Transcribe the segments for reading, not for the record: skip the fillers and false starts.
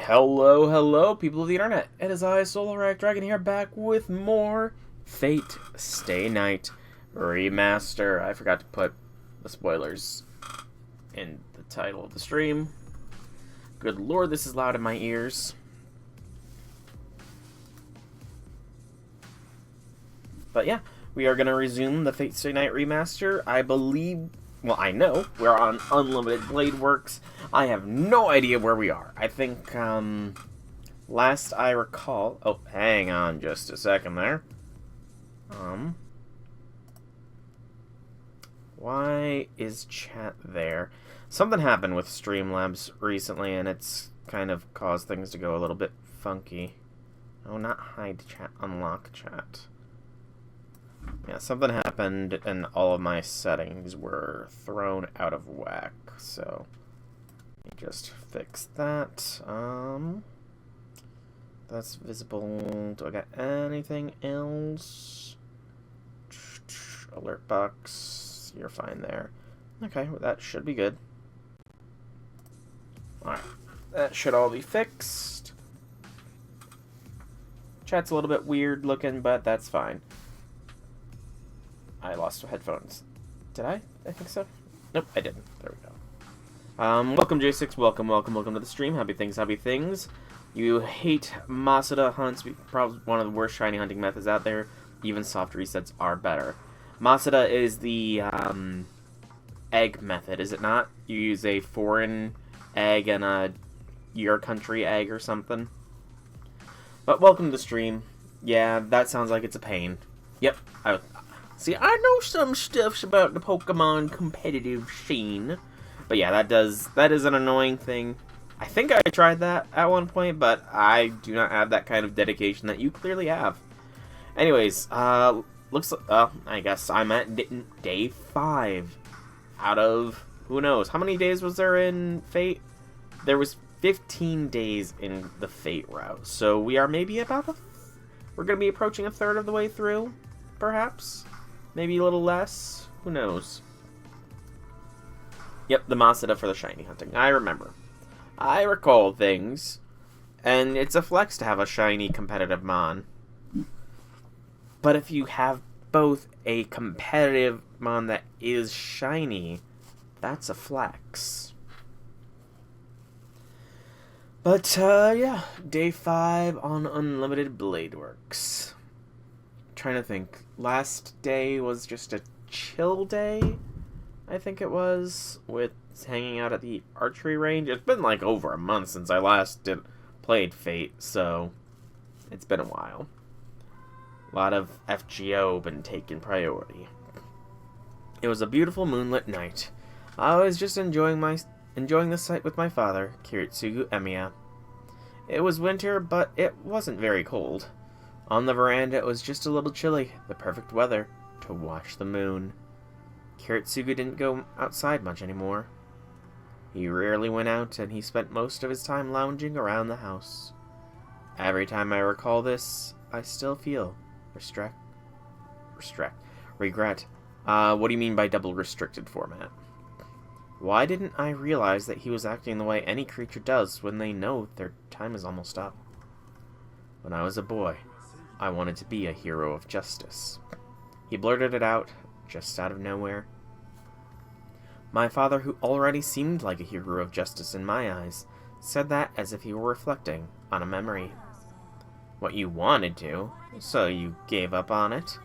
Hello, hello, people of the internet. It is I, Solar Dragon, here, back with more Fate Stay Night Remaster. I forgot to put the spoilers in the title of the stream. Good lord, this is loud in my ears. But yeah, we are going to resume the Fate Stay Night Remaster. I believe... Well, I know we're on Unlimited Blade Works. I have no idea where we are. I think, last I recall... Oh, hang on just a second there. Why is chat there? Something happened with Streamlabs recently, and it's kind of caused things to go a little bit funky. Oh, not hide chat, unlock chat. Yeah, something happened and all of my settings were thrown out of whack, so let me just fix that. That's visible. Do I got anything else? Alert box. You're fine there. Okay, well, that should be good. Alright, that should all be fixed. Chat's a little bit weird looking, but that's fine. I lost headphones. Did I? I think so. Nope, I didn't. There we go. Welcome J6, welcome to the stream. Happy things. You hate Masuda hunts, probably one of the worst shiny hunting methods out there. Even soft resets are better. Masuda is the egg method, is it not? You use a foreign egg and a your country egg or something. But welcome to the stream. Yeah, that sounds like it's a pain. Yep, see, I know some stuffs about the Pokemon competitive scene. But yeah, that is an annoying thing. I think I tried that at one point, but I do not have that kind of dedication that you clearly have. Anyways, looks like, I guess I'm at day 5 out of, who knows, how many days was there in Fate? There was 15 days in the Fate route, so we are maybe about we're going to be approaching a third of the way through, perhaps? Maybe a little less? Who knows? Yep, the Masuda for the shiny hunting. I remember. I recall things. And it's a flex to have a shiny competitive Mon. But if you have both a competitive Mon that is shiny, that's a flex. But, yeah. Day 5 on Unlimited Blade Works. Trying to think. Last day was just a chill day, I think it was, with hanging out at the archery range. It's been like over a month since I last played Fate, so it's been a while. A lot of FGO been taking priority. It was a beautiful moonlit night. I was just enjoying the sight with my father, Kiritsugu Emiya. It was winter, but it wasn't very cold. On the veranda, it was just a little chilly, the perfect weather to watch the moon. Kiritsugu didn't go outside much anymore. He rarely went out, and he spent most of his time lounging around the house. Every time I recall this, I still feel regret. What do you mean by double restricted format? Why didn't I realize that he was acting the way any creature does when they know their time is almost up? When I was a boy, I wanted to be a hero of justice. He blurted it out, just out of nowhere. My father, who already seemed like a hero of justice in my eyes, said that as if he were reflecting on a memory. What you wanted to, so you gave up on it?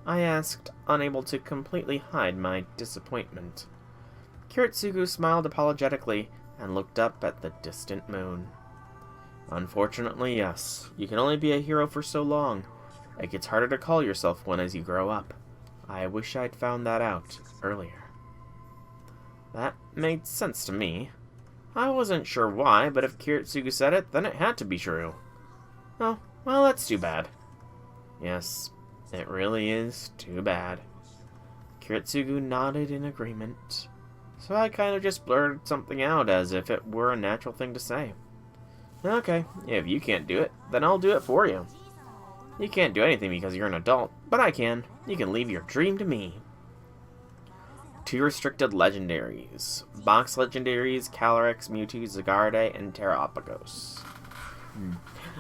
I asked, unable to completely hide my disappointment. Kiritsugu smiled apologetically and looked up at the distant moon. Unfortunately, yes. You can only be a hero for so long. It gets harder to call yourself one as you grow up. I wish I'd found that out earlier. That made sense to me. I wasn't sure why, but if Kiritsugu said it, then it had to be true. Oh, well, that's too bad. Yes, it really is too bad. Kiritsugu nodded in agreement. So I kind of just blurted something out as if it were a natural thing to say. Okay, if you can't do it, then I'll do it for you. You can't do anything because you're an adult, but I can. You can leave your dream to me. 2 restricted legendaries. Box legendaries, Calyrex, Mewtwo, Zygarde, and Terrapagos.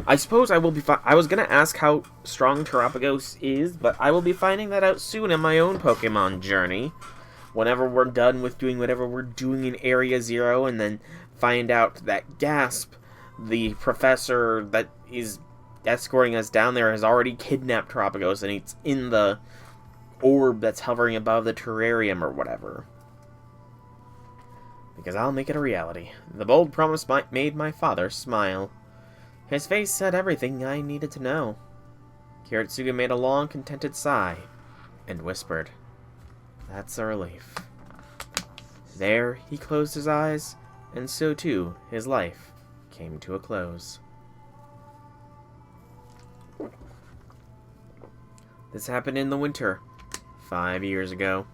I suppose I will be I was going to ask how strong Terrapagos is, but I will be finding that out soon in my own Pokemon journey. Whenever we're done with doing whatever we're doing in Area 0, and then find out that Gasp, the professor that is escorting us down there, has already kidnapped Terrapagos, and it's in the orb that's hovering above the terrarium or whatever. Because I'll make it a reality. The bold promise made my father smile. His face said everything I needed to know. Kiritsugu made a long, contented sigh and whispered, "That's a relief." There, he closed his eyes, and so too his life came to a close. This happened in the winter, 5 years ago.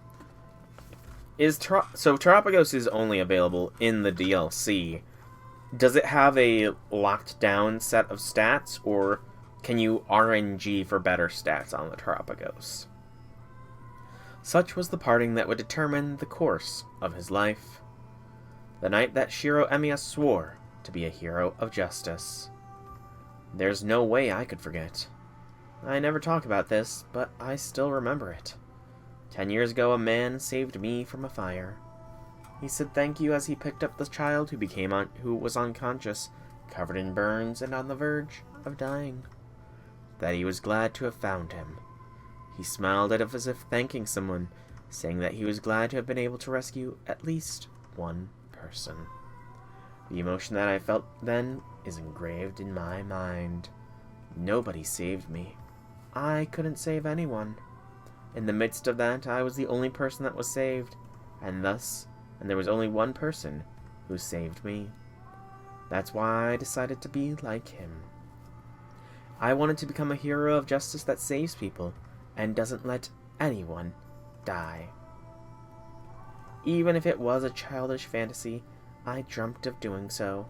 So Terrapagos is only available in the DLC. Does it have a locked down set of stats, or can you RNG for better stats on the Terrapagos? Such was the parting that would determine the course of his life. The night that Shiro Emiya swore to be a hero of justice. There's no way I could forget. I never talk about this, but I still remember it. 10 years ago, a man saved me from a fire. He said thank you as he picked up the child who was unconscious, covered in burns and on the verge of dying. That he was glad to have found him. He smiled at it as if thanking someone, saying that he was glad to have been able to rescue at least one person. The emotion that I felt then is engraved in my mind. Nobody saved me. I couldn't save anyone. In the midst of that, I was the only person that was saved, and there was only one person who saved me. That's why I decided to be like him. I wanted to become a hero of justice that saves people, and doesn't let anyone die. Even if it was a childish fantasy, I dreamt of doing so.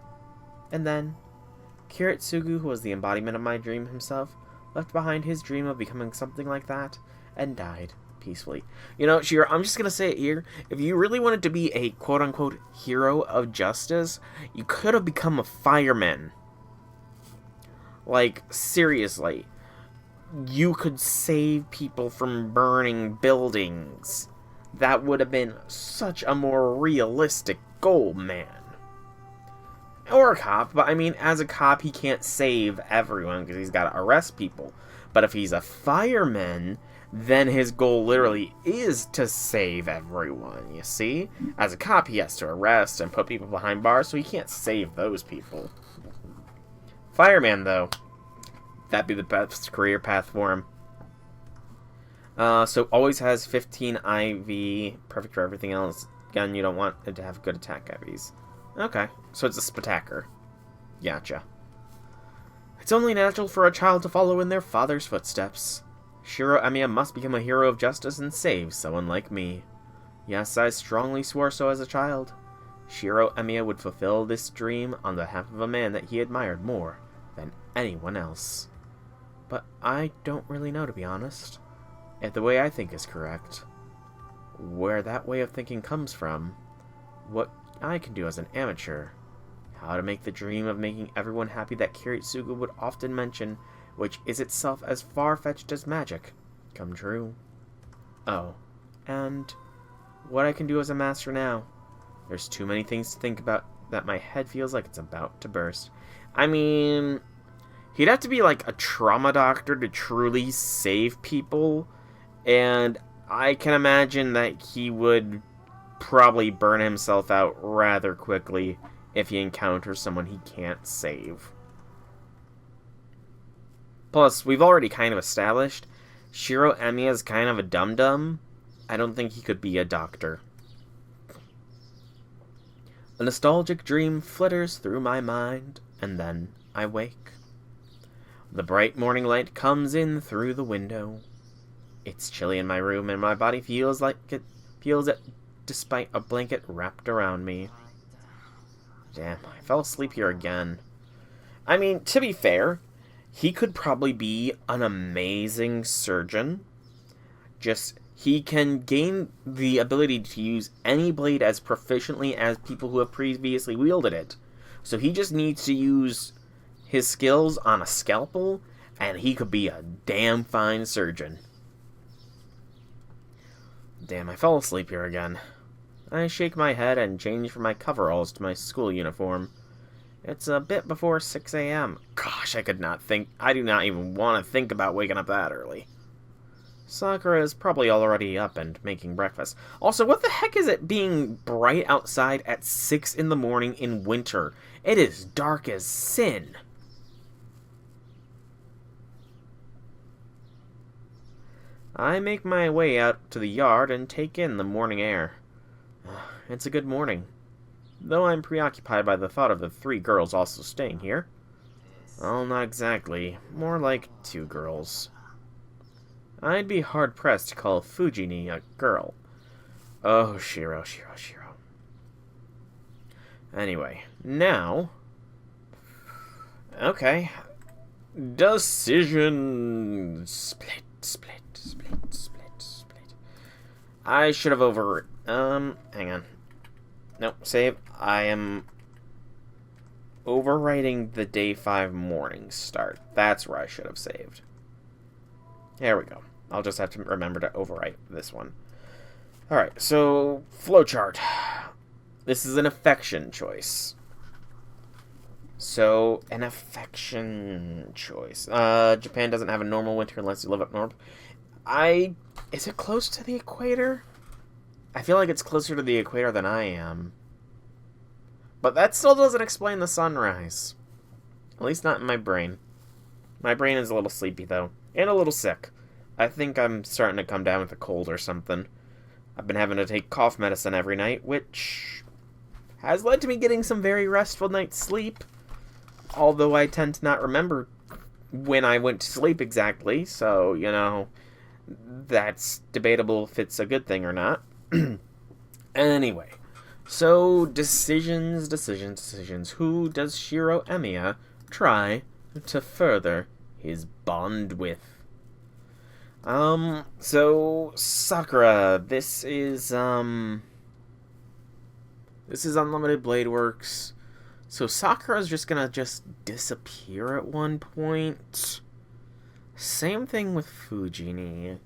And then, Kiritsugu, who was the embodiment of my dream himself, left behind his dream of becoming something like that, and died peacefully. You know, Shiro, I'm just gonna say it here. If you really wanted to be a quote-unquote hero of justice, you could have become a fireman. Like, seriously. You could save people from burning buildings. That would have been such a more realistic goal, man. Or a cop, but I mean, as a cop, he can't save everyone because he's got to arrest people. But if he's a fireman, then his goal literally is to save everyone, you see? As a cop, he has to arrest and put people behind bars, so he can't save those people. Fireman, though, that'd be the best career path for him. So always has 15 IV, perfect for everything else. Again, you don't want it to have good attack IVs. Okay, so it's a Spitacker. Gotcha. It's only natural for a child to follow in their father's footsteps. Shiro Emiya must become a hero of justice and save someone like me. Yes, I strongly swore so as a child. Shiro Emiya would fulfill this dream on behalf of a man that he admired more than anyone else. But I don't really know, to be honest. If the way I think is correct, where that way of thinking comes from, what I can do as an amateur, how to make the dream of making everyone happy that Kiritsugu would often mention, which is itself as far-fetched as magic, come true. Oh, and what I can do as a master now. There's too many things to think about that my head feels like it's about to burst. I mean, he'd have to be like a trauma doctor to truly save people, and I can imagine that he would probably burn himself out rather quickly if he encounters someone he can't save. Plus, we've already kind of established Shiro Emiya is kind of a dum-dum. I don't think he could be a doctor. A nostalgic dream flitters through my mind, and then I wake. The bright morning light comes in through the window. It's chilly in my room, and my body feels it despite a blanket wrapped around me. Damn, I fell asleep here again. I mean, to be fair, he could probably be an amazing surgeon. Just he can gain the ability to use any blade as proficiently as people who have previously wielded it. So he just needs to use his skills on a scalpel, and he could be a damn fine surgeon. Damn, I fell asleep here again. I shake my head and change from my coveralls to my school uniform. It's a bit before 6 a.m. Gosh, I do not even want to think about waking up that early. Sakura is probably already up and making breakfast. Also, what the heck is it being bright outside at 6 in the morning in winter? It is dark as sin. I make my way out to the yard and take in the morning air. It's a good morning, though I'm preoccupied by the thought of the 3 girls also staying here. Well, not exactly. More like 2 girls. I'd be hard-pressed to call Fujini a girl. Oh, Shiro. Anyway, now... Okay. Decision... Split. I should have hang on. Nope, save. I am overwriting the day 5 morning start. That's where I should have saved. There we go. I'll just have to remember to overwrite this one. Alright, so flowchart. This is an affection choice. So, an affection choice. Japan doesn't have a normal winter unless you live up north. Is it close to the equator? I feel like it's closer to the equator than I am. But that still doesn't explain the sunrise. At least not in my brain. My brain is a little sleepy, though. And a little sick. I think I'm starting to come down with a cold or something. I've been having to take cough medicine every night, which has led to me getting some very restful night's sleep. Although I tend to not remember when I went to sleep exactly, so, you know, that's debatable if it's a good thing or not. Anyway, so decisions. Who does Shiro Emiya try to further his bond with? So Sakura, this is Unlimited Blade Works. So Sakura's just gonna disappear at one point. Same thing with Fujini.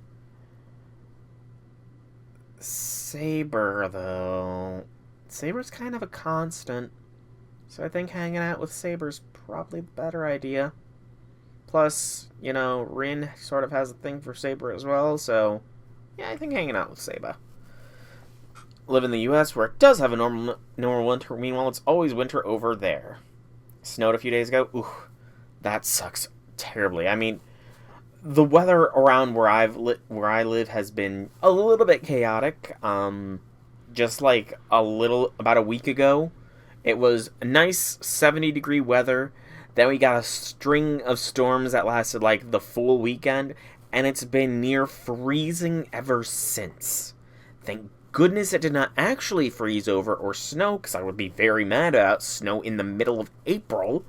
Saber, though. Saber's kind of a constant. So I think hanging out with Saber's probably the better idea. Plus, you know, Rin sort of has a thing for Saber as well, so yeah, I think hanging out with Saber. Live in the US where it does have a normal winter, meanwhile it's always winter over there. Snowed a few days ago. Ooh, that sucks terribly. I mean, the weather around where I live has been a little bit chaotic. Just like about a week ago, it was nice 70-degree weather. Then we got a string of storms that lasted like the full weekend, and it's been near freezing ever since. Thank goodness it did not actually freeze over or snow, because I would be very mad about snow in the middle of April,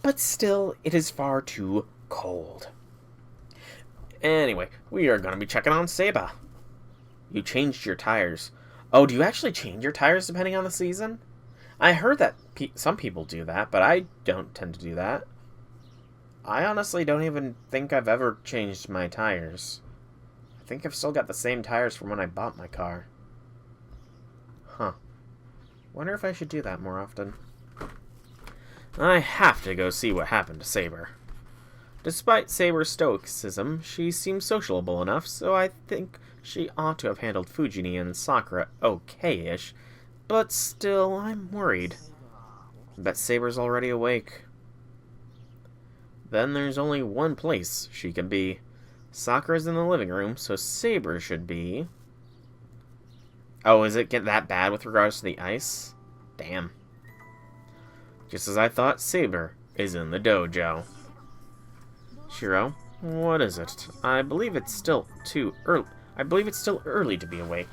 but still, it is far too cold. Anyway, we are going to be checking on Seba. You changed your tires. Oh, do you actually change your tires depending on the season? I heard that some people do that, but I don't tend to do that. I honestly don't even think I've ever changed my tires. I think I've still got the same tires from when I bought my car. Huh. Wonder if I should do that more often. I have to go see what happened to Saber. Despite Saber's stoicism, she seems sociable enough, so I think she ought to have handled Fujini and Sakura okay-ish. But still, I'm worried. I bet Saber's already awake. Then there's only one place she can be. Sakura's in the living room, so Saber should be... Oh, is it get that bad with regards to the ice? Damn. Just as I thought, Saber is in the dojo. Shiro, what is it? I believe it's still too early. I believe it's still early to be awake.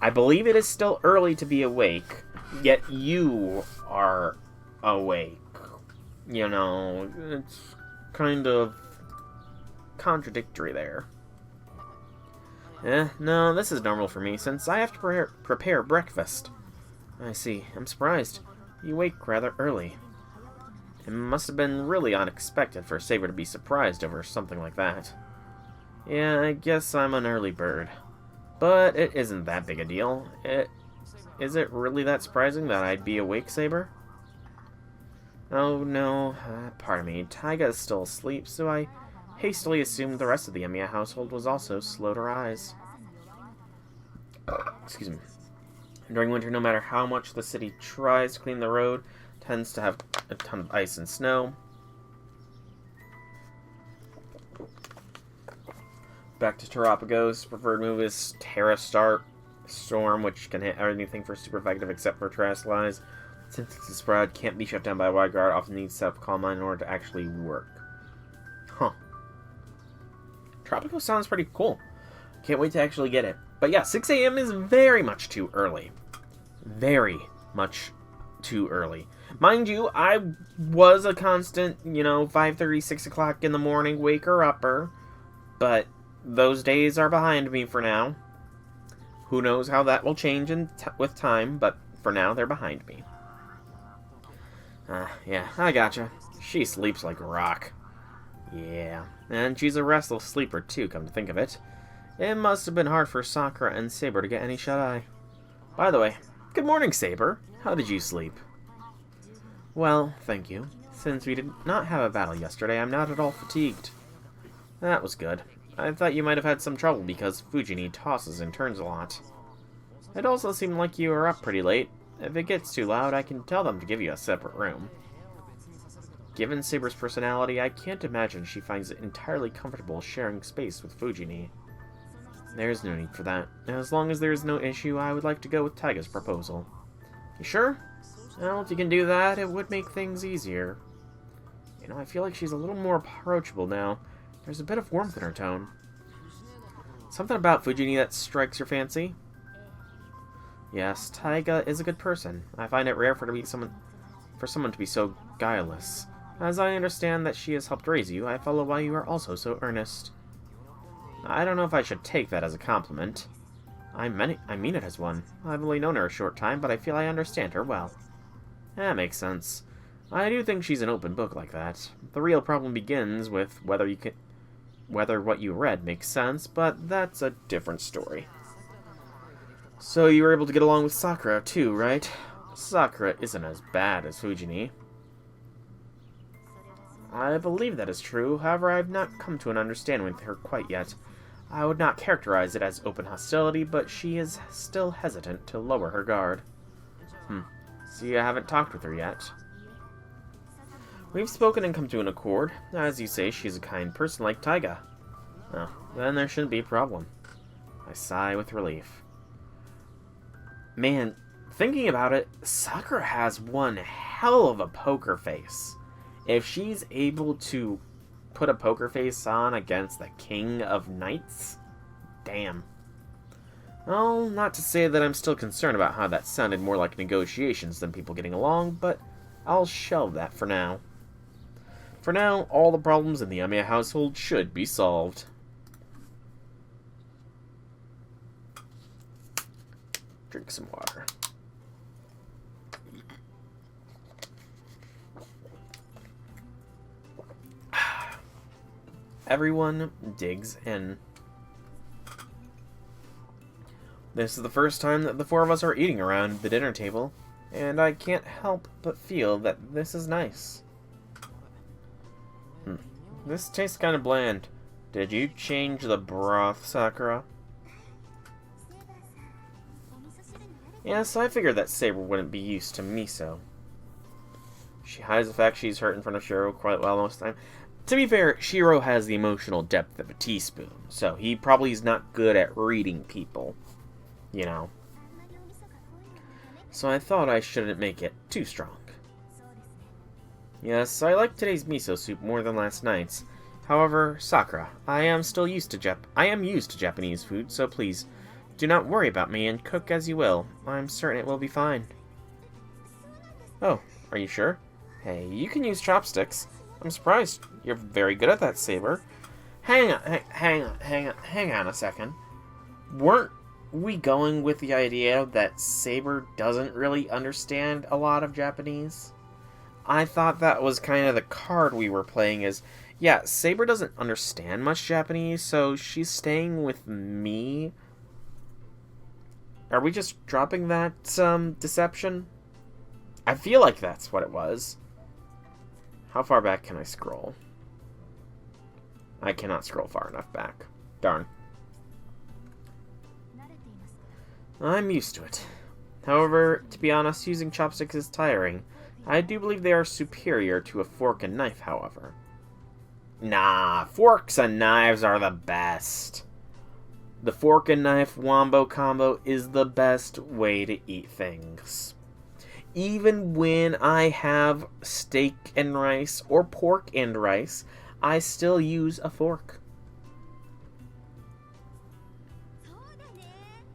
I believe it is still early to be awake, yet you are awake. You know, it's kind of contradictory there. No, this is normal for me, since I have to prepare breakfast. I see. I'm surprised. You wake rather early. It must have been really unexpected for Saber to be surprised over something like that. Yeah, I guess I'm an early bird. But it isn't that big a deal. Is it really that surprising that I'd be awake, Saber? Oh no, pardon me. Taiga is still asleep, so I hastily assumed the rest of the Emiya household was also slow to rise. Excuse me. During winter, no matter how much the city tries to clean the road, it tends to have a ton of ice and snow. Back to Terrapago's preferred move is Terra Storm, which can hit anything for super effective except for Terrasilize. Since it's a spread, can't be shut down by a wide guard, often needs to set up Calm Mind in order to actually work. Huh. Tropico sounds pretty cool. Can't wait to actually get it. But yeah, 6 a.m. is very much too early. Very much too early. Mind you, I was a constant, 5:30, 6 o'clock in the morning waker-upper. But those days are behind me for now. Who knows how that will change with time, but for now, they're behind me. Yeah, I gotcha. She sleeps like a rock. Yeah, and she's a restless sleeper too, come to think of it. It must have been hard for Sakura and Saber to get any shut-eye. By the way, good morning, Saber. How did you sleep? Well, thank you. Since we did not have a battle yesterday, I'm not at all fatigued. That was good. I thought you might have had some trouble because Fujini tosses and turns a lot. It also seemed like you were up pretty late. If it gets too loud, I can tell them to give you a separate room. Given Saber's personality, I can't imagine she finds it entirely comfortable sharing space with Fujini. There's no need for that. As long as there's no issue, I would like to go with Taiga's proposal. You sure? Well, if you can do that, it would make things easier. I feel like she's a little more approachable now. There's a bit of warmth in her tone. Something about Fujini that strikes your fancy? Yes, Taiga is a good person. I find it rare for someone to be so guileless. As I understand that she has helped raise you, I follow why you are also so earnest. I don't know if I should take that as a compliment. I mean it as one. I've only known her a short time, but I feel I understand her well. That makes sense. I do think she's an open book like that. The real problem begins with whether what you read makes sense, but that's a different story. So you were able to get along with Sakura too, right? Sakura isn't as bad as Fujini. I believe that is true, however I have not come to an understanding with her quite yet. I would not characterize it as open hostility, but she is still hesitant to lower her guard. So you haven't talked with her yet? We've spoken and come to an accord. As you say, she's a kind person like Taiga. Oh, then there shouldn't be a problem. I sigh with relief. Man, thinking about it, Sakura has one hell of a poker face. If she's able to put a poker face on against the King of Knights, damn. Well, not to say that I'm still concerned about how that sounded more like negotiations than people getting along, but I'll shelve that for now. For now, all the problems in the Emiya household should be solved. Drink some water. Everyone digs in. This is the first time that the four of us are eating around the dinner table, and I can't help but feel that this is nice. This tastes kind of bland. Did you change the broth, Sakura? Yes, I figured that Saber wouldn't be used to miso. She hides the fact she's hurt in front of Shiro quite well most of the time. To be fair, Shiro has the emotional depth of a teaspoon, so he probably is not good at reading people. So I thought I shouldn't make it too strong. Yes, I like today's miso soup more than last night's. However, Sakura, I am used to Japanese food, so please, do not worry about me and cook as you will. I'm certain it will be fine. Oh, are you sure? Hey, you can use chopsticks. I'm surprised. You're very good at that, Saber. Hang on a second. weren't we going with the idea that Saber doesn't really understand a lot of Japanese? I thought that was kind of the card we were playing is, yeah, Saber doesn't understand much Japanese, so she's staying with me. Are we just dropping that, deception? I feel like that's what it was. How far back can I scroll? I cannot scroll far enough back. Darn. I'm used to it. However, to be honest, using chopsticks is tiring. I do believe they are superior to a fork and knife, however. Nah, forks and knives are the best. The fork and knife wombo combo is the best way to eat things. Even when I have steak and rice or pork and rice, I still use a fork.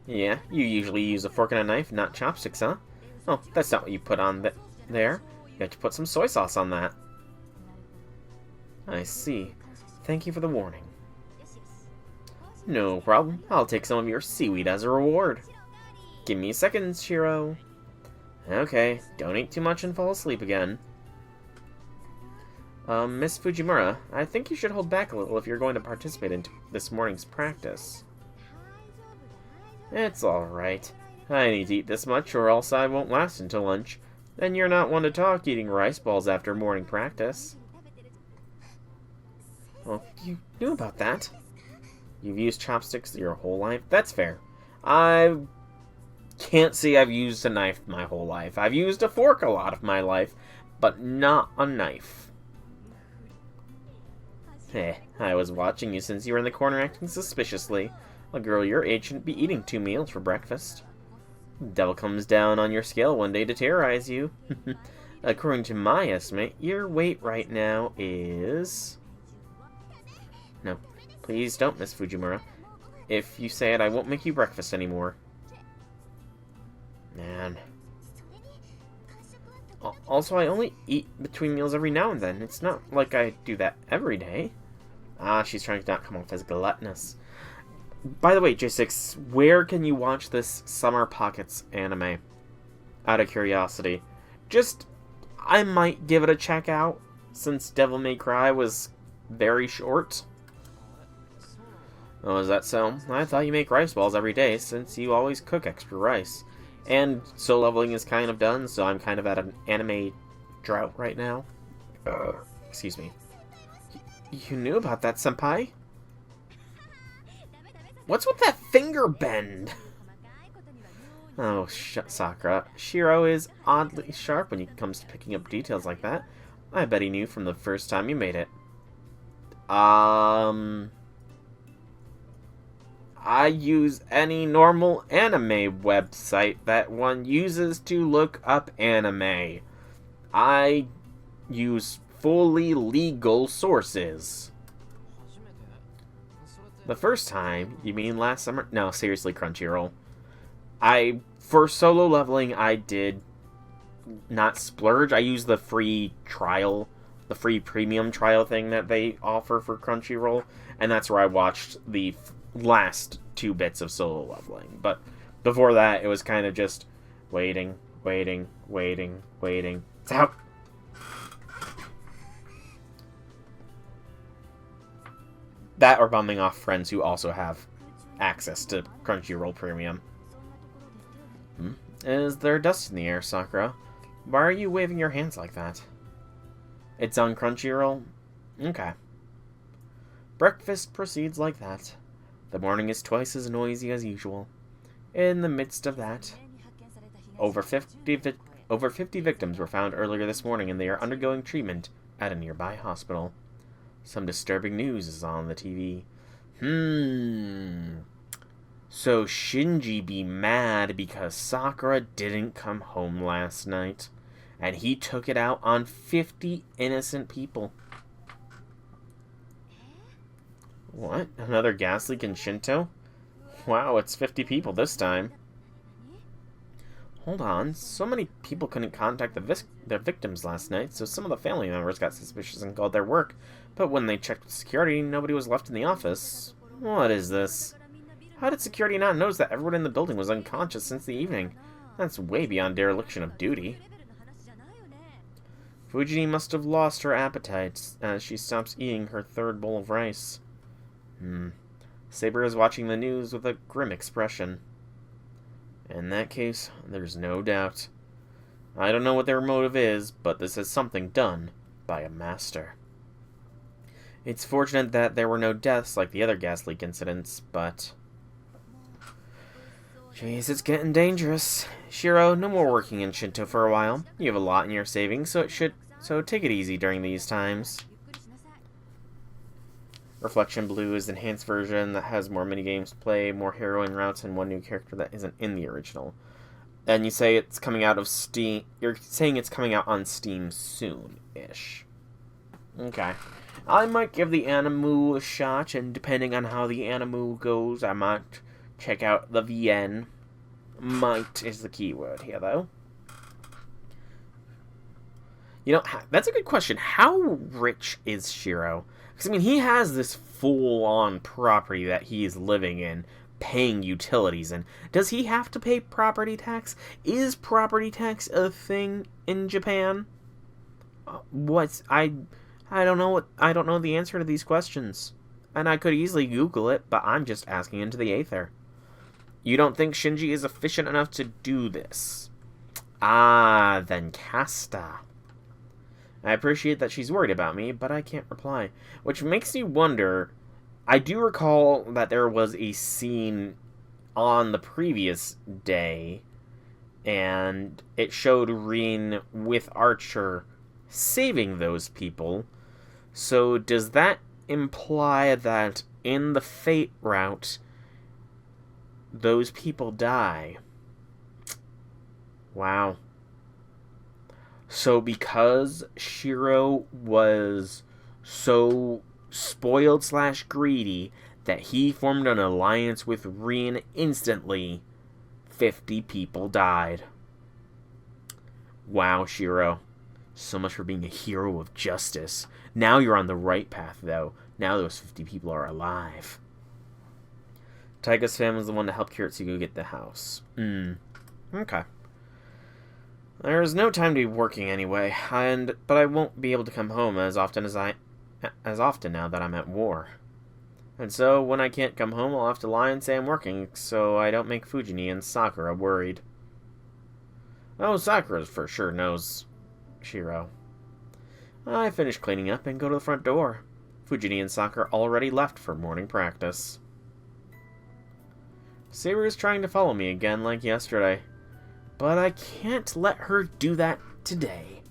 Yeah, you usually use a fork and a knife, not chopsticks, huh? Oh, that's not what you put on there. You have to put some soy sauce on that. I see. Thank you for the warning. No problem. I'll take some of your seaweed as a reward. Give me a second, Shiro. Okay, don't eat too much and fall asleep again. Miss Fujimura, I think you should hold back a little if you're going to participate in this morning's practice. It's alright. I need to eat this much or else I won't last until lunch. And you're not one to talk eating rice balls after morning practice. Well, you knew about that. You've used chopsticks your whole life? That's fair. I can't say I've used a knife my whole life. I've used a fork a lot of my life, but not a knife. I was watching you since you were in the corner acting suspiciously. A girl your age shouldn't be eating 2 meals for breakfast. The devil comes down on your scale one day to terrorize you. According to my estimate, your weight right now is... No, please don't, Miss Fujimura. If you say it, I won't make you breakfast anymore. Man. Also, I only eat between meals every now and then. It's not like I do that every day. Ah, she's trying to not come off as gluttonous. By the way, J6, where can you watch this Summer Pockets anime? Out of curiosity. Just, I might give it a check out, since Devil May Cry was very short. Oh, is that so? I thought you make rice balls every day, since you always cook extra rice. And soul leveling is kind of done, so I'm kind of at an anime drought right now. Excuse me. You knew about that, senpai? What's with that finger bend? Oh, Sakura. Shiro is oddly sharp when it comes to picking up details like that. I bet he knew from the first time you made it. I use any normal anime website that one uses to look up anime. I use fully legal sources. The first time? You mean last summer? No, seriously, Crunchyroll. For solo leveling, I did not splurge. I used the free trial, the free premium trial thing that they offer for Crunchyroll, and that's where I watched the last 2 bits of solo leveling. But before that, it was kind of just waiting. It's out. That or bumming off friends who also have access to Crunchyroll Premium. Is there dust in the air, Sakura? Why are you waving your hands like that? It's on Crunchyroll? Okay. Breakfast proceeds like that. The morning is twice as noisy as usual. In the midst of that, over 50 victims were found earlier this morning, and they are undergoing treatment at a nearby hospital. Some disturbing news is on the TV. So Shinji be mad because Sakura didn't come home last night, and he took it out on 50 innocent people. What? Another gas leak in Shinto? Wow, it's 50 people this time. Hold on, so many people couldn't contact their victims last night, so some of the family members got suspicious and called their work. But when they checked with security, nobody was left in the office. What is this? How did security not notice that everyone in the building was unconscious since the evening? That's way beyond dereliction of duty. Fujini must have lost her appetite as she stops eating her third bowl of rice. Saber is watching the news with a grim expression. In that case, there's no doubt. I don't know what their motive is, but this is something done by a master. It's fortunate that there were no deaths like the other gas leak incidents, but... Jeez, it's getting dangerous. Shiro, no more working in Shinto for a while. You have a lot in your savings, so take it easy during these times. Reflection Blue is the enhanced version that has more minigames to play, more heroine routes, and one new character that isn't in the original. And you say it's coming out of Steam. You're saying it's coming out on Steam soon-ish. Okay. I might give the Animu a shot, and depending on how the Animu goes, I might check out the VN. Might is the keyword here, though. You know, that's a good question. How rich is Shiro? Because, I mean, he has this full-on property that he is living in, paying utilities in. Does he have to pay property tax? Is property tax a thing in Japan? I don't know I don't know the answer to these questions. And I could easily Google it, but I'm just asking into the aether. You don't think Shinji is efficient enough to do this? Ah, then Casta. I appreciate that she's worried about me, but I can't reply. Which makes me wonder, I do recall that there was a scene on the previous day, and it showed Rin with Archer saving those people. So does that imply that in the Fate route, those people die? Wow. So because Shiro was so spoiled / greedy that he formed an alliance with Rin instantly, 50 people died. Wow, Shiro. So much for being a hero of justice. Now you're on the right path, though. Now those 50 people are alive. Taiga's family is the one to help Kiritsugu get the house. Okay. There's no time to be working anyway, but I won't be able to come home as often now that I'm at war. And so, when I can't come home, I'll have to lie and say I'm working, so I don't make Fujini and Sakura worried. Oh, Sakura for sure knows Shiro. I finish cleaning up and go to the front door. Fujini and Sakura already left for morning practice. Saber is trying to follow me again like yesterday, but I can't let her do that today.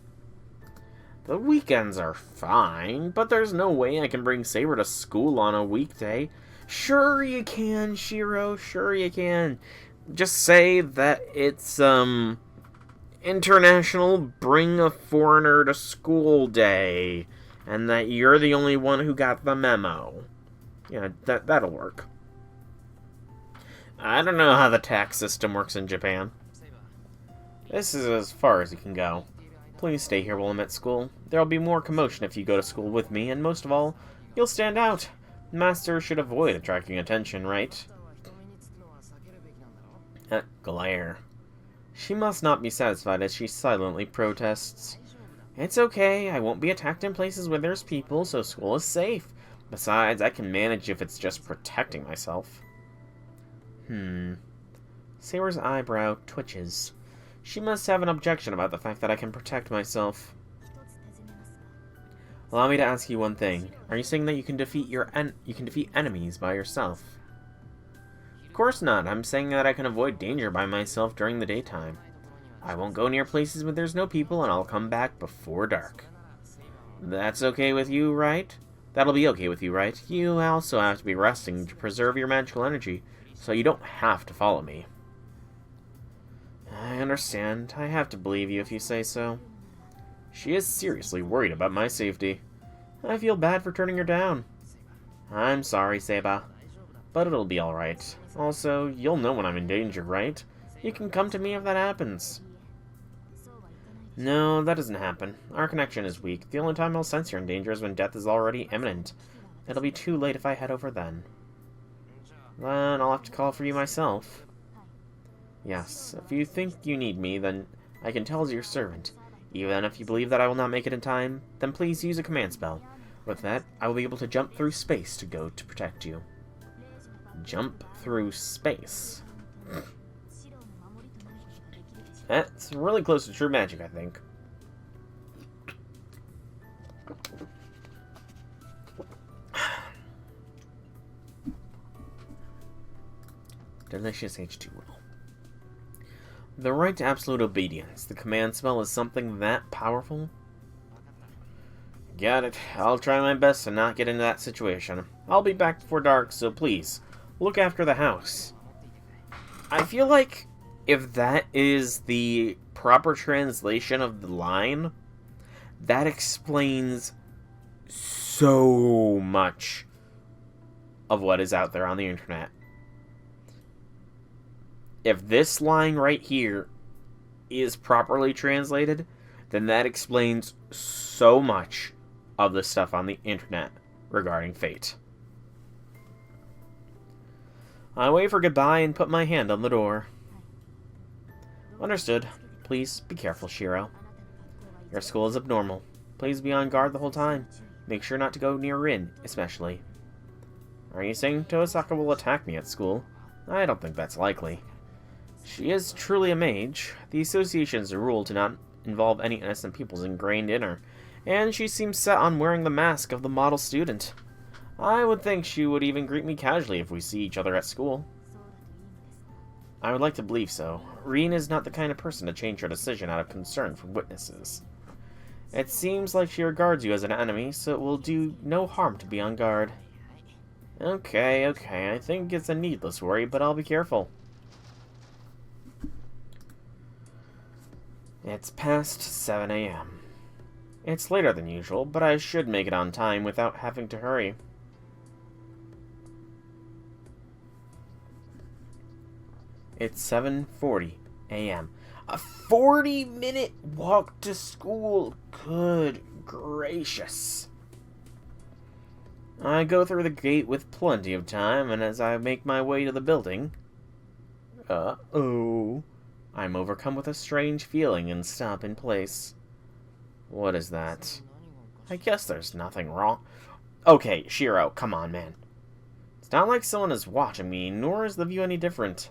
The weekends are fine, but there's no way I can bring Saber to school on a weekday. Sure you can, Shiro, sure you can. Just say that it's, International Bring a Foreigner to School Day, and that you're the only one who got the memo. Yeah, that'll work. I don't know how the tax system works in Japan. This is as far as you can go. Please stay here while I'm at school. There'll be more commotion if you go to school with me, and most of all, you'll stand out. Master should avoid attracting attention, right? Glare. She must not be satisfied as she silently protests. It's okay, I won't be attacked in places where there's people, so school is safe. Besides, I can manage if it's just protecting myself. Saber's eyebrow twitches. She must have an objection about the fact that I can protect myself. Allow me to ask you one thing. Are you saying that you can defeat enemies by yourself? Of course not. I'm saying that I can avoid danger by myself during the daytime. I won't go near places where there's no people, and I'll come back before dark. That's okay with you, right? That'll be okay with you, right? You also have to be resting to preserve your magical energy, so you don't have to follow me. I understand. I have to believe you if you say so. She is seriously worried about my safety. I feel bad for turning her down. I'm sorry, Seba. But it'll be alright. Also, you'll know when I'm in danger, right? You can come to me if that happens. No, that doesn't happen. Our connection is weak. The only time I'll sense you're in danger is when death is already imminent. It'll be too late if I head over then. then I'll have to call for you myself. Yes, if you think you need me, then I can tell as your servant. Even if you believe that I will not make it in time, then please use a command spell. With that, I will be able to jump through space to go to protect you. Jump through space. That's really close to true magic, I think. Delicious H2O. The right to absolute obedience. The command spell is something that powerful? Got it. I'll try my best to not get into that situation. I'll be back before dark, so please, look after the house. I feel like if that is the proper translation of the line, that explains so much of what is out there on the internet. If this line right here is properly translated, then that explains so much of the stuff on the internet regarding fate. I wave for goodbye and put my hand on the door. Understood. Please be careful, Shiro. Your school is abnormal. Please be on guard the whole time. Make sure not to go near Rin, especially. Are you saying Tosaka will attack me at school? I don't think that's likely. She is truly a mage. The association's rule to not involve any innocent peoples ingrained in her, and she seems set on wearing the mask of the model student. I would think she would even greet me casually if we see each other at school. I would like to believe so. Rin is not the kind of person to change her decision out of concern for witnesses. It seems like she regards you as an enemy, so it will do no harm to be on guard. Okay, I think it's a needless worry, but I'll be careful. It's past 7 a.m. It's later than usual, but I should make it on time without having to hurry. It's 7:40 a.m. A 40-minute walk to school. Good gracious. I go through the gate with plenty of time, and as I make my way to the building... I'm overcome with a strange feeling and stop in place. What is that? I guess there's nothing wrong. Okay, Shiro, come on, man. It's not like someone is watching me, nor is the view any different.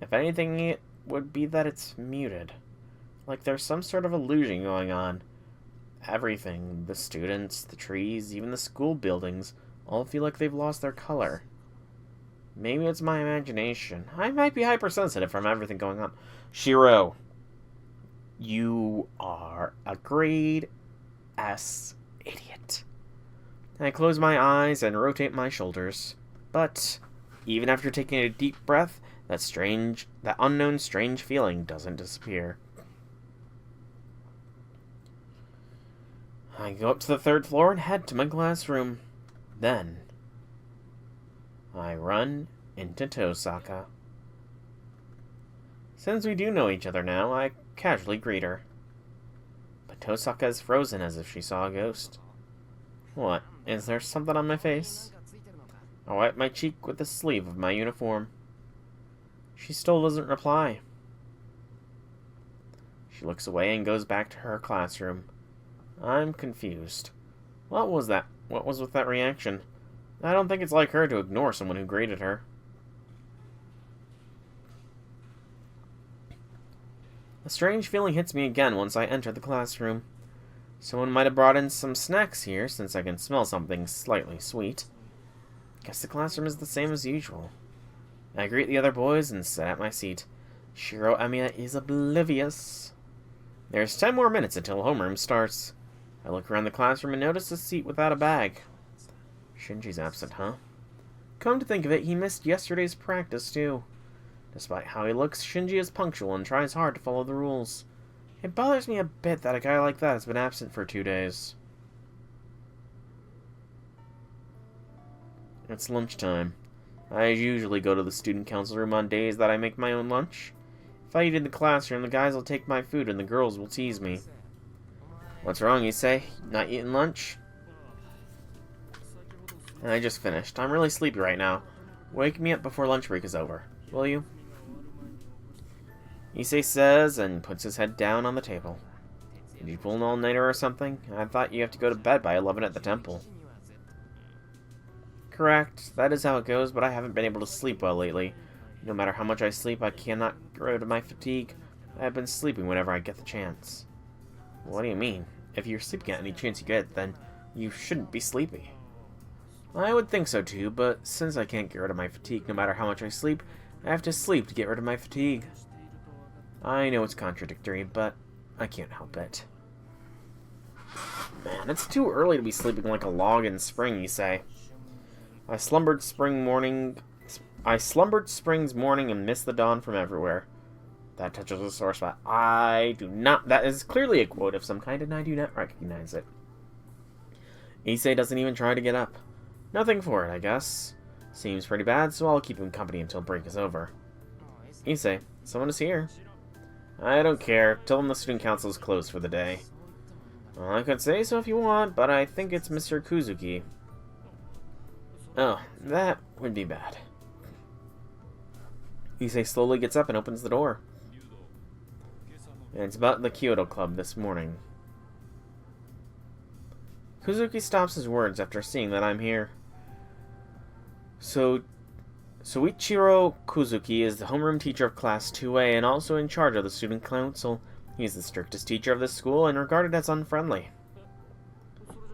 If anything, it would be that it's muted. Like there's some sort of illusion going on. Everything, the students, the trees, even the school buildings, all feel like they've lost their color. Maybe it's my imagination. I might be hypersensitive from everything going on. Shiro, you are a grade S idiot. I close my eyes and rotate my shoulders. But even after taking a deep breath, that unknown strange feeling doesn't disappear. I go up to the 3rd floor and head to my classroom. Then I run into Tosaka. Since we do know each other now, I casually greet her. But Tosaka is frozen as if she saw a ghost. What? Is there something on my face? I wipe my cheek with the sleeve of my uniform. She still doesn't reply. She looks away and goes back to her classroom. I'm confused. What was that? What was with that reaction? I don't think it's like her to ignore someone who greeted her. A strange feeling hits me again once I enter the classroom. Someone might have brought in some snacks here, since I can smell something slightly sweet. Guess the classroom is the same as usual. I greet the other boys and sit at my seat. Shiro Emiya is oblivious. There's 10 more minutes until homeroom starts. I look around the classroom and notice a seat without a bag. Shinji's absent, huh? Come to think of it, he missed yesterday's practice, too. Despite how he looks, Shinji is punctual and tries hard to follow the rules. It bothers me a bit that a guy like that has been absent for 2 days. It's lunchtime. I usually go to the student council room on days that I make my own lunch. If I eat in the classroom, the guys will take my food and the girls will tease me. What's wrong, you say? Not eating lunch? I just finished. I'm really sleepy right now. Wake me up before lunch break is over, will you? Issei says and puts his head down on the table. Did you pull an all-nighter or something? I thought you have to go to bed by 11 at the temple. Correct. That is how it goes, but I haven't been able to sleep well lately. No matter how much I sleep, I cannot get rid of my fatigue. I have been sleeping whenever I get the chance. What do you mean? If you're sleeping at any chance you get, then you shouldn't be sleepy. I would think so too, but since I can't get rid of my fatigue no matter how much I sleep, I have to sleep to get rid of my fatigue. I know it's contradictory, but I can't help it. Man, it's too early to be sleeping like a log in spring, you say. I slumbered spring's morning and missed the dawn from everywhere. That touches a sore spot. That is clearly a quote of some kind, and I do not recognize it. Issei doesn't even try to get up. Nothing for it, I guess. Seems pretty bad, so I'll keep him company until break is over. Issei, someone is here. I don't care. Tell them the student council is closed for the day. Well, I could say so if you want, but I think it's Mr. Kuzuki. Oh, that would be bad. Issei slowly gets up and opens the door. And it's about the Kyoto Club this morning. Kuzuki stops his words after seeing that I'm here. So, Soichiro Kuzuki is the homeroom teacher of Class 2A and also in charge of the student council. He's the strictest teacher of this school and regarded as unfriendly.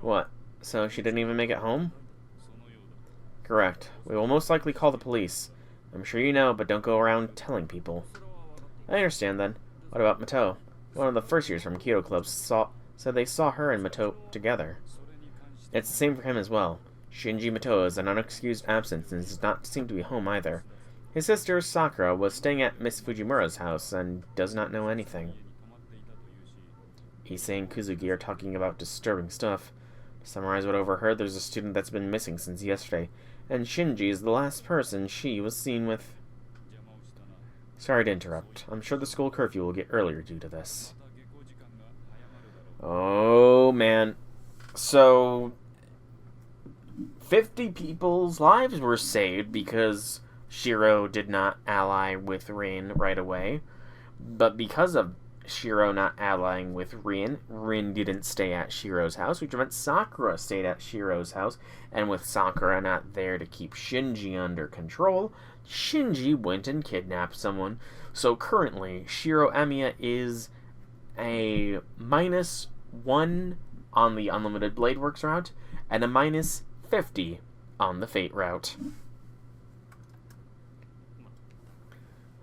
What? So she didn't even make it home? Correct. We will most likely call the police. I'm sure you know, but don't go around telling people. I understand then. What about Mato? One of the first years from Kyoto Club said they saw her and Mato together. It's the same for him as well. Shinji Mato is an unexcused absence and does not seem to be home either. His sister, Sakura, was staying at Miss Fujimura's house and does not know anything. Issei and Kuzuki are talking about disturbing stuff. To summarize what I overheard, there's a student that's been missing since yesterday, and Shinji is the last person she was seen with. Sorry to interrupt. I'm sure the school curfew will get earlier due to this. Oh, man. So 50 people's lives were saved because Shiro did not ally with Rin right away. But because of Shiro not allying with Rin, Rin didn't stay at Shiro's house, which meant Sakura stayed at Shiro's house. And with Sakura not there to keep Shinji under control, Shinji went and kidnapped someone. So currently, Shiro Amiya is a -1 on the Unlimited Blade Works route, and a -50 on the Fate route.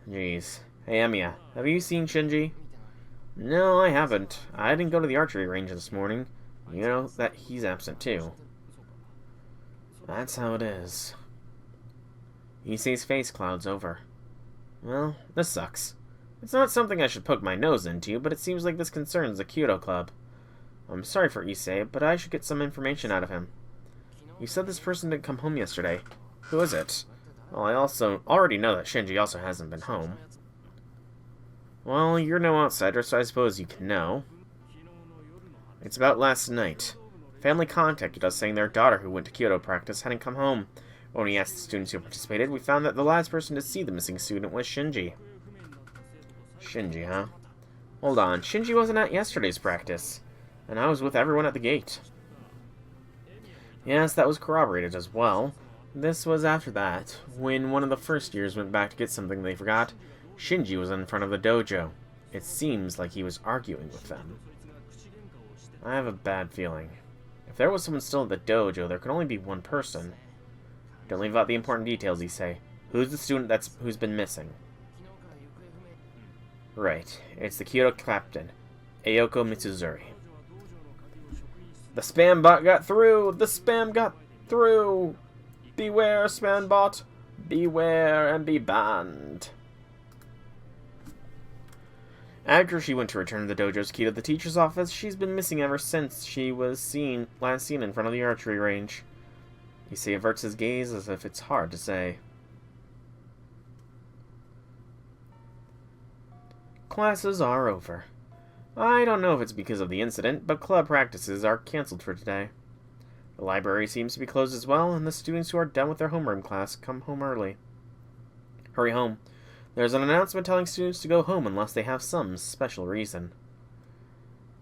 Jeez. Hey, Amiya, have you seen Shinji? No, I haven't. I didn't go to the archery range this morning. You know that he's absent too. That's how it is. Issei's face clouds over. Well, this sucks. It's not something I should poke my nose into, but it seems like this concerns the Kyoto Club. I'm sorry for Issei, but I should get some information out of him. You said this person didn't come home yesterday. Who is it? Well, I also already know that Shinji also hasn't been home. Well, you're no outsider, so I suppose you can know. It's about last night. Family contacted us saying their daughter who went to Kyoto practice hadn't come home. When we asked the students who participated, we found that the last person to see the missing student was Shinji. Shinji, huh? Hold on, Shinji wasn't at yesterday's practice, and I was with everyone at the gate. Yes, that was corroborated as well. This was after that. When one of the first years went back to get something they forgot, Shinji was in front of the dojo. It seems like he was arguing with them. I have a bad feeling. If there was someone still at the dojo, there could only be one person. Don't leave out the important details, Issei. Who's the student who's been missing? Right, it's the Kyoto captain, Ayoko Mitsuzuri. The spam bot got through! The spam got through! Beware, spam bot! Beware and be banned! After she went to return the dojo's key to the teacher's office, she's been missing ever since she was last seen in front of the archery range. Issei averts his gaze as if it's hard to say. Classes are over. I don't know if it's because of the incident, but club practices are cancelled for today. The library seems to be closed as well, and the students who are done with their homeroom class come home early. Hurry home. There's an announcement telling students to go home unless they have some special reason.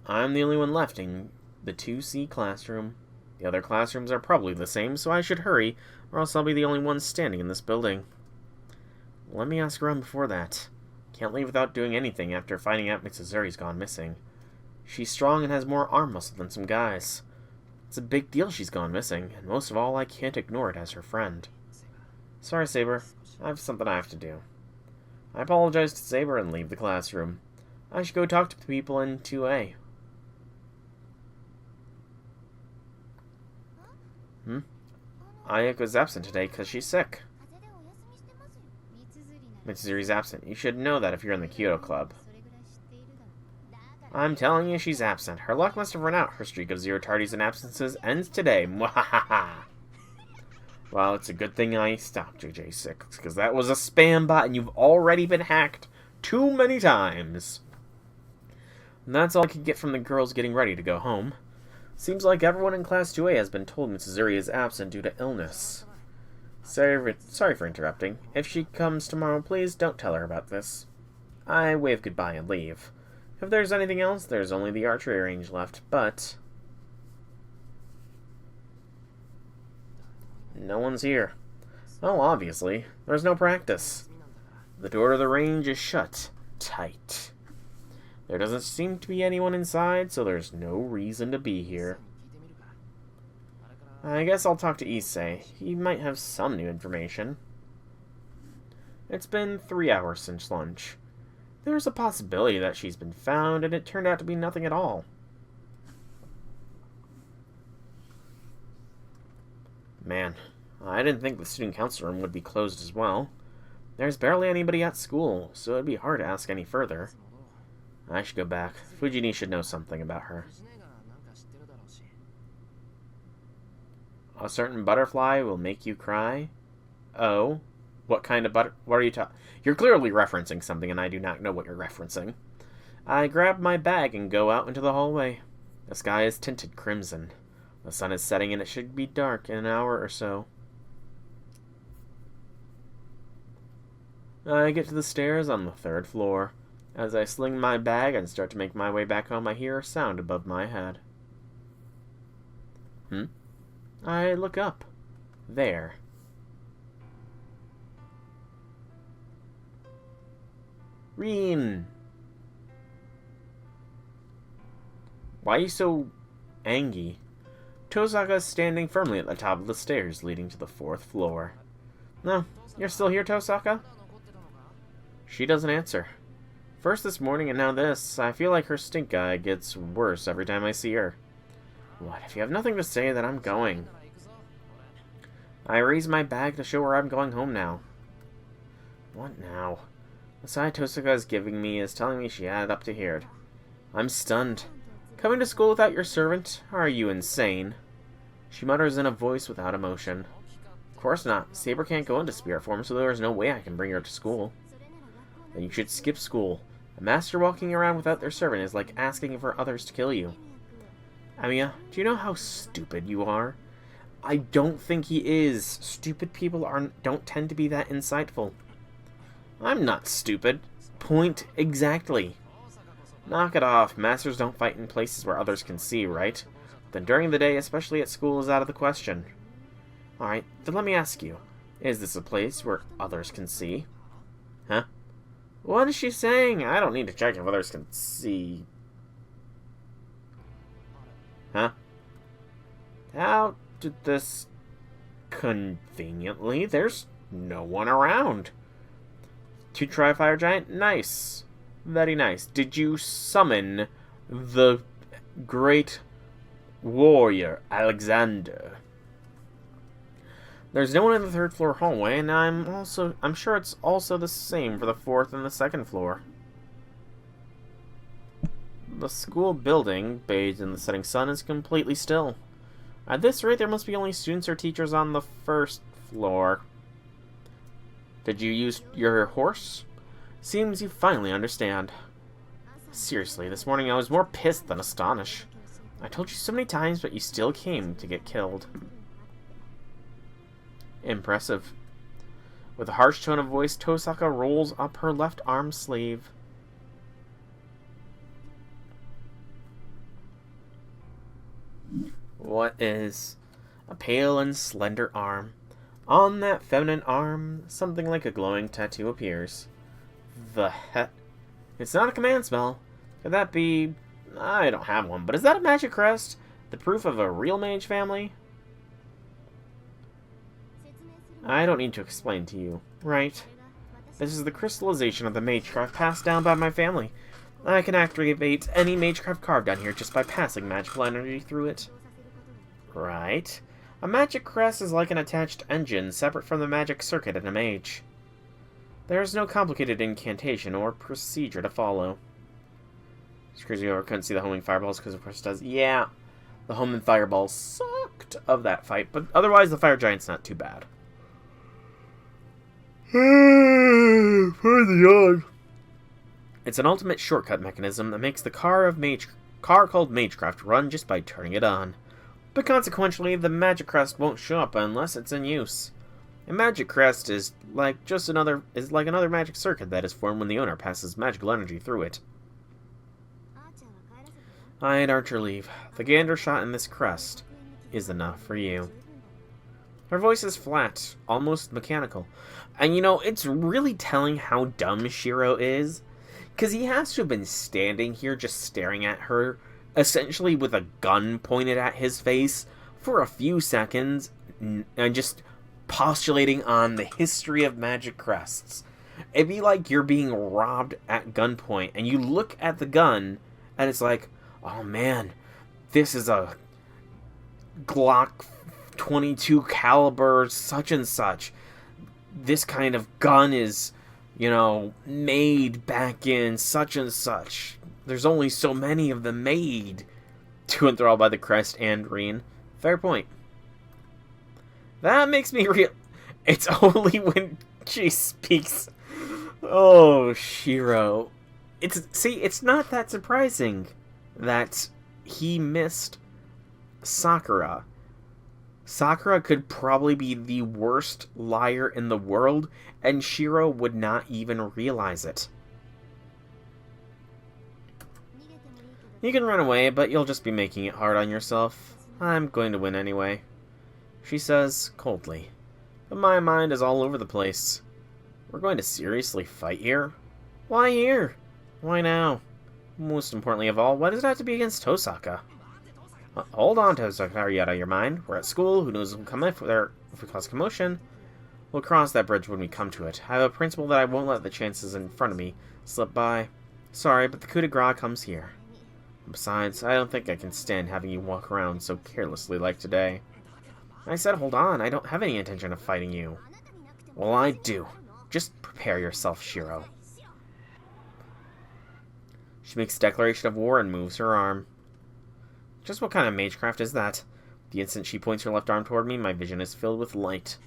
I'm the only one left in the 2C classroom. The other classrooms are probably the same, so I should hurry, or else I'll be the only one standing in this building. Let me ask around before that. Can't leave without doing anything after finding out Mitsuzuri's gone missing. She's strong and has more arm muscle than some guys. It's a big deal she's gone missing, and most of all, I can't ignore it as her friend. Sorry, Saber. I have something I have to do. I apologize to Saber and leave the classroom. I should go talk to the people in 2A. Ayaka's absent today because she's sick. Mitsuzuri's absent. You should know that if you're in the Kyoto Club. I'm telling you, she's absent. Her luck must have run out. Her streak of 0 tardies and absences ends today. Mwahaha! Well, it's a good thing I stopped JJ6, because that was a spam bot and you've already been hacked too many times. And that's all I could get from the girls getting ready to go home. Seems like everyone in Class 2A has been told Mitsuzuri is absent due to illness. Sorry for interrupting. If she comes tomorrow, please don't tell her about this. I wave goodbye and leave. If there's anything else, there's only the archery range left, but... no one's here. Oh, obviously. There's no practice. The door to the range is shut tight. There doesn't seem to be anyone inside, so there's no reason to be here. I guess I'll talk to Issei. He might have some new information. It's been 3 hours since lunch. There's a possibility that she's been found, and it turned out to be nothing at all. Man, I didn't think the student council room would be closed as well. There's barely anybody at school, so it'd be hard to ask any further. I should go back. Fujini should know something about her. A certain butterfly will make you cry? Oh? What kind of what are you talking? You're clearly referencing something, and I do not know what you're referencing. I grab my bag and go out into the hallway. The sky is tinted crimson. The sun is setting, and it should be dark in an hour or so. I get to the stairs on the 3rd floor. As I sling my bag and start to make my way back home, I hear a sound above my head. I look up. There. Rin! Why are you so angry? Tosaka is standing firmly at the top of the stairs leading to the 4th floor. No, you're still here, Tosaka? She doesn't answer. First this morning and now this, I feel like her stink eye gets worse every time I see her. What, if you have nothing to say, then I'm going. I raise my bag to show her I'm going home now. What now? The sigh Tosaka is giving me is telling me she added up to here. I'm stunned. Coming to school without your servant? Are you insane? She mutters in a voice without emotion. Of course not. Saber can't go into spirit form, so there is no way I can bring her to school. Then you should skip school. A master walking around without their servant is like asking for others to kill you. Amiya, do you know how stupid you are? I don't think he is. Stupid people don't tend to be that insightful. I'm not stupid. Point exactly. Knock it off. Masters don't fight in places where others can see, right? Then during the day, especially at school, is out of the question. Alright, then let me ask you. Is this a place where others can see? Huh? What is she saying? I don't need to check if others can see. Huh? How did this... Conveniently, there's no one around. To try Fire Giant? Nice. Very nice. Did you summon the great warrior, Alexander? There's no one in the 3rd floor hallway, and I'm sure it's also the same for the 4th and the 2nd floor. The school building, bathed in the setting sun, is completely still. At this rate, there must be only students or teachers on the 1st floor. Did you use your horse? Seems you finally understand. Seriously, this morning I was more pissed than astonished. I told you so many times, but you still came to get killed. Impressive. With a harsh tone of voice, Tosaka rolls up her left arm sleeve. What is a pale and slender arm? On that feminine arm, something like a glowing tattoo appears. The heck? It's not a command spell. Could that be... I don't have one, but is that a magic crest? The proof of a real mage family? I don't need to explain to you. Right. This is the crystallization of the magecraft passed down by my family. I can activate any magecraft carved down here just by passing magical energy through it. Right. A magic crest is like an attached engine, separate from the magic circuit in a mage. There is no complicated incantation or procedure to follow. Screws you over, couldn't see the homing fireballs because of course it does. Yeah, the homing fireballs sucked of that fight, but otherwise the fire giant's not too bad. For the yawn. It's an ultimate shortcut mechanism that makes the car called Magecraft run just by turning it on. But consequently, the magic crest won't show up unless it's in use. A magic crest is like another magic circuit that is formed when the owner passes magical energy through it. I'd Archer leave. The gander shot in this crest is enough for you. Her voice is flat, almost mechanical. And you know, it's really telling how dumb Shiro is. Because he has to have been standing here just staring at her, essentially with a gun pointed at his face, for a few seconds, and just postulating on the history of magic crests. It'd be like you're being robbed at gunpoint, and you look at the gun, and it's like, oh man, this is a Glock 22 caliber such and such. This kind of gun is, you know, made back in such and such. There's only so many of them made. To enthralled by the crest and Reen. Fair point. That makes me real. It's only when she speaks. Oh, Shiro. It's not that surprising that he missed Sakura. Sakura could probably be the worst liar in the world, and Shiro would not even realize it. You can run away, but you'll just be making it hard on yourself. I'm going to win anyway, she says coldly. But my mind is all over the place. We're going to seriously fight here? Why here? Why now? Most importantly of all, why does it have to be against Tosaka? Hold on, Tosaka, are you out of your mind? We're at school, who knows who'll come if we cause commotion? We'll cross that bridge when we come to it. I have a principle that I won't let the chances in front of me slip by. Sorry, but the coup de grace comes here. Besides, I don't think I can stand having you walk around so carelessly like today. I said hold on, I don't have any intention of fighting you. Well, I do. Just prepare yourself, Shiro. She makes a declaration of war and moves her arm. Just what kind of magecraft is that? The instant she points her left arm toward me, my vision is filled with light.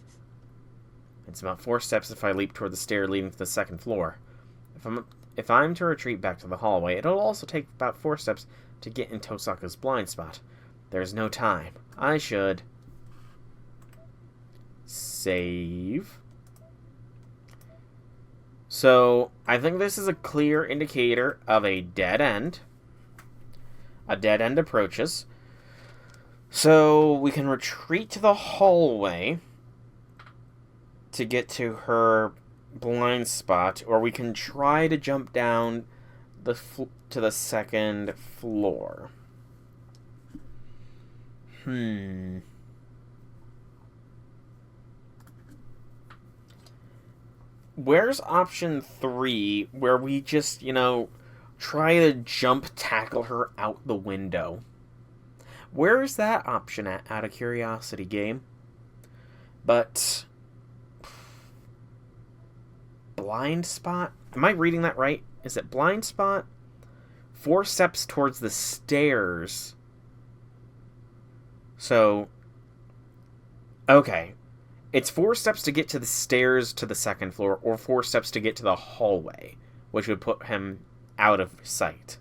It's about 4 steps if I leap toward the stair leading to the 2nd floor. If I'm to retreat back to the hallway, it'll also take about 4 steps to get in Tosaka's blind spot. There's no time. I should... save. So, I think this is a clear indicator of a dead end. A dead end approaches. So, we can retreat to the hallway to get to her blind spot, or we can try to jump down to the 2nd floor. Where's option 3, where we just, you know, try to jump tackle her out the window? Where is that option at, out of curiosity, game? But... blind spot? Am I reading that right? Is it blind spot? 4 steps towards the stairs. So... okay. It's 4 steps to get to the stairs to the 2nd floor, or 4 steps to get to the hallway, which would put him out of sight.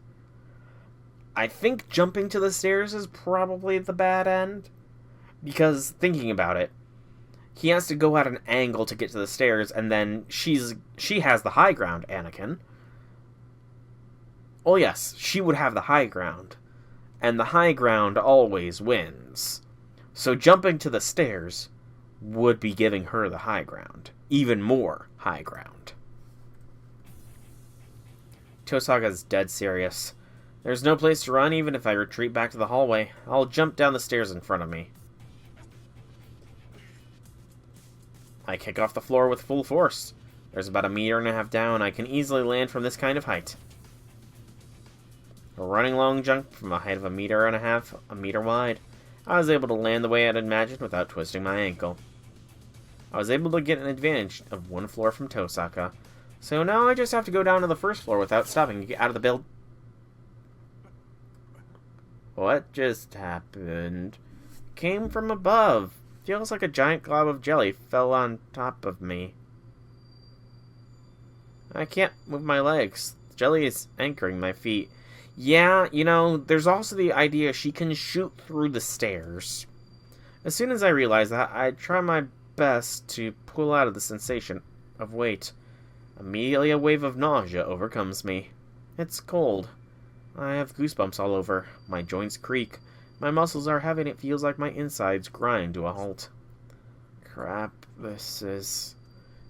I think jumping to the stairs is probably the bad end. Because, thinking about it, he has to go at an angle to get to the stairs, and then she has the high ground, Anakin. Oh yes, she would have the high ground. And the high ground always wins. So jumping to the stairs would be giving her the high ground. Even more high ground. Tosaga's dead serious. There's no place to run even if I retreat back to the hallway. I'll jump down the stairs in front of me. I kick off the floor with full force. There's about 1.5 meters down. I can easily land from this kind of height. A running long jump from a height of 1.5 meters, 1 meter wide. I was able to land the way I'd imagined without twisting my ankle. I was able to get an advantage of 1 floor from Tosaka. So now I just have to go down to the first floor without stopping to get out of the build. What just happened? Came from above. Feels like a giant glob of jelly fell on top of me. I can't move my legs. Jelly is anchoring my feet. Yeah, you know, there's also the idea she can shoot through the stairs. As soon as I realize that, I try my best to pull out of the sensation of weight. Immediately a wave of nausea overcomes me. It's cold. I have goosebumps all over. My joints creak. My muscles are heavy and it feels like my insides grind to a halt. Crap, this is...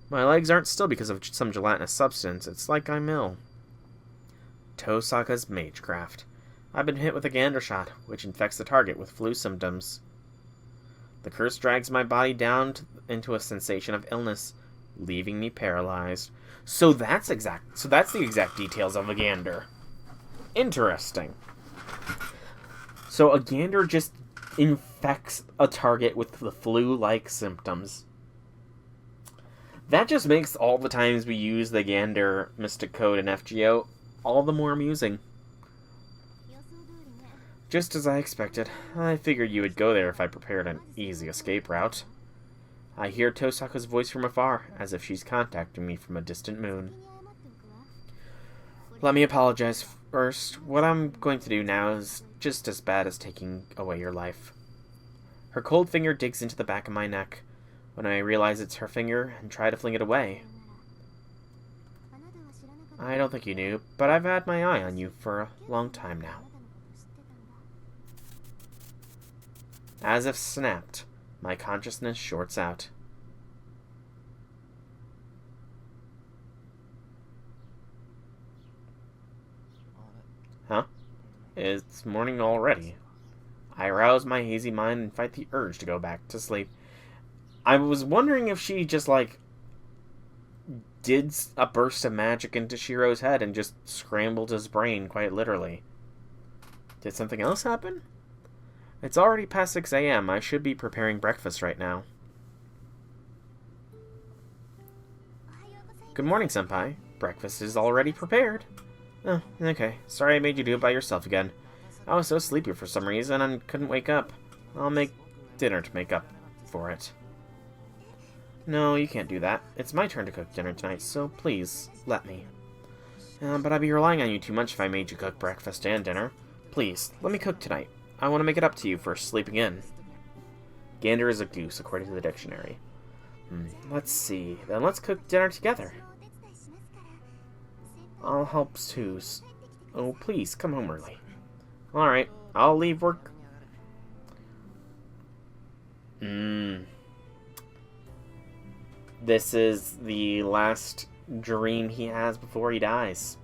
My legs aren't still because of some gelatinous substance. It's like I'm ill. Tosaka's Magecraft. I've been hit with a gander shot, which infects the target with flu symptoms. The curse drags my body down into a sensation of illness, leaving me paralyzed. So that's the exact details of a gander. Interesting. So a gander just infects a target with the flu-like symptoms. That just makes all the times we use the gander mystic code in FGO all the more amusing. Just as I expected. I figured you would go there if I prepared an easy escape route. I hear Tosaka's voice from afar, as if she's contacting me from a distant moon. Let me apologize first. What I'm going to do now is just as bad as taking away your life. Her cold finger digs into the back of my neck. When I realize it's her finger and try to fling it away. I don't think you knew, but I've had my eye on you for a long time now. As if snapped, my consciousness shorts out. Huh? It's morning already. I rouse my hazy mind and fight the urge to go back to sleep. I was wondering if she just, did a burst of magic into Shiro's head and just scrambled his brain, quite literally. Did something else happen? It's already past 6 a.m. I should be preparing breakfast right now. Good morning, Senpai. Breakfast is already prepared. Oh, okay. Sorry I made you do it by yourself again. I was so sleepy for some reason and couldn't wake up. I'll make dinner to make up for it. No, you can't do that. It's my turn to cook dinner tonight, so please, let me. But I'd be relying on you too much if I made you cook breakfast and dinner. Please, let me cook tonight. I want to make it up to you for sleeping in. Gander is a goose, according to the dictionary. Let's see. Then let's cook dinner together. I'll help too. Oh, please, come home early. Alright, I'll leave work. This is the last dream he has before he dies.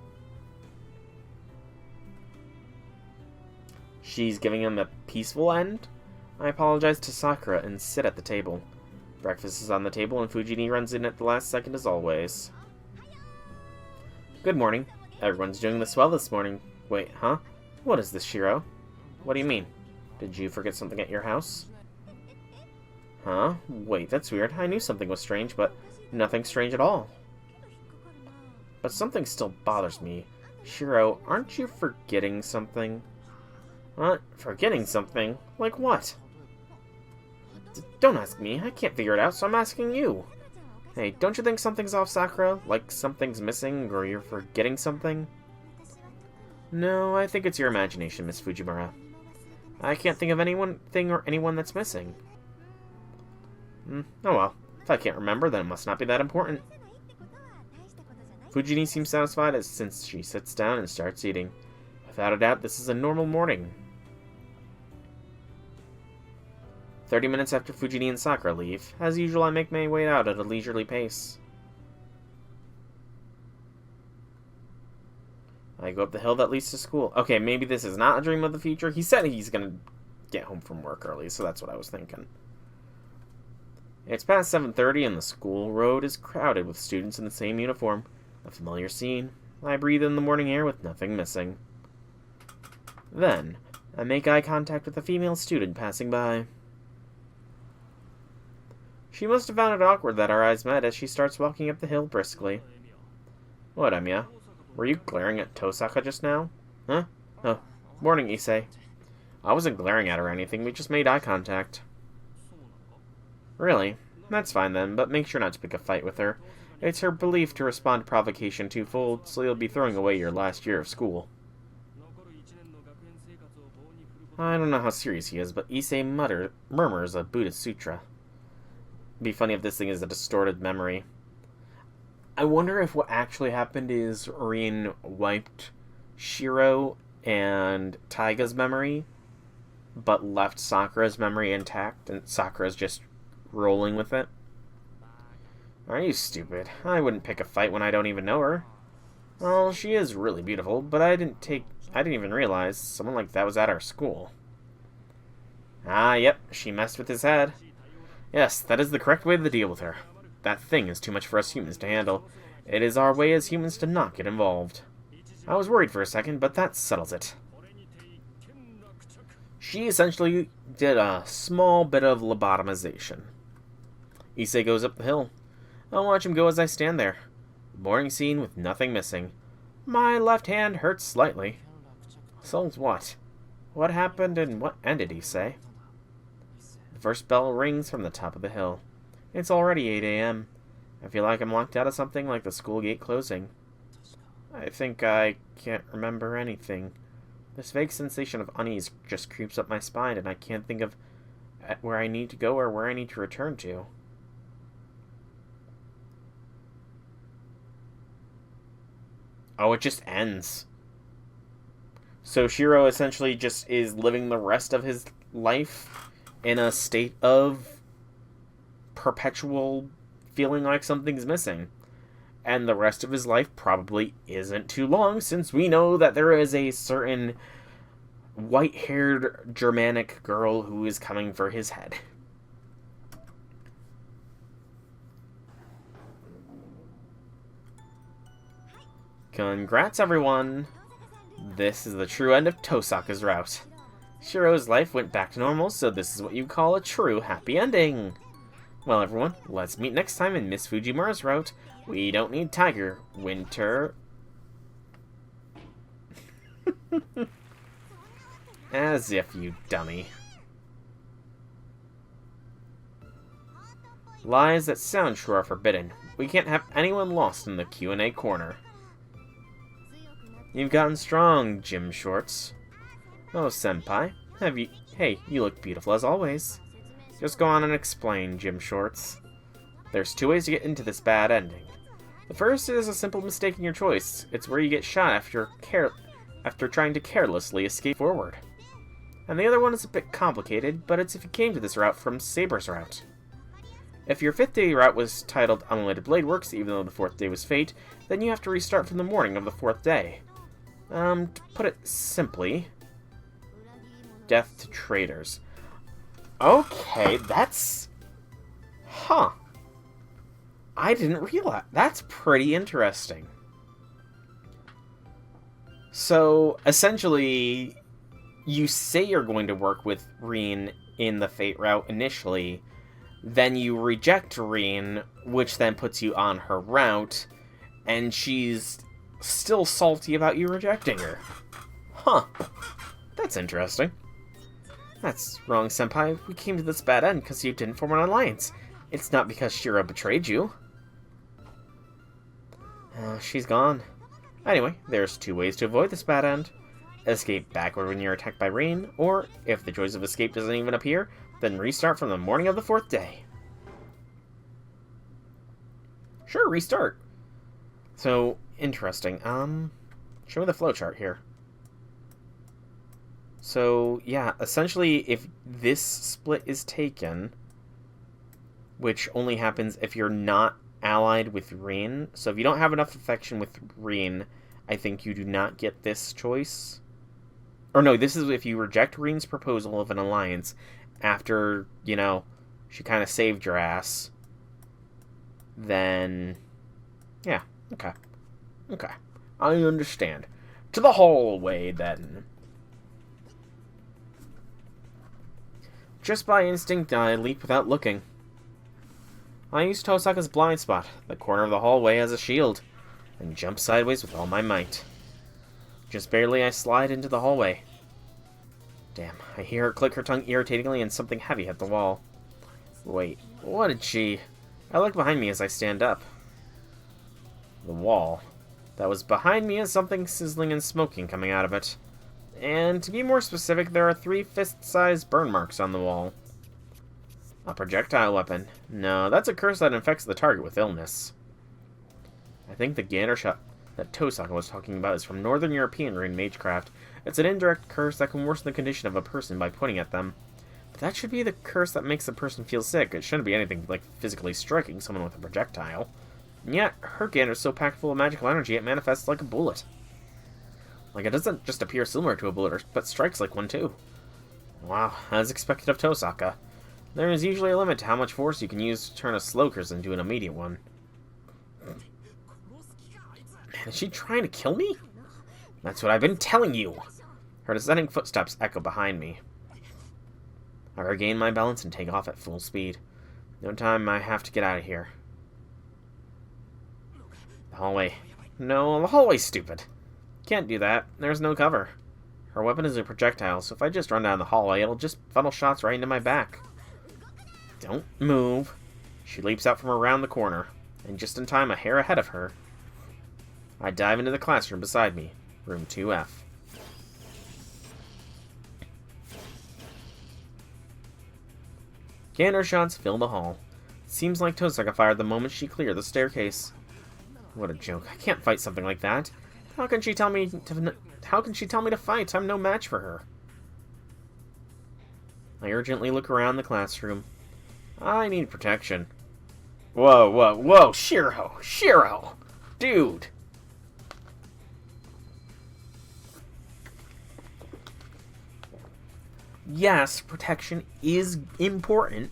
She's giving him a peaceful end? I apologize to Sakura and sit at the table. Breakfast is on the table and Fujini runs in at the last second as always. Good morning. Everyone's doing this well this morning. Wait, huh? What is this, Shiro? What do you mean? Did you forget something at your house? Huh? Wait, that's weird. I knew something was strange, but nothing strange at all. But something still bothers me. Shiro, aren't you forgetting something? What? Forgetting something? Like what? Don't ask me. I can't figure it out, so I'm asking you. Hey, don't you think something's off, Sakura? Like something's missing, or you're forgetting something? No, I think it's your imagination, Miss Fujimura. I can't think of thing or anyone that's missing. Oh well. If I can't remember, then it must not be that important. Fujini seems satisfied since she sits down and starts eating. Without a doubt, this is a normal morning. 30 minutes after Fujini and Sakura leave. As usual, I make my way out at a leisurely pace. I go up the hill that leads to school. Okay, maybe this is not a dream of the future. He said he's gonna get home from work early, so that's what I was thinking. It's past 7:30 and the school road is crowded with students in the same uniform. A familiar scene. I breathe in the morning air with nothing missing. Then, I make eye contact with a female student passing by. She must have found it awkward that our eyes met as she starts walking up the hill briskly. What, Emiya? Were you glaring at Tosaka just now? Huh? Oh, morning, Issei. I wasn't glaring at her or anything, we just made eye contact. Really? That's fine then, but make sure not to pick a fight with her. It's her belief to respond to provocation twofold, so you'll be throwing away your last year of school. I don't know how serious he is, but Issei murmurs a Buddhist sutra. It'd be funny if this thing is a distorted memory. I wonder if what actually happened is Rin wiped Shiro and Taiga's memory, but left Sakura's memory intact, and Sakura's just rolling with it. Are you stupid? I wouldn't pick a fight when I don't even know her. Well, she is really beautiful, but I didn't even realize someone like that was at our school. Ah, yep, she messed with his head. Yes, that is the correct way to deal with her. That thing is too much for us humans to handle. It is our way as humans to not get involved. I was worried for a second, but that settles it. She essentially did a small bit of lobotomization. Issei goes up the hill. I'll watch him go as I stand there. Boring scene with nothing missing. My left hand hurts slightly. So what? What happened and what ended, Issei? The first bell rings from the top of the hill. It's already 8 a.m. I feel like I'm locked out of something like the school gate closing. I think I can't remember anything. This vague sensation of unease just creeps up my spine and I can't think of where I need to go or where I need to return to. Oh, it just ends. So Shiro essentially just is living the rest of his life in a state of perpetual feeling like something's missing. And the rest of his life probably isn't too long, since we know that there is a certain white-haired Germanic girl who is coming for his head. Congrats, everyone! This is the true end of Tosaka's route. Shiro's life went back to normal, so this is what you call a true happy ending. Well, everyone, let's meet next time in Miss Fujimura's route. We don't need Tiger. Winter. As if, you dummy. Lies that sound true are forbidden. We can't have anyone lost in the Q&A corner. You've gotten strong, Gym Shorts. Oh, Senpai. Hey, you look beautiful as always. Just go on and explain, Gym Shorts. There's two ways to get into this bad ending. The first is a simple mistake in your choice. It's where you get shot after trying to carelessly escape forward. And the other one is a bit complicated, but it's if you came to this route from Saber's route. If your 5th day route was titled Unrelated Blade Works, even though the 4th day was Fate, then you have to restart from the morning of the 4th day. To put it simply, death to traitors. Okay, that's... Huh. I didn't realize. That's pretty interesting. So, essentially, you say you're going to work with Rin in the Fate route initially, then you reject Rin, which then puts you on her route, and she's still salty about you rejecting her. Huh. That's interesting. That's wrong, Senpai. We came to this bad end because you didn't form an alliance. It's not because Shiro betrayed you. She's gone. Anyway, there's two ways to avoid this bad end. Escape backward when you're attacked by rain, or, if the choice of escape doesn't even appear, then restart from the morning of the 4th day. Sure, restart. So, interesting. Show me the flowchart here. So, yeah, essentially, if this split is taken, which only happens if you're not allied with Rin, so if you don't have enough affection with Rin, I think you do not get this choice. Or no, this is if you reject Rin's proposal of an alliance after, you know, she kind of saved your ass. Then, yeah, okay. Okay, I understand. To the hallway, then. Just by instinct, I leap without looking. I use Tosaka's blind spot, the corner of the hallway, as a shield, and jump sideways with all my might. Just barely, I slide into the hallway. Damn, I hear her click her tongue irritatingly and something heavy hit the wall. Wait, what did she... I look behind me as I stand up. The wall. That was behind me has something sizzling and smoking coming out of it. And to be more specific, there are 3 fist-sized burn marks on the wall. A projectile weapon. No, that's a curse that infects the target with illness. I think the Gander shot that Tosaka was talking about is from Northern European Rain Magecraft. It's an indirect curse that can worsen the condition of a person by pointing at them. But that should be the curse that makes the person feel sick. It shouldn't be anything like physically striking someone with a projectile. And yet, her Gander is so packed full of magical energy it manifests like a bullet. Like, it doesn't just appear similar to a bullet, but strikes like one too. Wow, as expected of Tosaka. There is usually a limit to how much force you can use to turn a slow curse into an immediate one. Man, is she trying to kill me? That's what I've been telling you! Her descending footsteps echo behind me. I regain my balance and take off at full speed. No time, I have to get out of here. The hallway. No, the hallway's stupid. Can't do that. There's no cover. Her weapon is a projectile, so if I just run down the hallway, it'll just funnel shots right into my back. Don't move. She leaps out from around the corner, and just in time, a hair ahead of her. I dive into the classroom beside me, room 2F. Gander shots fill the hall. It seems like Tosaka fired the moment she cleared the staircase. What a joke. I can't fight something like that. How can she tell me to fight? I'm no match for her. I urgently look around the classroom. I need protection. Whoa, whoa, whoa, Shiro! Shiro! Dude! Yes, protection is important,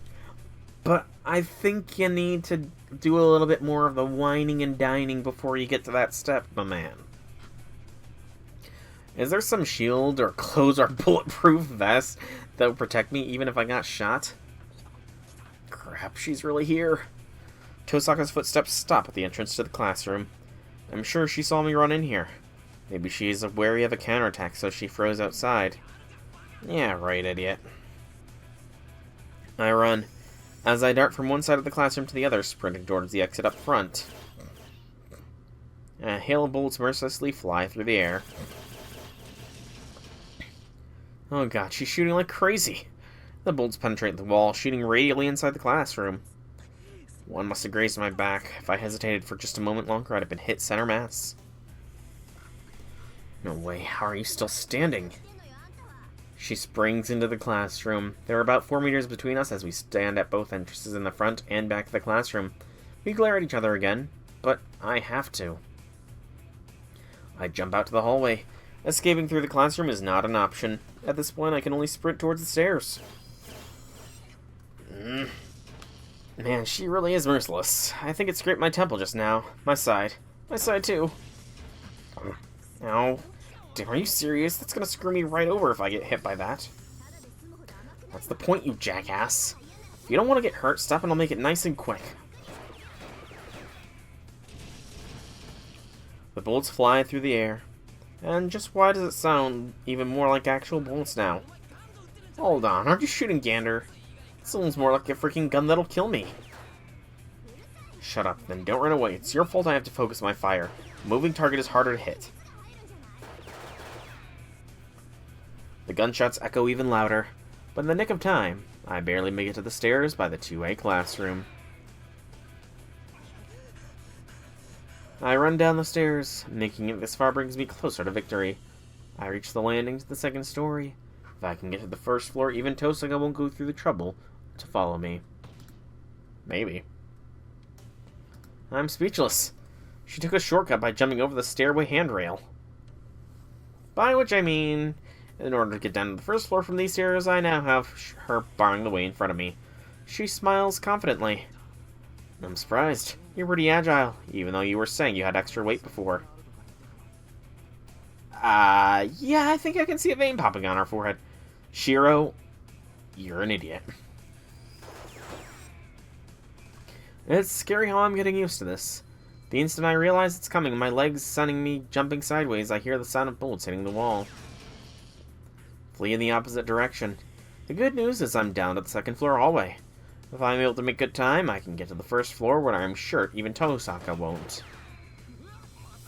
but I think you need to do a little bit more of the whining and dining before you get to that step, my man. Is there some shield or clothes or bulletproof vest that would protect me even if I got shot? Crap, she's really here. Tosaka's footsteps stop at the entrance to the classroom. I'm sure she saw me run in here. Maybe she's wary of a counterattack, so she froze outside. Yeah, right, idiot. I run, as I dart from one side of the classroom to the other, sprinting towards the exit up front. A hail of bullets mercilessly fly through the air. Oh god, she's shooting like crazy. The bullets penetrate the wall, shooting radially inside the classroom. One must have grazed my back. If I hesitated for just a moment longer, I'd have been hit center mass. No way, how are you still standing? She springs into the classroom. There are about 4 meters between us as we stand at both entrances in the front and back of the classroom. We glare at each other again, but I have to. I jump out to the hallway. Escaping through the classroom is not an option. At this point, I can only sprint towards the stairs. Man, she really is merciless. I think it scraped my temple just now. My side. My side, too. Ow. Damn, are you serious? That's gonna screw me right over if I get hit by that. That's the point, you jackass. If you don't want to get hurt, stop and I'll make it nice and quick. The bullets fly through the air. And just why does it sound even more like actual bullets now? Hold on, aren't you shooting Gander? It sounds more like a freaking gun that'll kill me. Shut up, then don't run away. It's your fault I have to focus my fire. A moving target is harder to hit. The gunshots echo even louder, but in the nick of time, I barely make it to the stairs by the 2A classroom. I run down the stairs. Making it this far brings me closer to victory. I reach the landing to the second story. If I can get to the first floor, even Tosaka won't go through the trouble to follow me. Maybe. I'm speechless. She took a shortcut by jumping over the stairway handrail. By which I mean, in order to get down to the first floor from these stairs, I now have her barring the way in front of me. She smiles confidently. I'm surprised. You're pretty agile, even though you were saying you had extra weight before. Yeah, I think I can see a vein popping on her forehead. Shiro, you're an idiot. It's scary how I'm getting used to this. The instant I realize it's coming, my legs sending me jumping sideways, I hear the sound of bullets hitting the wall. Flee in the opposite direction. The good news is I'm down to the second floor hallway. If I'm able to make good time, I can get to the first floor where I'm sure even Tosaka won't.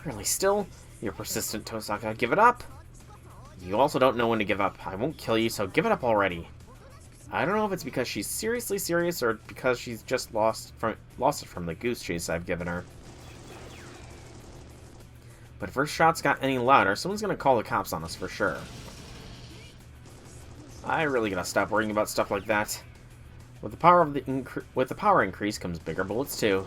Really, still? You're persistent, Tosaka. Give it up! You also don't know when to give up. I won't kill you, so give it up already. I don't know if it's because she's seriously serious or because she's just lost it from the goose chase I've given her. But if her shots got any louder, someone's gonna call the cops on us for sure. I really gotta stop worrying about stuff like that. With the power increase comes bigger bullets too.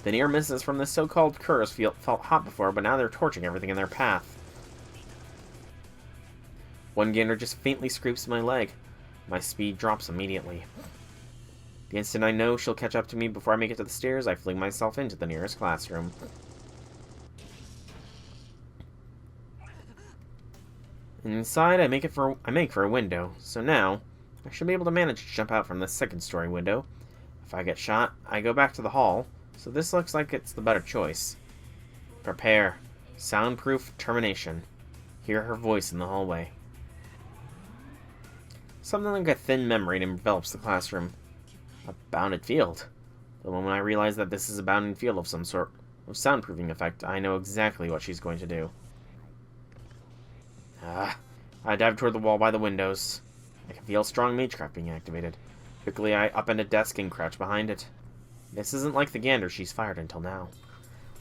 The near misses from this so-called curse felt hot before, but now they're torching everything in their path. One gander just faintly scrapes my leg. My speed drops immediately. The instant I know she'll catch up to me before I make it to the stairs, I fling myself into the nearest classroom. Inside, I make for a window, so now I should be able to manage to jump out from the second-story window. If I get shot, I go back to the hall, so this looks like it's the better choice. Prepare. Soundproof termination. Hear her voice in the hallway. Something like a thin membrane envelops the classroom. A bounded field. The moment I realize that this is a bounded field of some sort of soundproofing effect, I know exactly what she's going to do. I dive toward the wall by the windows. I can feel strong magecraft being activated. Quickly, I upend a desk and crouch behind it. This isn't like the gander she's fired until now.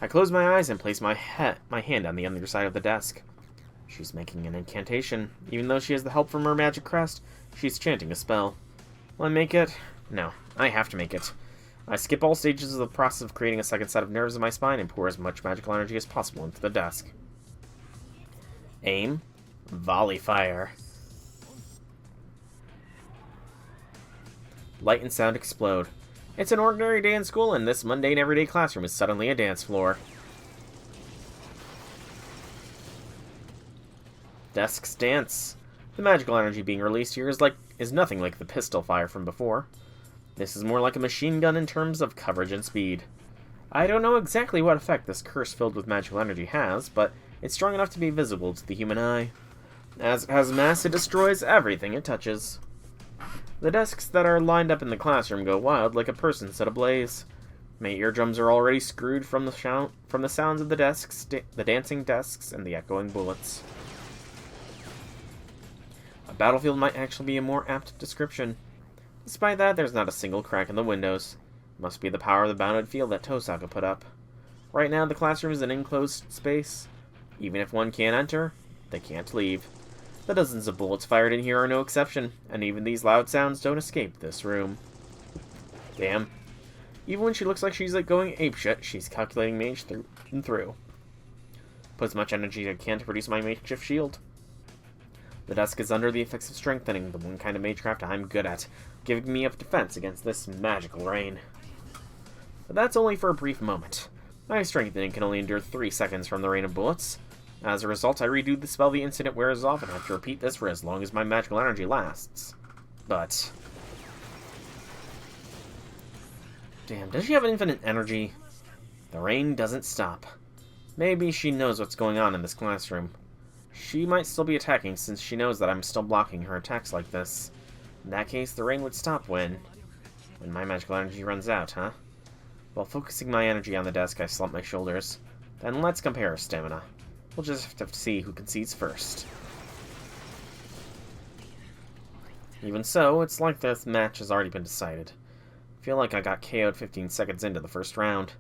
I close my eyes and place my hand on the other side of the desk. She's making an incantation. Even though she has the help from her magic crest, she's chanting a spell. Will I make it? No, I have to make it. I skip all stages of the process of creating a second set of nerves in my spine and pour as much magical energy as possible into the desk. Aim. Volley fire. Light and sound explode. It's an ordinary day in school, and this mundane everyday classroom is suddenly a dance floor. Desks dance. The magical energy being released here is nothing like the pistol fire from before. This is more like a machine gun in terms of coverage and speed. I don't know exactly what effect this curse filled with magical energy has, but it's strong enough to be visible to the human eye. As it has mass, it destroys everything it touches. The desks that are lined up in the classroom go wild like a person set ablaze. My eardrums are already screwed from the sounds of the desks, the dancing desks, and the echoing bullets. A battlefield might actually be a more apt description. Despite that, there's not a single crack in the windows. It must be the power of the bounded field that Tosaka put up. Right now, the classroom is an enclosed space. Even if one can't enter, they can't leave. The dozens of bullets fired in here are no exception, and even these loud sounds don't escape this room. Damn. Even when she looks like she's going apeshit, she's calculating mage through and through. Put as much energy as I can to produce my makeshift shield. The desk is under the effects of strengthening, the one kind of magecraft I'm good at, giving me a defense against this magical rain. But that's only for a brief moment. My strengthening can only endure 3 seconds from the rain of bullets. As a result, I redo the spell the instant it wears off and have to repeat this for as long as my magical energy lasts. But... damn, does she have infinite energy? The rain doesn't stop. Maybe she knows what's going on in this classroom. She might still be attacking since she knows that I'm still blocking her attacks like this. In that case, the rain would stop when my magical energy runs out, huh? While focusing my energy on the desk, I slump my shoulders. Then let's compare our stamina. We'll just have to see who concedes first. Even so, it's like this match has already been decided. I feel like I got KO'd 15 seconds into the first round.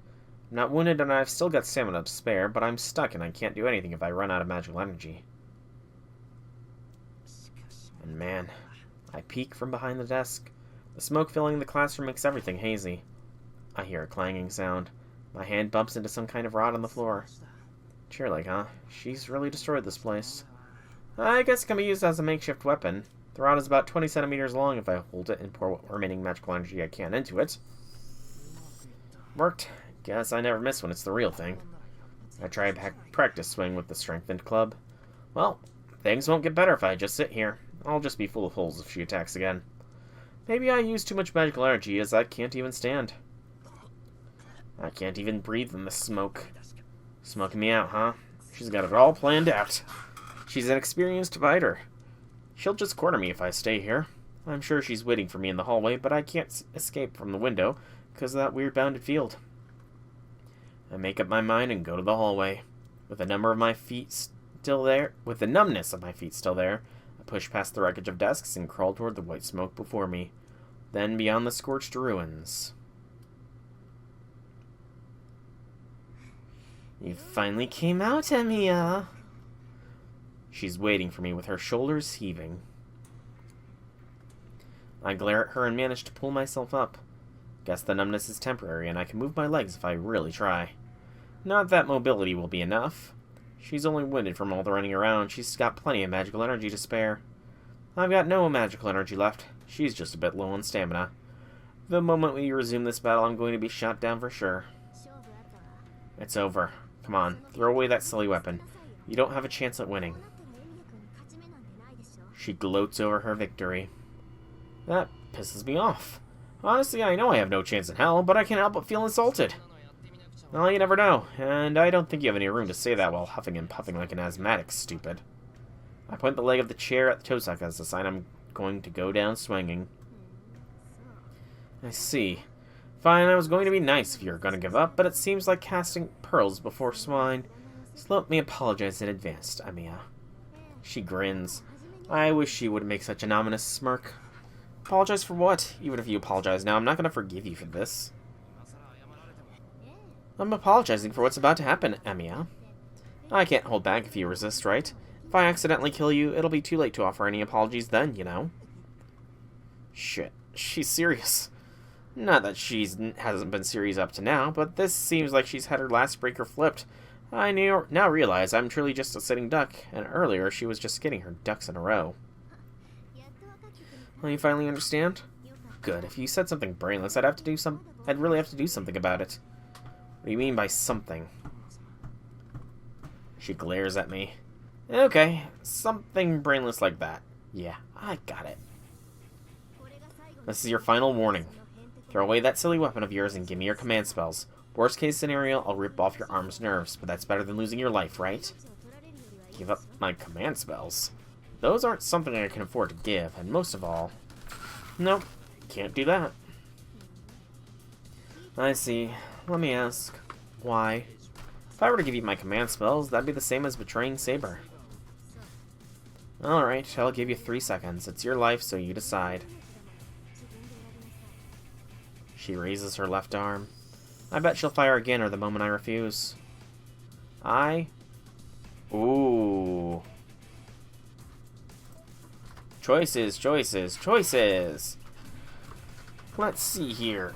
I'm not wounded and I've still got stamina to spare, but I'm stuck and I can't do anything if I run out of magical energy. And man, I peek from behind the desk. The smoke filling the classroom makes everything hazy. I hear a clanging sound. My hand bumps into some kind of rod on the floor. Cheerleg, huh? She's really destroyed this place. I guess it can be used as a makeshift weapon. The rod is about 20 centimeters long if I hold it and pour what remaining magical energy I can into it. Worked. Guess I never miss when it's the real thing. I try practice swing with the strengthened club. Well, things won't get better if I just sit here. I'll just be full of holes if she attacks again. Maybe I use too much magical energy as I can't even stand. I can't even breathe in the smoke. Smoking me out, huh? She's got it all planned out. She's an experienced fighter. She'll just corner me if I stay here. I'm sure she's waiting for me in the hallway, but I can't escape from the window because of that weird bounded field. I make up my mind and go to the hallway. With the numbness of my feet still there, I push past the wreckage of desks and crawl toward the white smoke before me. Then beyond the scorched ruins. You finally came out, Emiya. She's waiting for me with her shoulders heaving. I glare at her and manage to pull myself up. Guess the numbness is temporary and I can move my legs if I really try. Not that mobility will be enough. She's only winded from all the running around. She's got plenty of magical energy to spare. I've got no magical energy left. She's just a bit low on stamina. The moment we resume this battle, I'm going to be shot down for sure. It's over. Come on, throw away that silly weapon. You don't have a chance at winning. She gloats over her victory. That pisses me off. Honestly, I know I have no chance in hell, but I can't help but feel insulted. Well, you never know, and I don't think you have any room to say that while huffing and puffing like an asthmatic, stupid. I point the leg of the chair at the Tosak as a sign I'm going to go down swinging. I see. Fine, I was going to be nice if you were going to give up, but it seems like casting pearls before swine. So let me apologize in advance, Emiya. She grins. I wish she would make such an ominous smirk. Apologize for what? Even if you apologize now, I'm not going to forgive you for this. I'm apologizing for what's about to happen, Emiya. I can't hold back if you resist, right? If I accidentally kill you, it'll be too late to offer any apologies then, you know? Shit, she's serious. Not that hasn't been serious up to now, but this seems like she's had her last breaker flipped. I now realize I'm truly just a sitting duck, and earlier she was just getting her ducks in a row. Well, you finally understand? Good. If you said something brainless, I'd really have to do something about it. What do you mean by something? She glares at me. Okay, something brainless like that. Yeah, I got it. This is your final warning. Throw away that silly weapon of yours and give me your command spells. Worst case scenario, I'll rip off your arm's nerves, but that's better than losing your life, right? Give up my command spells? Those aren't something I can afford to give, and most of all... Nope, can't do that. I see. Let me ask. Why? If I were to give you my command spells, that'd be the same as betraying Saber. Alright, I'll give you 3 seconds. It's your life, so you decide. She raises her left arm. I bet she'll fire again or the moment I refuse. Ooh. Choices, choices, choices! Let's see here.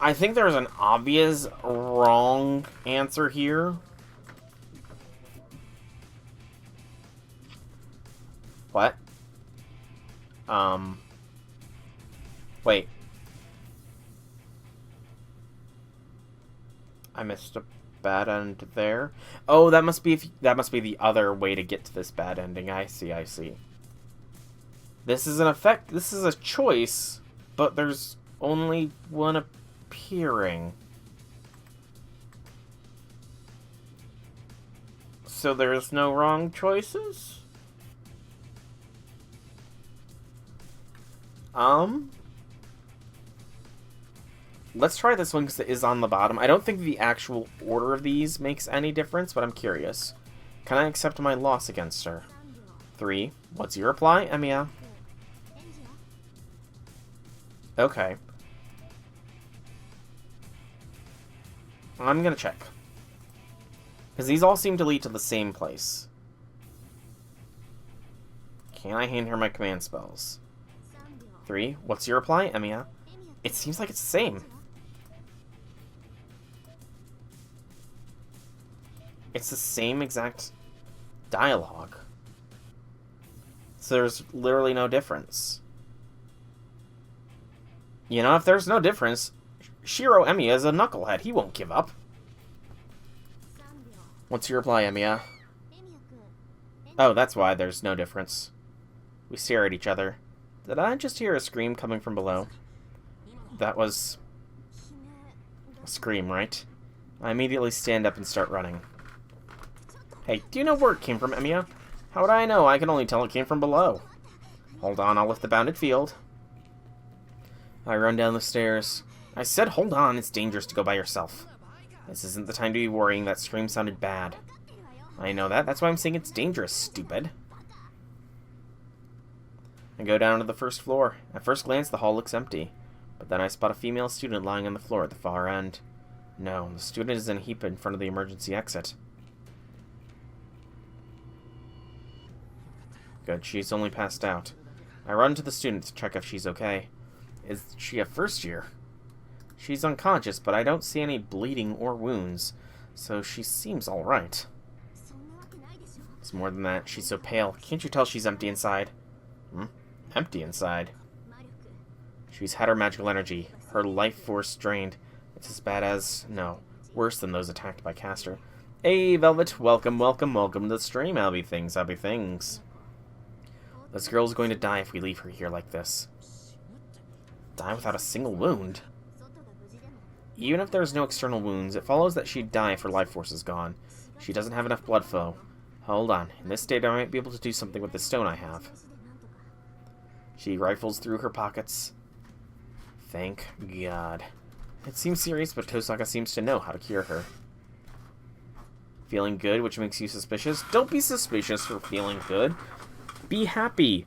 I think there's an obvious wrong answer here. What? Wait. I missed a bad end there. Oh, that must be the other way to get to this bad ending. I see, I see. This is this is a choice, but there's only one appearing. So there's no wrong choices? let's try this one because it is on the bottom. I don't think the actual order of these makes any difference, but I'm curious. Can I accept my loss against her? 3. What's your reply, Emiya? Okay. I'm gonna check. Because these all seem to lead to the same place. Can I hand her my command spells? 3. What's your reply, Emiya? It seems like it's the same. It's the same exact dialogue. So there's literally no difference. You know, if there's no difference, Shiro Emiya is a knucklehead. He won't give up. What's your reply, Emiya? Oh, that's why there's no difference. We stare at each other. Did I just hear a scream coming from below? That was a scream, right? I immediately stand up and start running. Hey, do you know where it came from, Emiya? How would I know? I can only tell it came from below. Hold on, I'll lift the bounded field. I run down the stairs. I said hold on, it's dangerous to go by yourself. This isn't the time to be worrying, that scream sounded bad. I know that, that's why I'm saying it's dangerous, stupid. I go down to the first floor. At first glance, the hall looks empty. But then I spot a female student lying on the floor at the far end. No, the student is in a heap in front of the emergency exit. Good, she's only passed out. I run to the student to check if she's okay. Is she a first year? She's unconscious, but I don't see any bleeding or wounds, so she seems alright. It's more than that. She's so pale. Can't you tell she's empty inside? Empty inside? She's had her magical energy, her life force drained. It's as bad as, no, worse than those attacked by Castor. Hey, Velvet, welcome, welcome, welcome to the stream, Albie Things, Albie Things. This girl's going to die if we leave her here like this. Die without a single wound? Even if there's no external wounds, it follows that she'd die if her life force is gone. She doesn't have enough blood flow. Hold on, in this state I might be able to do something with the stone I have. She rifles through her pockets. Thank God. It seems serious, but Tosaka seems to know how to cure her. Feeling good, which makes you suspicious? Don't be suspicious for feeling good. Be happy.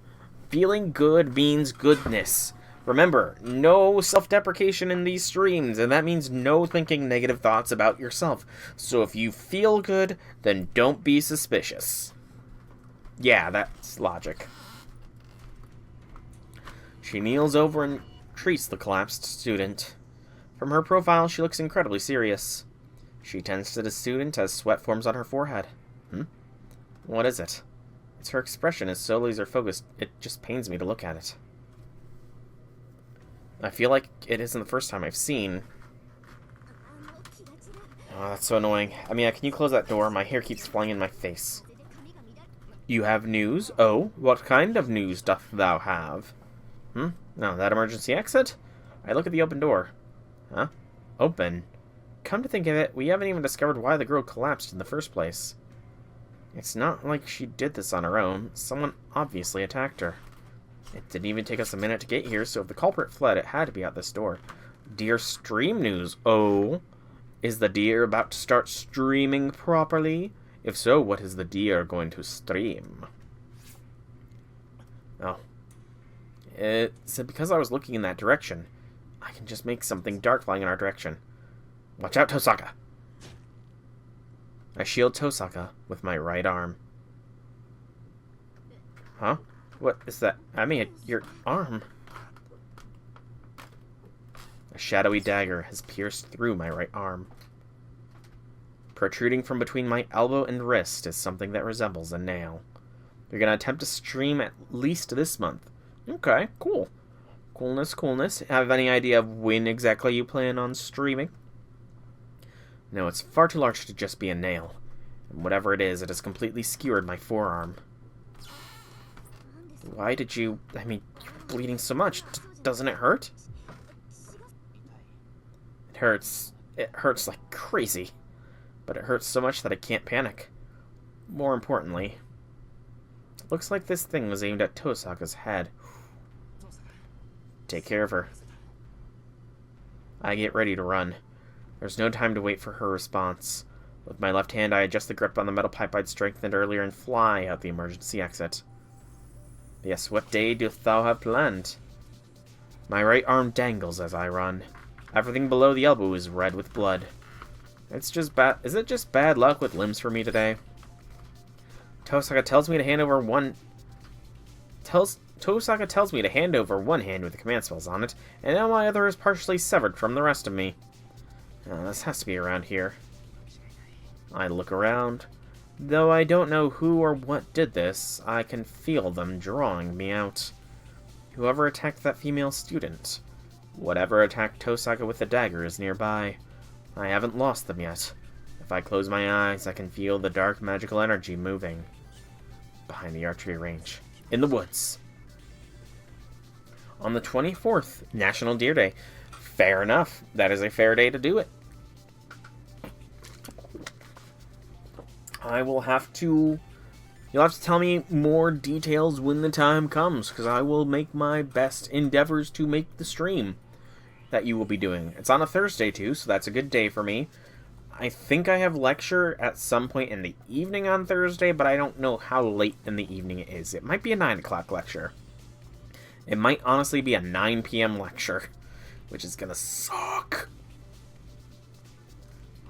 Feeling good means goodness. Remember, no self-deprecation in these streams, and that means no thinking negative thoughts about yourself. So if you feel good, then don't be suspicious. Yeah, that's logic. She kneels over and treats the collapsed student. From her profile, she looks incredibly serious. She tends to the student as sweat forms on her forehead. What is it? It's her expression is so laser-focused, it just pains me to look at it. I feel like it isn't the first time I've seen... Oh, that's so annoying. Emiya, can you close that door? My hair keeps flying in my face. You have news? Oh, what kind of news doth thou have? No, that emergency exit? I look at the open door. Huh? Open? Come to think of it, we haven't even discovered why the girl collapsed in the first place. It's not like she did this on her own. Someone obviously attacked her. It didn't even take us a minute to get here, so if the culprit fled, it had to be out this door. Dear stream news. Oh? Is the deer about to start streaming properly? If so, what is the deer going to stream? Oh. It said because I was looking in that direction, I can just make something dark flying in our direction. Watch out, Tosaka! I shield Tosaka with my right arm. Huh? What is that? I mean, your arm. A shadowy dagger has pierced through my right arm. Protruding from between my elbow and wrist is something that resembles a nail. You're gonna attempt to stream at least this month. Okay, cool. Coolness, coolness. Have any idea of when exactly you plan on streaming? No, it's far too large to just be a nail. And whatever it has completely skewered my forearm. Why did you... I mean, you're bleeding so much. Doesn't it hurt? It hurts. It hurts like crazy. But it hurts so much that I can't panic. More importantly, it looks like this thing was aimed at Tosaka's head. Take care of her. I get ready to run. There's no time to wait for her response. With my left hand, I adjust the grip on the metal pipe I'd strengthened earlier and fly out the emergency exit. Yes, what day dost thou have planned? My right arm dangles as I run. Everything below the elbow is red with blood. Is it just bad luck with limbs for me today? Tosaka tells me to hand over one hand with the command spells on it, and now my other is partially severed from the rest of me. This has to be around here. I look around. Though I don't know who or what did this, I can feel them drawing me out. Whoever attacked that female student, whatever attacked Tosaka with the dagger is nearby. I haven't lost them yet. If I close my eyes, I can feel the dark magical energy moving. Behind the archery range. In the woods. On the 24th, National Deer Day. Fair enough. That is a fair day to do it. You'll have to tell me more details when the time comes, because I will make my best endeavors to make the stream that you will be doing. It's on a Thursday too, so that's a good day for me. I think I have lecture at some point in the evening on Thursday, but I don't know how late in the evening it is. It might be a 9 o'clock lecture. It might honestly be a 9 p.m. lecture, which is gonna suck.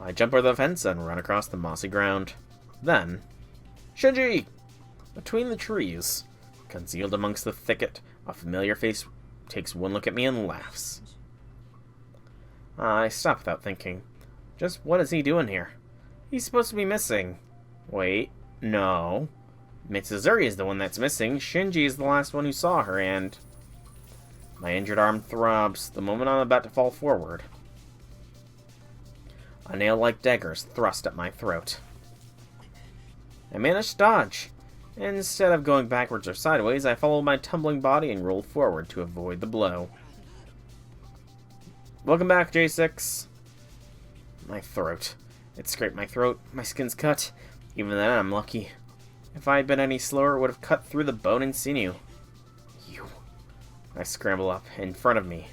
I jump over the fence and run across the mossy ground. Then, Shinji! Between the trees, concealed amongst the thicket, a familiar face takes one look at me and laughs. I stop without thinking. Just what is he doing here? He's supposed to be missing. Wait, no. Mitsuzuri is the one that's missing. Shinji is the last one who saw her, and... My injured arm throbs the moment I'm about to fall forward. A nail-like dagger is thrust at my throat. I managed to dodge. Instead of going backwards or sideways, I followed my tumbling body and rolled forward to avoid the blow. Welcome back, J6. My throat. It scraped my throat. My skin's cut. Even then, I'm lucky. If I had been any slower, it would have cut through the bone and sinew. You. I scramble up. In front of me,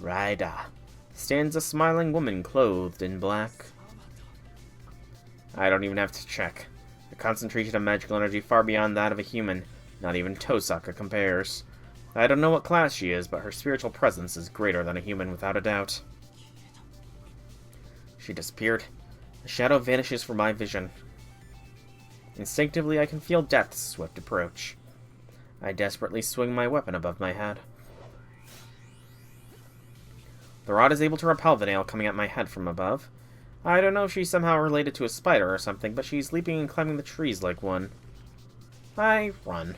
Raida, stands a smiling woman clothed in black. I don't even have to check. The concentration of magical energy far beyond that of a human. Not even Tosaka compares. I don't know what class she is, but her spiritual presence is greater than a human without a doubt. She disappeared. The shadow vanishes from my vision. Instinctively, I can feel death's swift approach. I desperately swing my weapon above my head. The rod is able to repel the nail coming at my head from above. I don't know if she's somehow related to a spider or something, but she's leaping and climbing the trees like one. I run.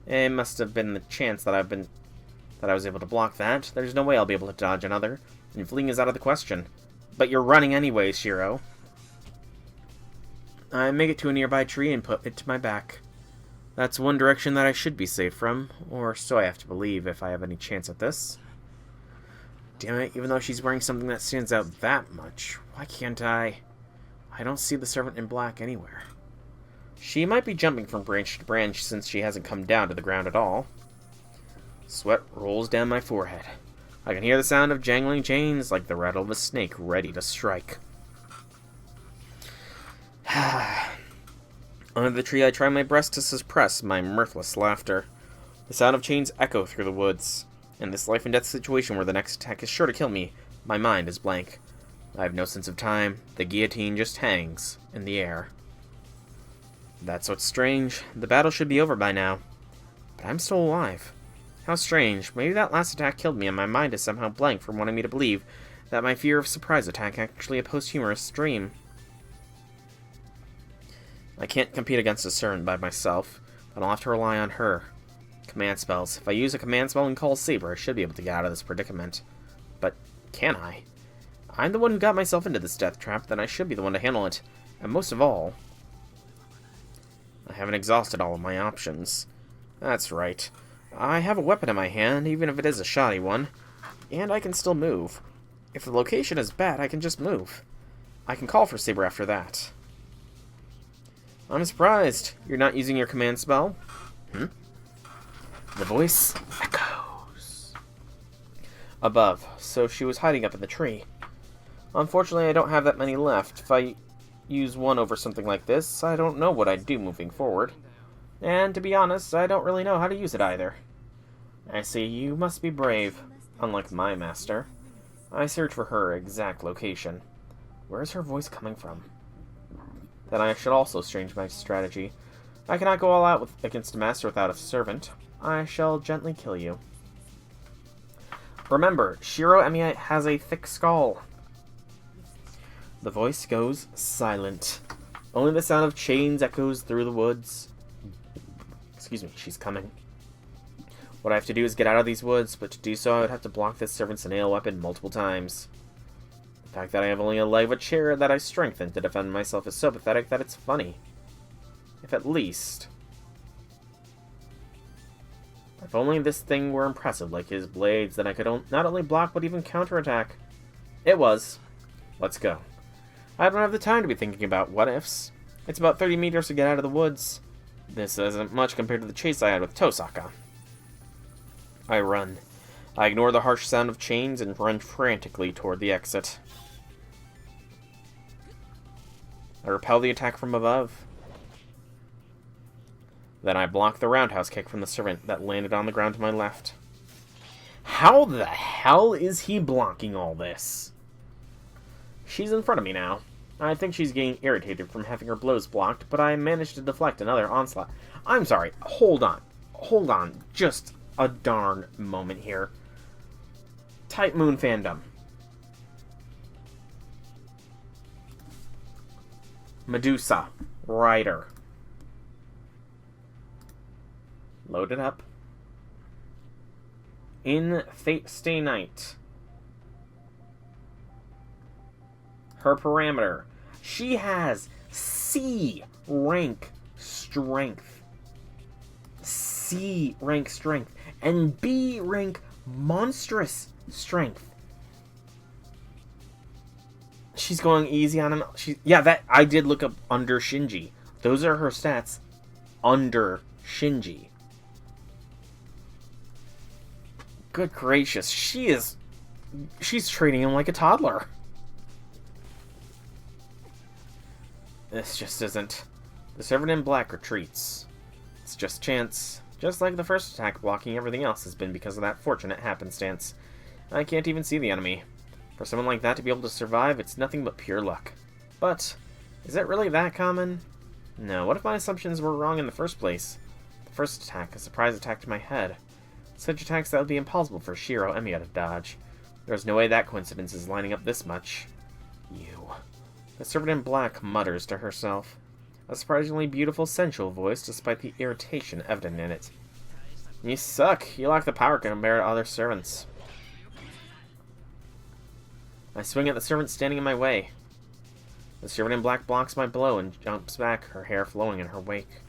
It must have been the chance that I was able to block that. There's no way I'll be able to dodge another, and fleeing is out of the question. But you're running anyway, Shiro. I make it to a nearby tree and put it to my back. That's one direction that I should be safe from, or so I have to believe if I have any chance at this. Damn it, even though she's wearing something that stands out that much, why can't I? I don't see the servant in black anywhere. She might be jumping from branch to branch since she hasn't come down to the ground at all. Sweat rolls down my forehead. I can hear the sound of jangling chains like the rattle of a snake ready to strike. Under the tree, I try my best to suppress my mirthless laughter. The sound of chains echo through the woods. In this life-and-death situation where the next attack is sure to kill me, my mind is blank. I have no sense of time. The guillotine just hangs in the air. That's what's strange. The battle should be over by now. But I'm still alive. How strange. Maybe that last attack killed me and my mind is somehow blank from wanting me to believe that my fear of surprise attack actually a posthumous dream. I can't compete against a servant by myself, but I'll have to rely on her. Command spells. If I use a command spell and call Saber, I should be able to get out of this predicament. But can I? I'm the one who got myself into this death trap, then I should be the one to handle it. And most of all, I haven't exhausted all of my options. That's right. I have a weapon in my hand, even if it is a shoddy one. And I can still move. If the location is bad, I can just move. I can call for Saber after that. I'm surprised. You're not using your command spell? The voice echoes. above, so she was hiding up in the tree. Unfortunately, I don't have that many left. If I use one over something like this, I don't know what I'd do moving forward. And to be honest, I don't really know how to use it either. I see, you must be brave, unlike my master. I search for her exact location. Where is her voice coming from? Then I should also change my strategy. I cannot go all out against a master without a servant. I shall gently kill you. Remember, Shiro Emi has a thick skull. The voice goes silent. Only the sound of chains echoes through the woods. Excuse me, she's coming. What I have to do is get out of these woods, but to do so I would have to block this servant's nail weapon multiple times. The fact that I have only a leg of a chair that I strengthened to defend myself is so pathetic that it's funny. If only this thing were impressive like his blades, then I could not only block but even counterattack. It was. Let's go. I don't have the time to be thinking about what-ifs. It's about 30 meters to get out of the woods. This isn't much compared to the chase I had with Tosaka. I run. I ignore the harsh sound of chains and run frantically toward the exit. I repel the attack from above. Then I block the roundhouse kick from the servant that landed on the ground to my left. How the hell is he blocking all this? She's in front of me now. I think she's getting irritated from having her blows blocked, but I managed to deflect another onslaught. I'm sorry. Hold on. Hold on. Just a darn moment here. Type Moon fandom. Medusa. Rider. Load it up. In Fate Stay Night. Her parameter. She has C rank strength. C rank strength. And B rank monstrous strength. She's going easy on him. Yeah, that I did look up under Shinji. Those are her stats under Shinji. Good gracious, she's treating him like a toddler. This just isn't. The servant in black retreats. It's just chance. Just like the first attack, blocking everything else has been because of that fortunate happenstance. I can't even see the enemy. For someone like that to be able to survive, it's nothing but pure luck. But, is it really that common? No, what if my assumptions were wrong in the first place? The first attack, a surprise attack to my head. Such attacks that would be impossible for Shiro Emiya to dodge. There's no way that coincidence is lining up this much. You. The servant in black mutters to herself. A surprisingly beautiful, sensual voice, despite the irritation evident in it. You suck. You lack the power compared to other servants. I swing at the servant standing in my way. The servant in black blocks my blow and jumps back, her hair flowing in her wake.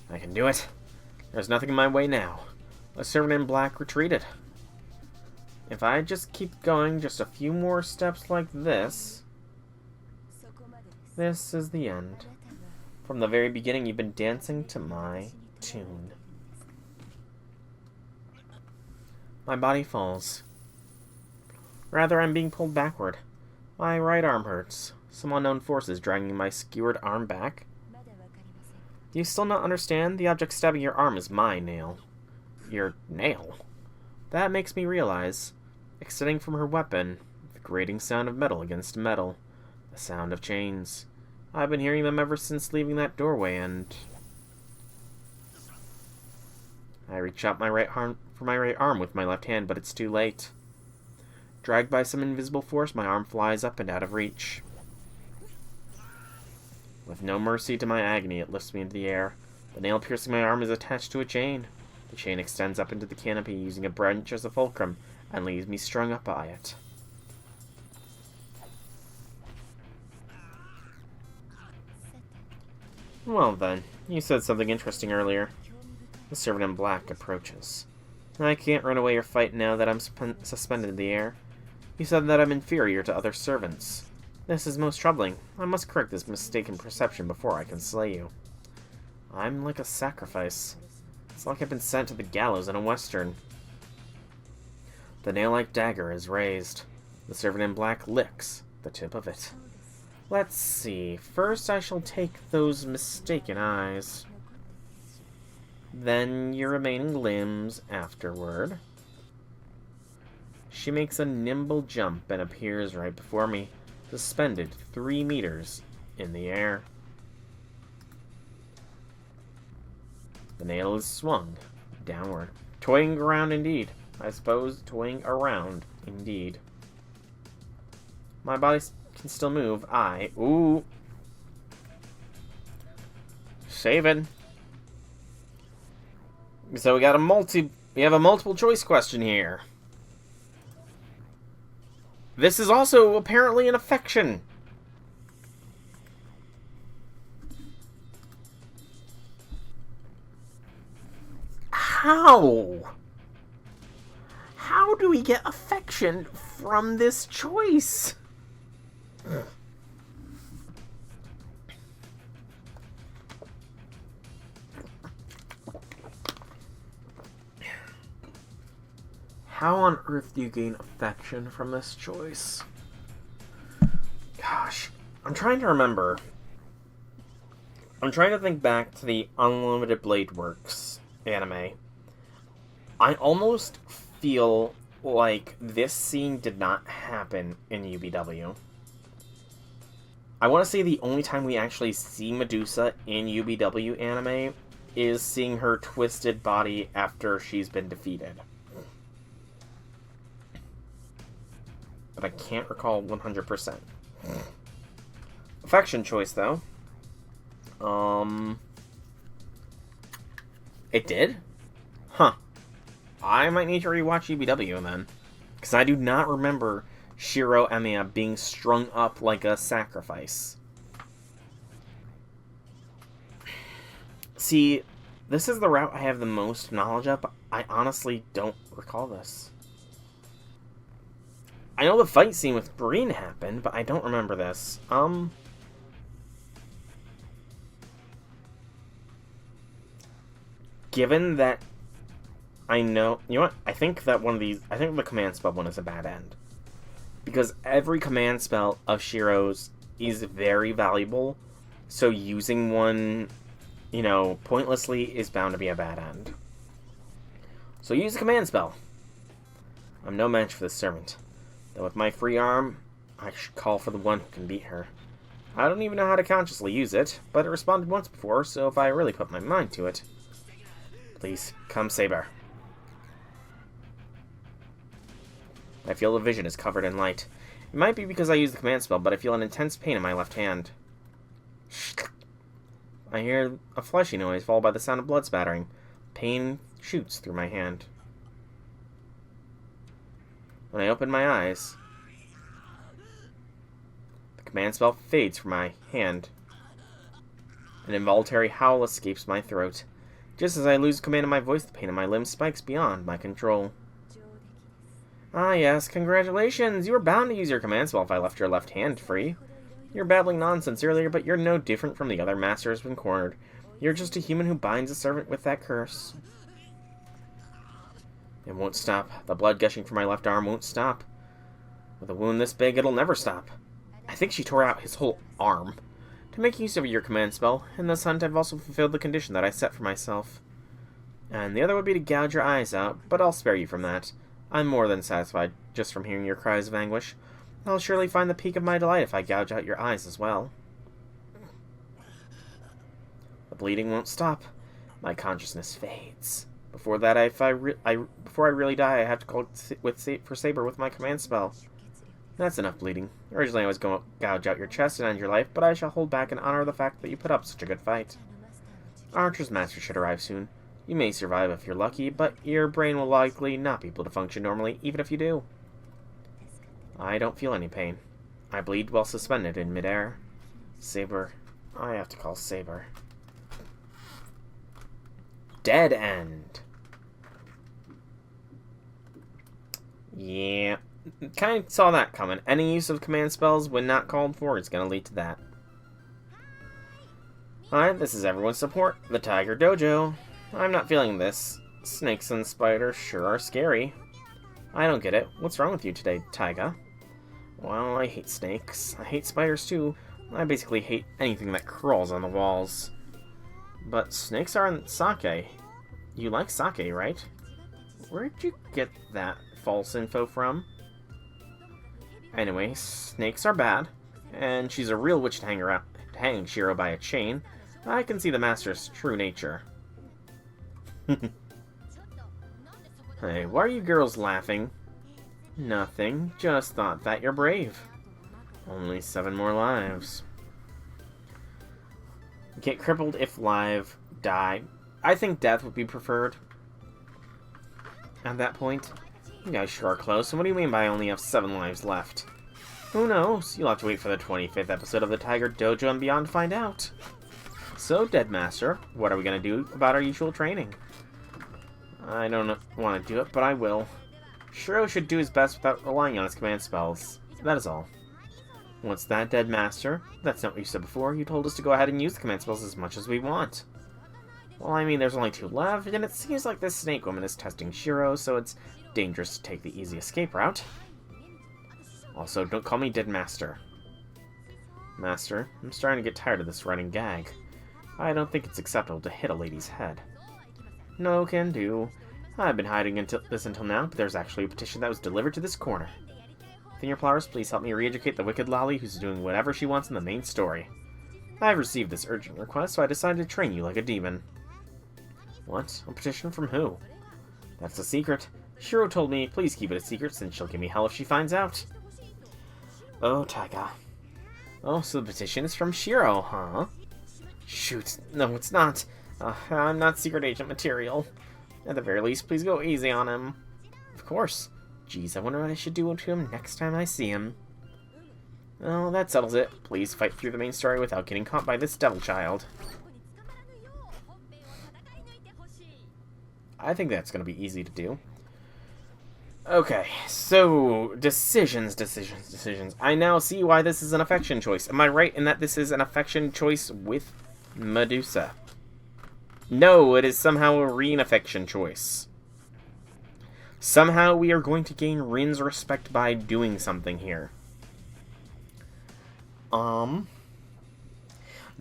I can do it. There's nothing in my way now. The servant in black retreated. If I just keep going just a few more steps like this, this is the end. From the very beginning, you've been dancing to my tune. My body falls. Rather, I'm being pulled backward. My right arm hurts. Some unknown force is dragging my skewered arm back. Do you still not understand? The object stabbing your arm is my nail. Your nail? That makes me realize. Extending from her weapon, the grating sound of metal against metal. The sound of chains. I've been hearing them ever since leaving that doorway, and I reach out my right arm for my right arm with my left hand, but it's too late. Dragged by some invisible force, my arm flies up and out of reach. With no mercy to my agony, it lifts me into the air. The nail piercing my arm is attached to a chain. The chain extends up into the canopy, using a branch as a fulcrum, and leaves me strung up by it. Well then, you said something interesting earlier. The servant in black approaches. I can't run away or fight now that I'm suspended in the air. You said that I'm inferior to other servants. This is most troubling. I must correct this mistaken perception before I can slay you. I'm like a sacrifice. It's like I've been sent to the gallows in a western. The nail-like dagger is raised. The servant in black licks the tip of it. Let's see. First I shall take those mistaken eyes. Then your remaining limbs afterward. She makes a nimble jump and appears right before me, suspended 3 meters in the air. The nail is swung downward. Toying around indeed. I suppose toying around indeed. My body can still move. Ooh. Saving. So we have a multiple choice question here. This is also apparently an affection. How? How do we get affection from this choice? How on earth do you gain affection from this choice? Gosh, I'm trying to remember. I'm trying to think back to the Unlimited Blade Works anime. I almost feel like this scene did not happen in UBW. I want to say the only time we actually see Medusa in UBW anime is seeing her twisted body after she's been defeated. But I can't recall 100%. Affection choice, though. It did? Huh. I might need to rewatch UBW then. Because I do not remember Shiro Emiya being strung up like a sacrifice. See, this is the route I have the most knowledge of, but I honestly don't recall this. I know the fight scene with Breen happened, but I don't remember this. Given that I know... You know what? I think that I think the command spell one is a bad end. Because every command spell of Shiro's is very valuable, so using one, pointlessly is bound to be a bad end. So use the command spell. I'm no match for this servant. Though with my free arm, I should call for the one who can beat her. I don't even know how to consciously use it, but it responded once before, so if I really put my mind to it... Please, come, Saber. My field of vision is covered in light. It might be because I use the command spell, but I feel an intense pain in my left hand. I hear a fleshy noise, followed by the sound of blood spattering. Pain shoots through my hand. When I open my eyes, the command spell fades from my hand. An involuntary howl escapes my throat. Just as I lose command of my voice, the pain in my limbs spikes beyond my control. Ah yes, congratulations! You were bound to use your command spell if I left your left hand free. You were babbling nonsense earlier, but you're no different from the other masters when cornered. You're just a human who binds a servant with that curse. It won't stop. The blood gushing from my left arm won't stop. With a wound this big, it'll never stop. I think she tore out his whole arm. To make use of your command spell, in this hunt I've also fulfilled the condition that I set for myself. And the other would be to gouge your eyes out, but I'll spare you from that. I'm more than satisfied just from hearing your cries of anguish. I'll surely find the peak of my delight if I gouge out your eyes as well. The bleeding won't stop. My consciousness fades. Before that, before I really die, I have to call for Saber with my command spell. That's enough bleeding. Originally I was going to gouge out your chest and end your life, but I shall hold back in honor of the fact that you put up such a good fight. Archer's Master should arrive soon. You may survive if you're lucky, but your brain will likely not be able to function normally, even if you do. I don't feel any pain. I bleed while suspended in midair. Saber. I have to call Saber. Dead end. Yeah. Kind of saw that coming. Any use of command spells when not called for is going to lead to that. Hi, this is everyone's support, the Tiger Dojo. I'm not feeling this. Snakes and spiders sure are scary. I don't get it. What's wrong with you today, Taiga? Well, I hate snakes. I hate spiders, too. I basically hate anything that crawls on the walls. But snakes aren't sake. You like sake, right? Where'd you get that false info from? Anyway, snakes are bad. And she's a real witch to hang Shiro by a chain. I can see the master's true nature. Hey, why are you girls laughing? Nothing. Just thought that you're brave. Only 7 more lives. Get crippled if live. Die. I think death would be preferred. At that point. You guys sure are close. And what do you mean by I only have 7 lives left? Who knows? You'll have to wait for the 25th episode of the Tiger Dojo and beyond to find out. So, Dead Master, what are we going to do about our usual training? I don't want to do it, but I will. Shiro should do his best without relying on his command spells. That is all. What's that, Dead Master? That's not what you said before. You told us to go ahead and use the command spells as much as we want. Well, I mean, there's only 2 left, and it seems like this snake woman is testing Shiro, so it's dangerous to take the easy escape route. Also, don't call me Dead Master. Master, I'm starting to get tired of this running gag. I don't think it's acceptable to hit a lady's head. No can do. I've been hiding until now, but there's actually a petition that was delivered to this corner. Finger Flowers, please help me re-educate the wicked lolly who's doing whatever she wants in the main story. I've received this urgent request, so I decided to train you like a demon. What? A petition from who? That's a secret. Shiro told me, please keep it a secret since she'll give me hell if she finds out. Oh, Taiga. Oh, so the petition is from Shiro, huh? Shoot, no it's not. I'm not secret agent material. At the very least, please go easy on him. Of course. Geez, I wonder what I should do to him next time I see him. Oh, that settles it. Please fight through the main story without getting caught by this devil child. I think that's going to be easy to do. Okay, so decisions. I now see why this is an affection choice. Am I right in that this is an affection choice with Medusa? No, it is somehow a Rin affection choice. Somehow we are going to gain Rin's respect by doing something here.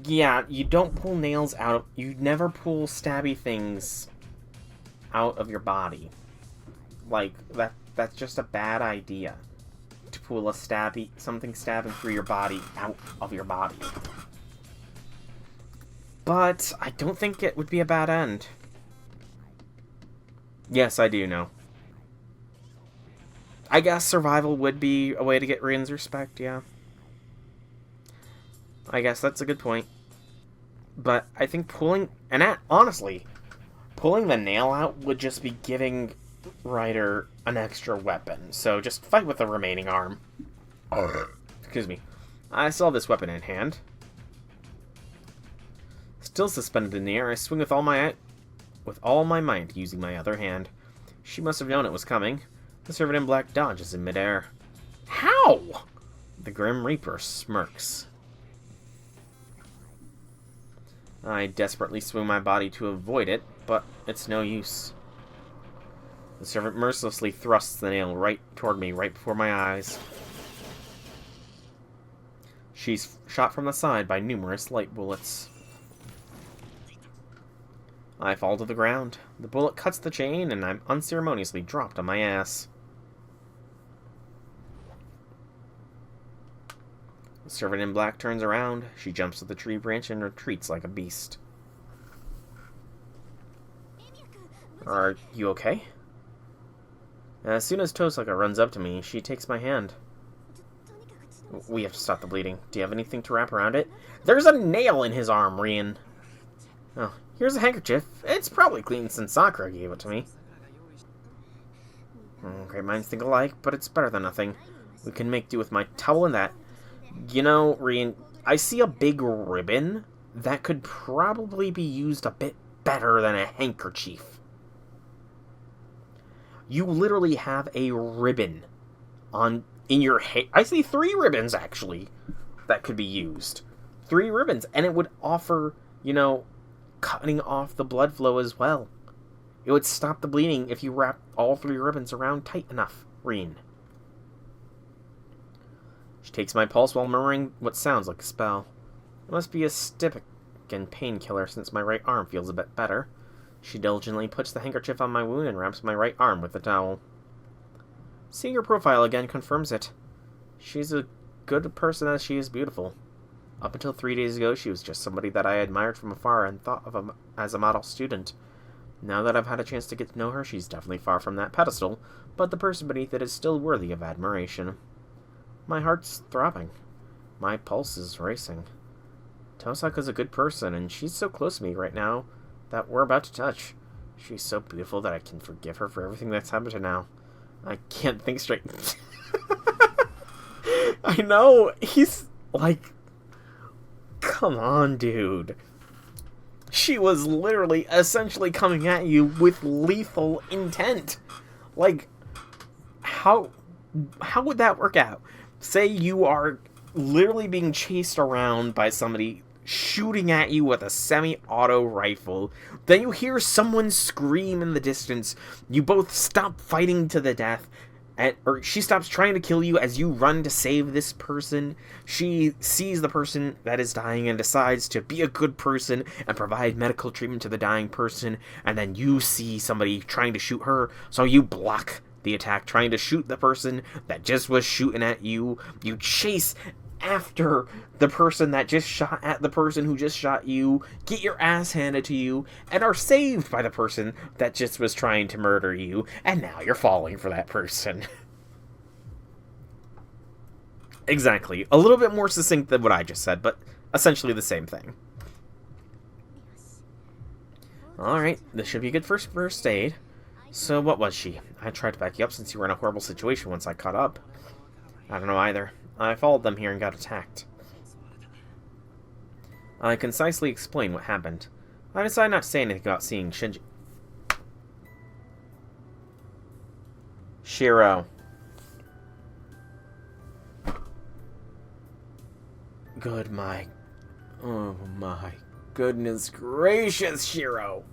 Yeah, you don't pull nails out. You never pull stabby things out of your body. Like, that's just a bad idea. To pull something stabbing through your body out of your body. But I don't think it would be a bad end. Yes, I do know. I guess survival would be a way to get Rin's respect, yeah. I guess that's a good point. But I think honestly, pulling the nail out would just be giving Ryder an extra weapon. So just fight with the remaining arm. Excuse me. I still have this weapon in hand. Still suspended in the air, I swing with all my might, using my other hand. She must have known it was coming. The servant in black dodges in midair. How? The Grim Reaper smirks. I desperately swing my body to avoid it, but it's no use. The servant mercilessly thrusts the nail right toward me, right before my eyes. She's shot from the side by numerous light bullets. I fall to the ground. The bullet cuts the chain, and I'm unceremoniously dropped on my ass. The servant in black turns around. She jumps to the tree branch and retreats like a beast. Are you okay? As soon as Tosaka runs up to me, she takes my hand. We have to stop the bleeding. Do you have anything to wrap around it? There's a nail in his arm, Rian. Oh, here's a handkerchief. It's probably clean since Sakura gave it to me. Great minds think alike, but it's better than nothing. We can make do with my towel and that. You know, Rian, I see a big ribbon that could probably be used a bit better than a handkerchief. You literally have a ribbon in your hair. I see 3 ribbons, actually, that could be used. 3 ribbons, and it would offer, cutting off the blood flow as well. It would stop the bleeding if you wrapped all 3 ribbons around tight enough, Reen. She takes my pulse while murmuring what sounds like a spell. It must be a stypic and painkiller since my right arm feels a bit better. She diligently puts the handkerchief on my wound and wraps my right arm with the towel. Seeing her profile again confirms it. She's a good person as she is beautiful. Up until 3 days ago, she was just somebody that I admired from afar and thought of as a model student. Now that I've had a chance to get to know her, she's definitely far from that pedestal, but the person beneath it is still worthy of admiration. My heart's throbbing. My pulse is racing. Tosaka's a good person, and she's so close to me right now that we're about to touch. She's so beautiful that I can forgive her for everything that's happened to now. I can't think straight. I know, he's like... Come on, dude. She was literally essentially coming at you with lethal intent. Like, how would that work out? Say you are literally being chased around by somebody shooting at you with a semi-auto rifle. Then you hear someone scream in the distance. You both stop fighting to the death. Or she stops trying to kill you as you run to save this person. She sees the person that is dying and decides to be a good person and provide medical treatment to the dying person. And then you see somebody trying to shoot her, so you block the attack, trying to shoot the person that just was shooting at you. You chase after the person that just shot at the person who just shot you, get your ass handed to you, and are saved by the person that just was trying to murder you, and now you're falling for that person. Exactly. A little bit more succinct than what I just said, but essentially the same thing. Alright, this should be a good first aid. So what was she? I tried to back you up since you were in a horrible situation once I caught up. I don't know either. I followed them here and got attacked. I concisely explained what happened. I decided not to say anything about seeing Shinji. Shiro. Oh my goodness gracious, Shiro!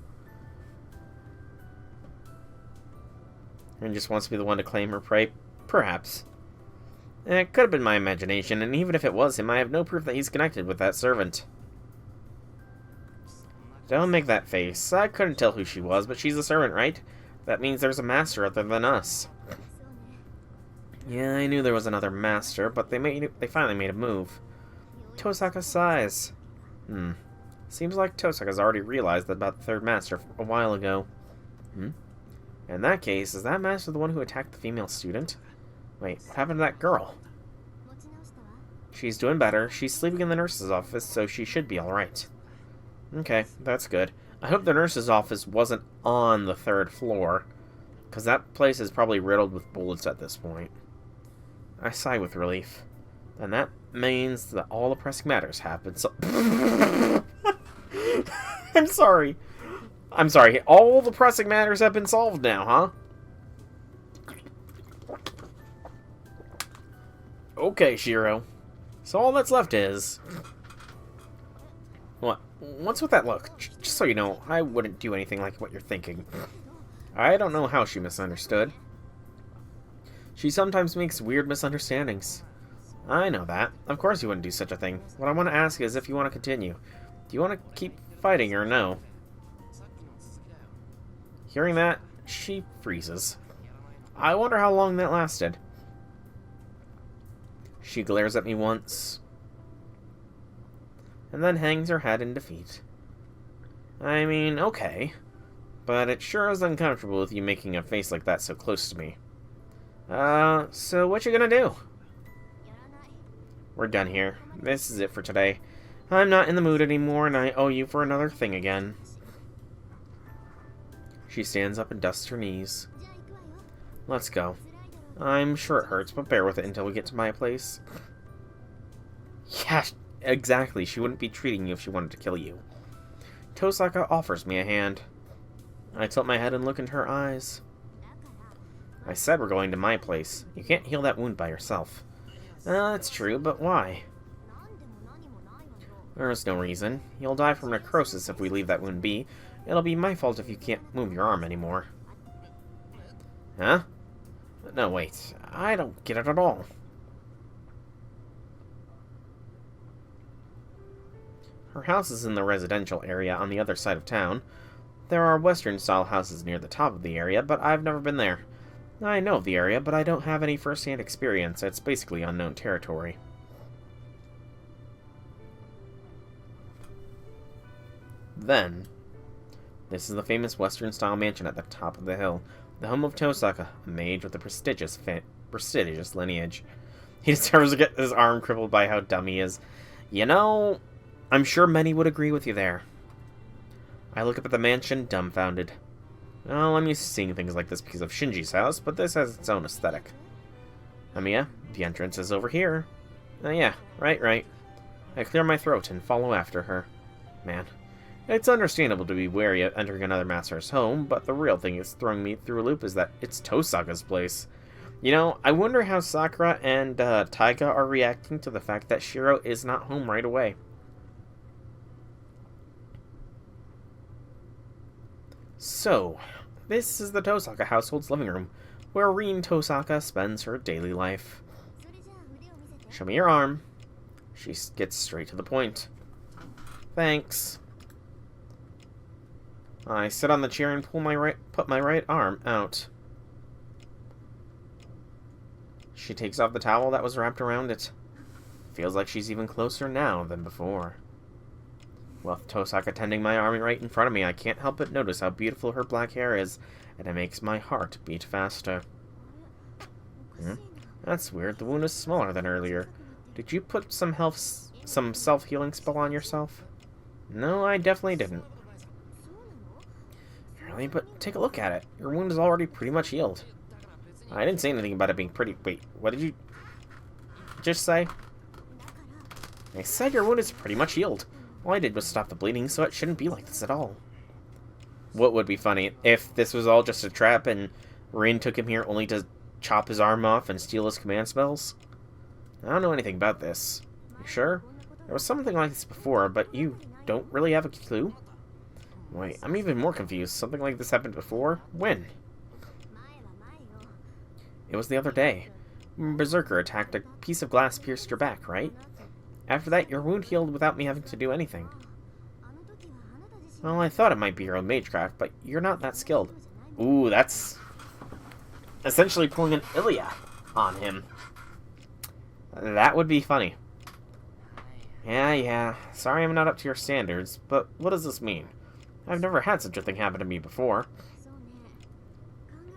And just wants to be the one to claim her prey? Perhaps. It could have been my imagination, and even if it was him, I have no proof that he's connected with that servant. Don't make that face. I couldn't tell who she was, but she's a servant, right? That means there's a master other than us. Yeah, I knew there was another master, but they finally made a move. Tosaka's size. Seems like Tosaka's already realized about the third master a while ago. In that case, is that master the one who attacked the female student? Wait, what happened to that girl? She's doing better. She's sleeping in the nurse's office, so she should be alright. Okay, that's good. I hope the nurse's office wasn't on the 3rd floor, because that place is probably riddled with bullets at this point. I sigh with relief. And that means that all the pressing matters have been I'm sorry. All the pressing matters have been solved now, huh? Okay, Shiro. So all that's left is... What? What's with that look? Just so you know, I wouldn't do anything like what you're thinking. I don't know how she misunderstood. She sometimes makes weird misunderstandings. I know that. Of course you wouldn't do such a thing. What I want to ask is if you want to continue. Do you want to keep fighting or no? Hearing that, she freezes. I wonder how long that lasted. She glares at me once, and then hangs her head in defeat. I mean, okay, but it sure is uncomfortable with you making a face like that so close to me. So what you gonna do? We're done here. This is it for today. I'm not in the mood anymore, and I owe you for another thing again. She stands up and dusts her knees. Let's go. I'm sure it hurts, but bear with it until we get to my place. Yeah, exactly. She wouldn't be treating you if she wanted to kill you. Tosaka offers me a hand. I tilt my head and look into her eyes. I said we're going to my place. You can't heal that wound by yourself. That's true, but why? There's no reason. You'll die from necrosis if we leave that wound be, It'll be my fault if you can't move your arm anymore. Huh? No, wait. I don't get it at all. Her house is in the residential area on the other side of town. There are Western-style houses near the top of the area, but I've never been there. I know of the area, but I don't have any first-hand experience. It's basically unknown territory. Then, this is the famous Western-style mansion at the top of the hill, the home of Tosaka, a mage with a prestigious lineage. He deserves to get his arm crippled by how dumb he is. You know, I'm sure many would agree with you there. I look up at the mansion, dumbfounded. Well, I'm used to seeing things like this because of Shinji's house, but this has its own aesthetic. Amiya, the entrance is over here. Yeah, right. I clear my throat and follow after her. Man, it's understandable to be wary of entering another master's home, but the real thing that's throwing me through a loop is that it's Tosaka's place. You know, I wonder how Sakura and Taiga are reacting to the fact that Shiro is not home right away. So, this is the Tosaka household's living room, where Rin Tosaka spends her daily life. Show me your arm. She gets straight to the point. Thanks. I sit on the chair and put my right arm out. She takes off the towel that was wrapped around it. Feels like she's even closer now than before. With Tosaka tending my arm right in front of me, I can't help but notice how beautiful her black hair is, and it makes my heart beat faster. That's weird. The wound is smaller than earlier. Did you put some self-healing spell on yourself? No, I definitely didn't. Really? But take a look at it. Your wound is already pretty much healed. I didn't say anything about it being pretty... Wait, what did you just say? I said your wound is pretty much healed. All I did was stop the bleeding, so it shouldn't be like this at all. What would be funny? If this was all just a trap and Rin took him here only to chop his arm off and steal his command spells? I don't know anything about this. You sure? There was something like this before, but you don't really have a clue? Wait, I'm even more confused. Something like this happened before? When? It was the other day. Berserker attacked, a piece of glass pierced your back, right? After that, your wound healed without me having to do anything. Well, I thought it might be your own magecraft, but you're not that skilled. Ooh, that's essentially pulling an Ilya on him. That would be funny. Yeah. Sorry I'm not up to your standards, but what does this mean? I've never had such a thing happen to me before.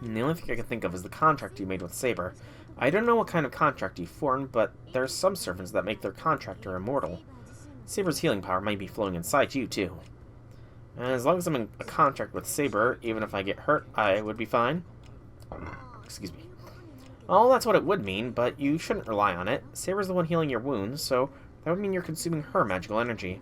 And the only thing I can think of is the contract you made with Saber. I don't know what kind of contract you formed, but there's some servants that make their contractor immortal. Saber's healing power might be flowing inside you, too. And as long as I'm in a contract with Saber, even if I get hurt, I would be fine. Excuse me. Oh, that's what it would mean, but you shouldn't rely on it. Saber's the one healing your wounds, so that would mean you're consuming her magical energy.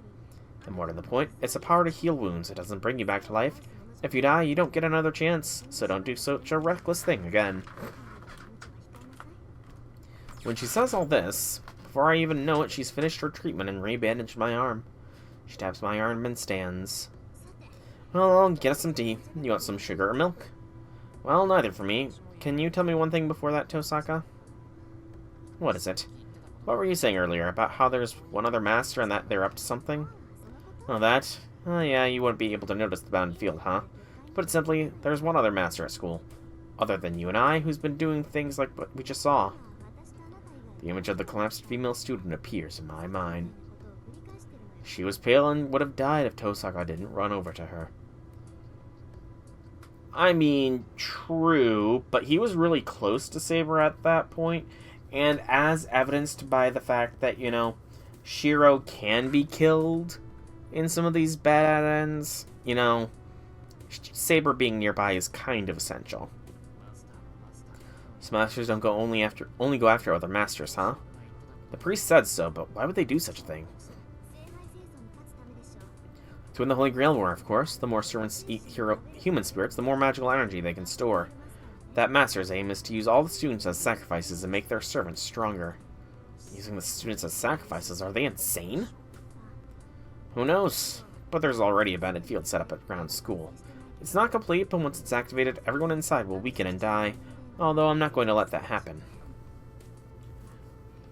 And more to the point, it's a power to heal wounds. It doesn't bring you back to life. If you die, you don't get another chance, so don't do such a reckless thing again. When she says all this, before I even know it, she's finished her treatment and rebandaged my arm. She taps my arm and stands. Well, I'll get us some tea. You want some sugar or milk? Well, neither for me. Can you tell me one thing before that, Tosaka? What is it? What were you saying earlier, about how there's one other master and that they're up to something? Oh, that? Oh, yeah, you wouldn't be able to notice the bound field, huh? Put it simply, there's one other master at school. Other than you and I, who's been doing things like what we just saw. The image of the collapsed female student appears in my mind. She was pale and would have died if Tosaka didn't run over to her. I mean, true, but he was really close to Saber at that point, and as evidenced by the fact that, you know, Shiro can be killed in some of these bad ends, you know, Saber being nearby is kind of essential. So masters don't go only go after other masters, huh? The priest said so, but why would they do such a thing? To win the Holy Grail War, of course. The more servants eat human spirits, the more magical energy they can store. That master's aim is to use all the students as sacrifices and make their servants stronger. Using the students as sacrifices, are they insane? Who knows? but there's already a banded field set up at ground school. It's not complete, but once it's activated, everyone inside will weaken and die, although I'm not going to let that happen.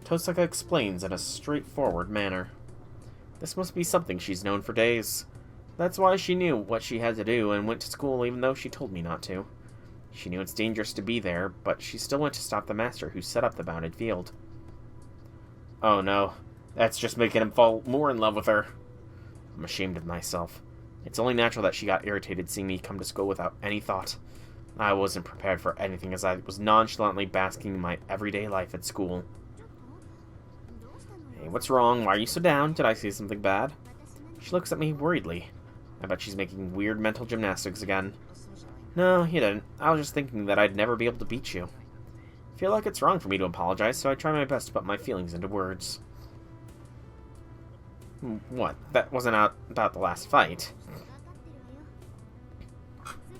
Tosaka explains in a straightforward manner. This must be something she's known for days. That's why she knew what she had to do and went to school even though she told me not to. She knew it's dangerous to be there, but she still went to stop the master who set up the bounded field. Oh no, that's just making him fall more in love with her. I'm ashamed of myself. It's only natural that she got irritated seeing me come to school without any thought. I wasn't prepared for anything as I was nonchalantly basking in my everyday life at school. Hey, what's wrong? Why are you so down? Did I say something bad? She looks at me worriedly. I bet she's making weird mental gymnastics again. No, you didn't. I was just thinking that I'd never be able to beat you. I feel like it's wrong for me to apologize, so I try my best to put my feelings into words. What? That wasn't about the last fight.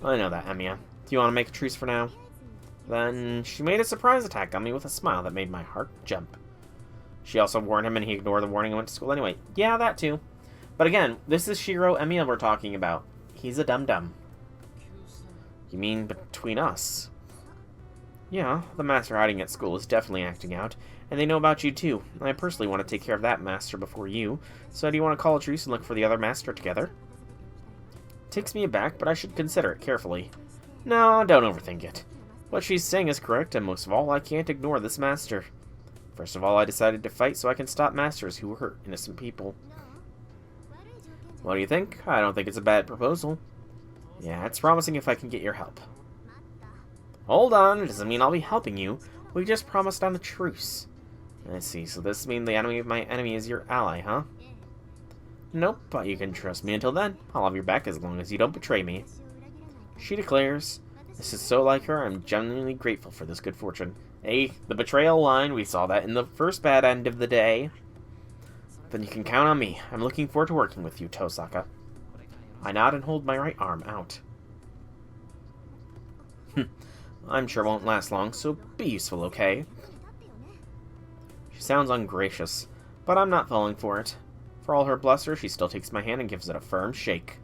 I know that, Emiya. Do you want to make a truce for now? Then she made a surprise attack on me with a smile that made my heart jump. She also warned him and he ignored the warning and went to school anyway. Yeah, that too. But again, this is Shiro Emiya we're talking about. He's a dum-dum. You mean between us? Yeah, the master hiding at school is definitely acting out, and they know about you too. I personally want to take care of that master before you, so do you want to call a truce and look for the other master together? Takes me aback, but I should consider it carefully. No, don't overthink it. What she's saying is correct, and most of all, I can't ignore this master. First of all, I decided to fight so I can stop masters who hurt innocent people. What do you think? I don't think it's a bad proposal. Yeah, it's promising if I can get your help. Hold on, it doesn't mean I'll be helping you. We just promised on the truce. I see, so this means the enemy of my enemy is your ally, huh? Nope, but you can trust me until then. I'll have your back as long as you don't betray me. She declares, this is so like her, I'm genuinely grateful for this good fortune. Hey, the betrayal line, we saw that in the first bad end of the day. Then you can count on me. I'm looking forward to working with you, Tosaka. I nod and hold my right arm out. I'm sure it won't last long, so be useful, okay? She sounds ungracious, but I'm not falling for it. For all her bluster, she still takes my hand and gives it a firm shake.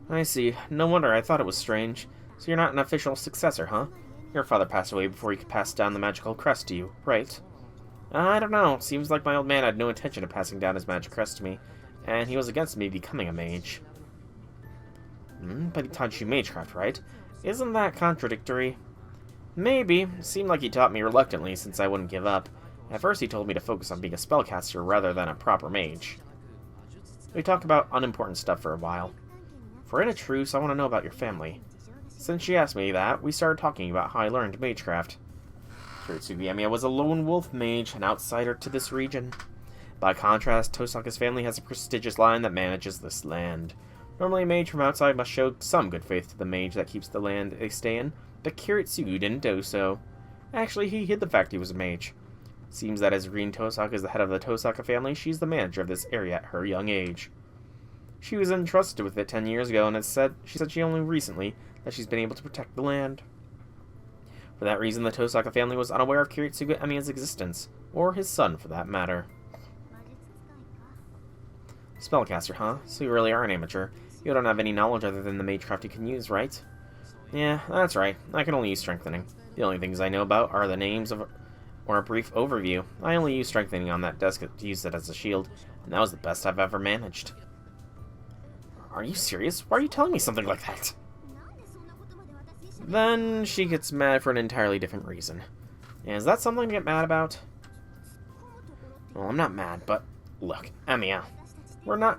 I see. No wonder, I thought it was strange. So you're not an official successor, huh? Your father passed away before he could pass down the magical crest to you, right? I don't know. Seems like my old man had no intention of passing down his magic crest to me, and he was against me becoming a mage. But he taught you magecraft, right? Isn't that contradictory? Maybe. Seemed like he taught me reluctantly since I wouldn't give up. At first he told me to focus on being a spellcaster rather than a proper mage. We talked about unimportant stuff for a while. If we're in a truce, I want to know about your family. Since she asked me that, we started talking about how I learned magecraft. Kiritsugu Emiya was a lone wolf mage, an outsider to this region. By contrast, Tosaka's family has a prestigious line that manages this land. Normally a mage from outside must show some good faith to the mage that keeps the land they stay in, but Kiritsugu didn't do so. Actually, he hid the fact he was a mage. Seems that as Rin Tosaka is the head of the Tosaka family, she's the manager of this area at her young age. She was entrusted with it 10 years ago, and she said only recently that she's been able to protect the land. For that reason, the Tosaka family was unaware of Kiritsugu Emiya's existence, or his son for that matter. Spellcaster, huh? So you really are an amateur. You don't have any knowledge other than the magecraft you can use, right? Yeah, that's right. I can only use strengthening. The only things I know about are the names of, or a brief overview. I only used strengthening on that desk to use it as a shield, and that was the best I've ever managed. Are you serious? Why are you telling me something like that? Then she gets mad for an entirely different reason. Is that something to get mad about? Well, I'm not mad, but look, Emiya.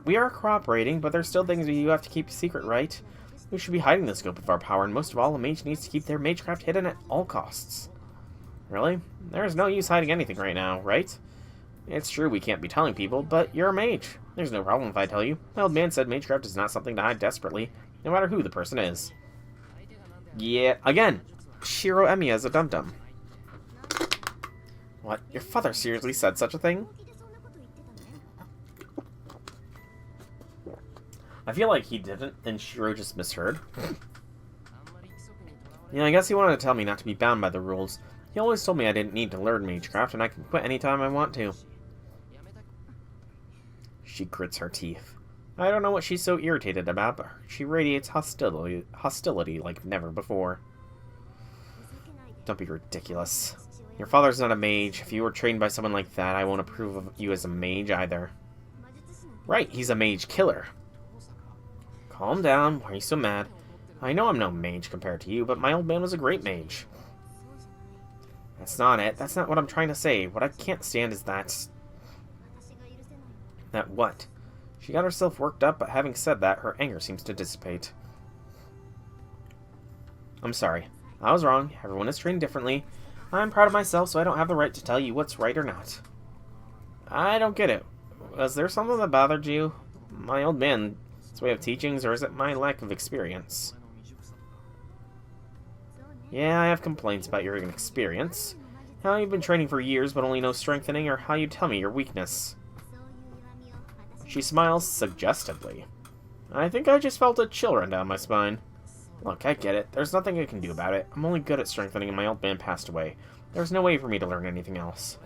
We are cooperating, but there's still things you have to keep secret, right? We should be hiding the scope of our power, and most of all, a mage needs to keep their magecraft hidden at all costs. Really? There's no use hiding anything right now, right? It's true we can't be telling people, but you're a mage. There's no problem if I tell you. My old man said magecraft is not something to hide desperately, no matter who the person is. Yeah, again, Shiro Emiya is a dum-dum. What? Your father seriously said such a thing? I feel like he didn't, and Shiro just misheard. Yeah, I guess he wanted to tell me not to be bound by the rules. He always told me I didn't need to learn magecraft, and I can quit anytime I want to. She grits her teeth. I don't know what she's so irritated about, but she radiates hostility like never before. Don't be ridiculous. Your father's not a mage. If you were trained by someone like that, I won't approve of you as a mage either. Right, he's a mage killer. Calm down. Why are you so mad? I know I'm no mage compared to you, but my old man was a great mage. That's not it. That's not what I'm trying to say. What I can't stand is that... That what? She got herself worked up, but having said that, her anger seems to dissipate. I'm sorry. I was wrong. Everyone is trained differently. I'm proud of myself, so I don't have the right to tell you what's right or not. I don't get it. Was there something that bothered you? My old man's way of teachings, or is it my lack of experience? Yeah, I have complaints about your experience. How you've been training for years but only know strengthening, or how you tell me your weakness. She smiles suggestively. I think I just felt a chill run down my spine. Look, I get it. There's nothing I can do about it. I'm only good at strengthening and my old man passed away. There's no way for me to learn anything else.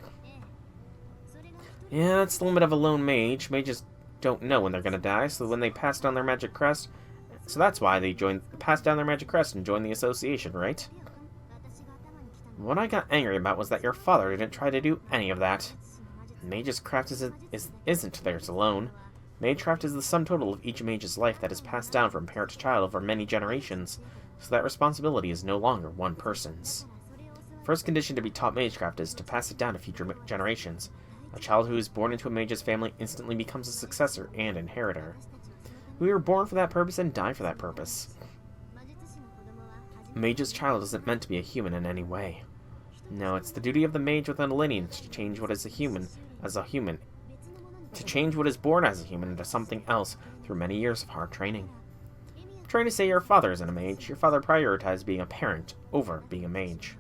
Yeah, that's the limit of a lone mage. Mages don't know when they're gonna die, so when they pass down their magic crest... So that's why they passed down their magic crest and joined the association, right? What I got angry about was that your father didn't try to do any of that. Mage's craft isn't theirs alone. Magecraft is the sum total of each mage's life that is passed down from parent to child over many generations, so that responsibility is no longer one person's. First condition to be taught magecraft is to pass it down to future generations. A child who is born into a mage's family instantly becomes a successor and inheritor. We were born for that purpose and die for that purpose. A mage's child isn't meant to be a human in any way. No, it's the duty of the mage within a lineage to change what is a human as a human. To change what is born as a human into something else through many years of hard training. I'm trying to say your father isn't a mage. Your father prioritized being a parent over being a mage.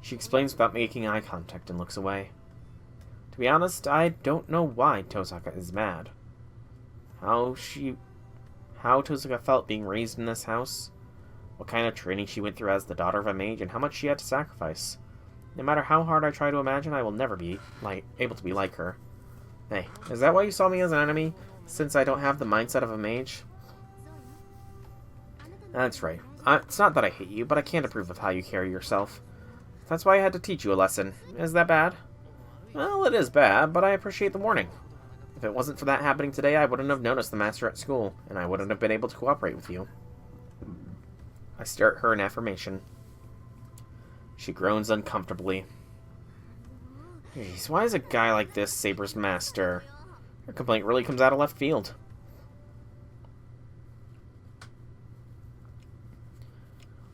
She explains without making eye contact and looks away. To be honest, I don't know why Tosaka is mad. How Tosaka felt being raised in this house, what kind of training she went through as the daughter of a mage, and how much she had to sacrifice. No matter how hard I try to imagine, I will never be able to be like her. Hey, is that why you saw me as an enemy, since I don't have the mindset of a mage? That's right. It's not that I hate you, but I can't approve of how you carry yourself. That's why I had to teach you a lesson. Is that bad? Well, it is bad, but I appreciate the warning. If it wasn't for that happening today, I wouldn't have noticed the master at school, and I wouldn't have been able to cooperate with you. I stare at her in affirmation. She groans uncomfortably. Jeez, why is a guy like this Saber's master? Her complaint really comes out of left field.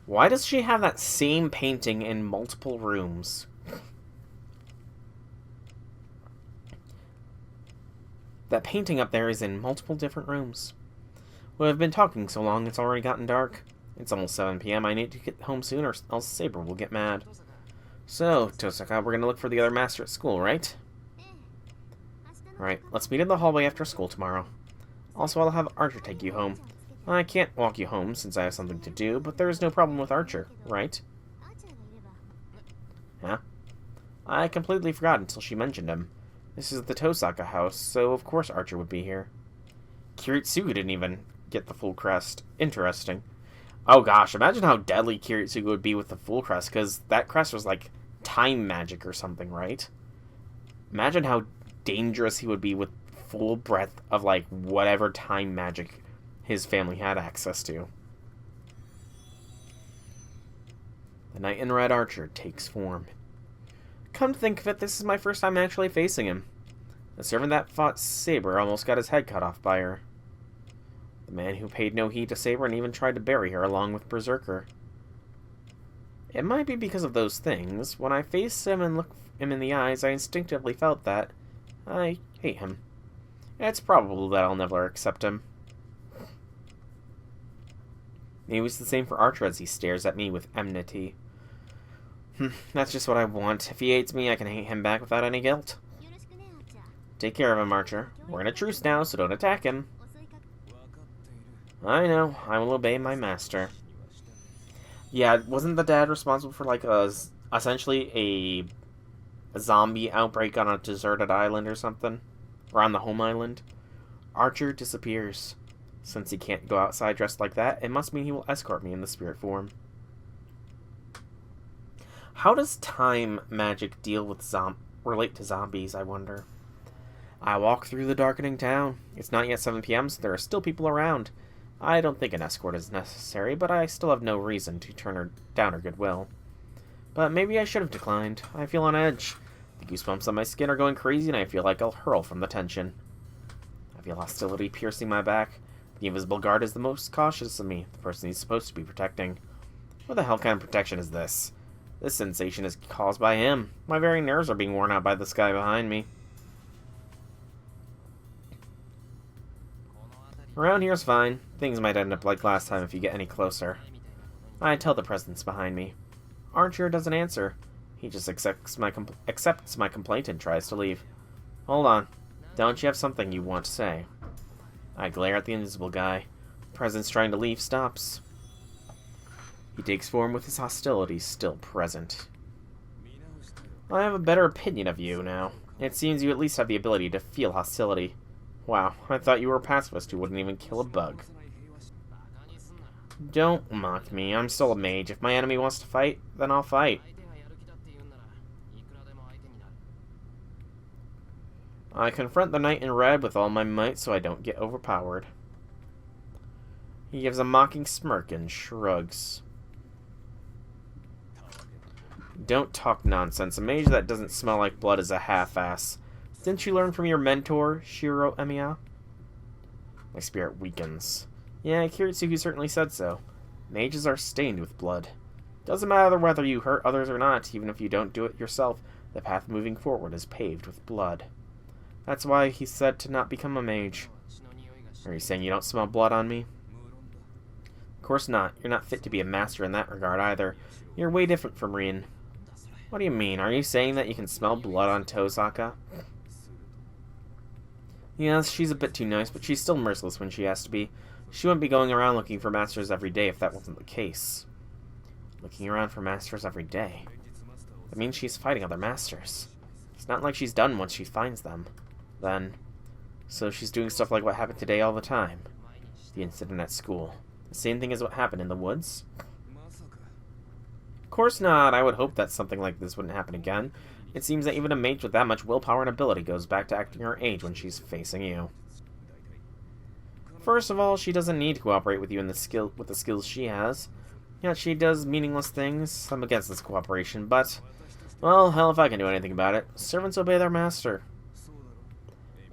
Why does she have that same painting in multiple rooms? That painting up there is in multiple different rooms. We have been talking so long, it's already gotten dark. It's almost 7 p.m. I need to get home soon or else Saber will get mad. So, Tosaka, we're going to look for the other master at school, right? Alright, let's meet in the hallway after school tomorrow. Also, I'll have Archer take you home. I can't walk you home since I have something to do, but there is no problem with Archer, right? Huh? I completely forgot until she mentioned him. This is the Tosaka house, so of course Archer would be here. Kiritsugu didn't even get the full crest. Interesting. Oh gosh, imagine how deadly Kiritsugu would be with the full crest, because that crest was like time magic or something, right? Imagine how dangerous he would be with full breadth of like whatever time magic his family had access to. The Knight in Red Archer takes form. Come to think of it, this is my first time actually facing him. The servant that fought Saber almost got his head cut off by her. The man who paid no heed to Saber and even tried to bury her along with Berserker. It might be because of those things. When I faced him and looked him in the eyes, I instinctively felt that I hate him. It's probable that I'll never accept him. Maybe it's the same for Archer as he stares at me with enmity. That's just what I want. If he hates me, I can hate him back without any guilt. Take care of him, Archer. We're in a truce now, so don't attack him. I know. I will obey my master. Yeah, wasn't the dad responsible for, like, essentially a zombie outbreak on a deserted island or something? or on the home island. Archer disappears. Since he can't go outside dressed like that, it must mean he will escort me in the spirit form. How does time magic deal with relate to zombies, I wonder? I walk through the darkening town. It's not yet 7 p.m., so there are still people around. I don't think an escort is necessary, but I still have no reason to turn down her goodwill. But maybe I should have declined. I feel on edge. The goosebumps on my skin are going crazy, and I feel like I'll hurl from the tension. I feel hostility piercing my back. The invisible guard is the most cautious of me, the person he's supposed to be protecting. What the hell kind of protection is this? This sensation is caused by him. My very nerves are being worn out by this guy behind me. Around here's fine. Things might end up like last time if you get any closer. I tell the presence behind me. Archer doesn't answer. He just accepts my complaint and tries to leave. Hold on. Don't you have something you want to say? I glare at the invisible guy. The presence trying to leave stops. He takes form with his hostility still present. I have a better opinion of you now. It seems you at least have the ability to feel hostility. Wow, I thought you were a pacifist who wouldn't even kill a bug. Don't mock me, I'm still a mage. If my enemy wants to fight, then I'll fight. I confront the knight in red with all my might so I don't get overpowered. He gives a mocking smirk and shrugs. Don't talk nonsense. A mage that doesn't smell like blood is a half-ass. Didn't you learn from your mentor, Shiro Emiya? My spirit weakens. Yeah, Kiritsugu certainly said so. Mages are stained with blood. Doesn't matter whether you hurt others or not, even if you don't do it yourself, the path moving forward is paved with blood. That's why he said to not become a mage. Are you saying you don't smell blood on me? Of course not. You're not fit to be a master in that regard either. You're way different from Rin. What do you mean? Are you saying that you can smell blood on Tosaka? Yes, she's a bit too nice, but she's still merciless when she has to be. She wouldn't be going around looking for masters every day if that wasn't the case. Looking around for masters every day? That means she's fighting other masters. It's not like she's done once she finds them. Then, so she's doing stuff like what happened today all the time. The incident at school. The same thing as what happened in the woods? Of course not. I would hope that something like this wouldn't happen again. It seems that even a mage with that much willpower and ability goes back to acting her age when she's facing you. First of all, she doesn't need to cooperate with you with the skills she has. Yet she does meaningless things. I'm against this cooperation, but, well, hell if I can do anything about it. Servants obey their master.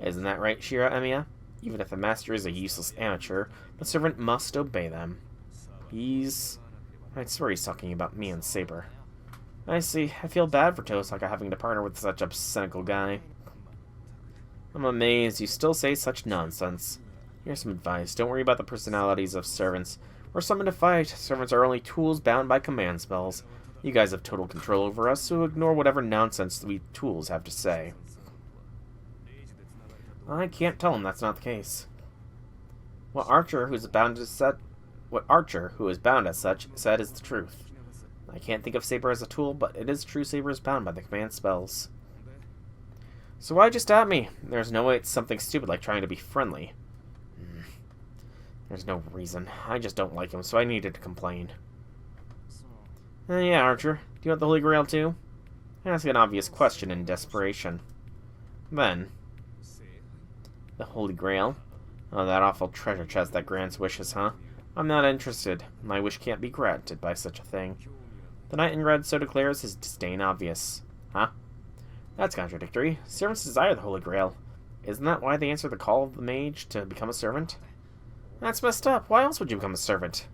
Isn't that right, Shiro Emiya? Even if the master is a useless amateur, the servant must obey them. I swear he's talking about me and Saber. I see. I feel bad for Tosaka having to partner with such a cynical guy. I'm amazed you still say such nonsense. Here's some advice. Don't worry about the personalities of servants. We're summoned to fight. Servants are only tools bound by command spells. You guys have total control over us, so ignore whatever nonsense we tools have to say. I can't tell him that's not the case. What Archer, who is bound as such, said is the truth. I can't think of Saber as a tool, but it is true Saber is bound by the command spells. So why'd you stab me? There's no way it's something stupid like trying to be friendly. There's no reason. I just don't like him, so I needed to complain. Yeah, Archer. Do you want the Holy Grail too? Ask an obvious question in desperation. Then, the Holy Grail? Oh, that awful treasure chest that grants wishes, huh? I'm not interested. My wish can't be granted by such a thing. The knight in red so declares, his disdain obvious. Huh? That's contradictory. Servants desire the Holy Grail. Isn't that why they answer the call of the mage to become a servant? That's messed up. Why else would you become a servant?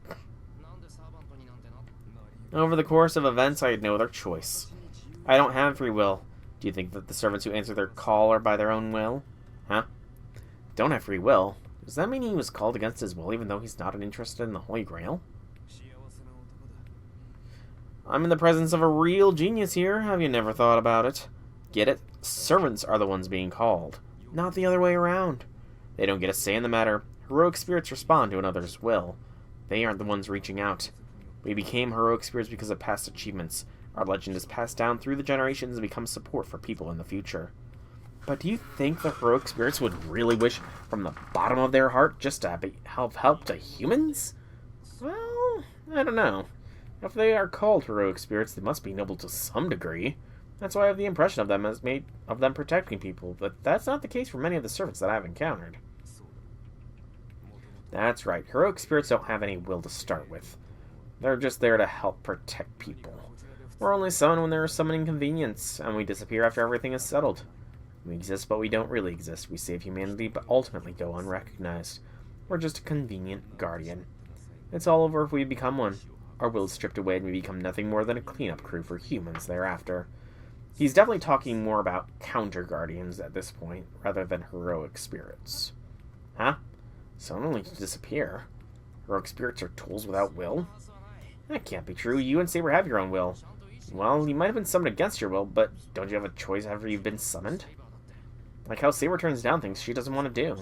Over the course of events, I had no other choice. I don't have free will. Do you think that the servants who answer their call are by their own will? Huh? Don't have free will? Does that mean he was called against his will even though he's not interested in the Holy Grail? I'm in the presence of a real genius here. Have you never thought about it? Get it? Servants are the ones being called, not the other way around. They don't get a say in the matter. Heroic spirits respond to another's will. They aren't the ones reaching out. We became heroic spirits because of past achievements. Our legend is passed down through the generations and becomes support for people in the future. But do you think the heroic spirits would really wish from the bottom of their heart just to help to humans? Well, I don't know. If they are called heroic spirits, they must be noble to some degree. That's why I have the impression of them as made of them protecting people, but that's not the case for many of the servants that I've encountered. That's right, heroic spirits don't have any will to start with. They're just there to help protect people. We're only summoned when there is some inconvenience, and we disappear after everything is settled. We exist, but we don't really exist. We save humanity, but ultimately go unrecognized. We're just a convenient guardian. It's all over if we become one. Our will is stripped away and we become nothing more than a cleanup crew for humans thereafter. He's definitely talking more about counter-guardians at this point, rather than heroic spirits. Huh? Someone only to disappear? Heroic spirits are tools without will? That can't be true. You and Saber have your own will. Well, you might have been summoned against your will, but don't you have a choice after you've been summoned? Like how Saber turns down things she doesn't want to do.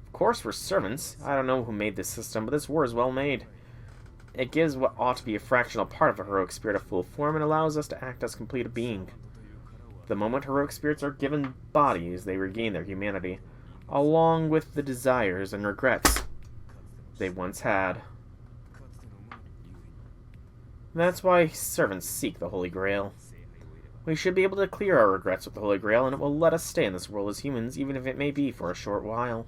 Of course, we're servants. I don't know who made this system, but this war is well made. It gives what ought to be a fractional part of a heroic spirit a full form and allows us to act as complete a being. The moment heroic spirits are given bodies, they regain their humanity, along with the desires and regrets they once had. That's why servants seek the Holy Grail. We should be able to clear our regrets with the Holy Grail, and it will let us stay in this world as humans, even if it may be for a short while.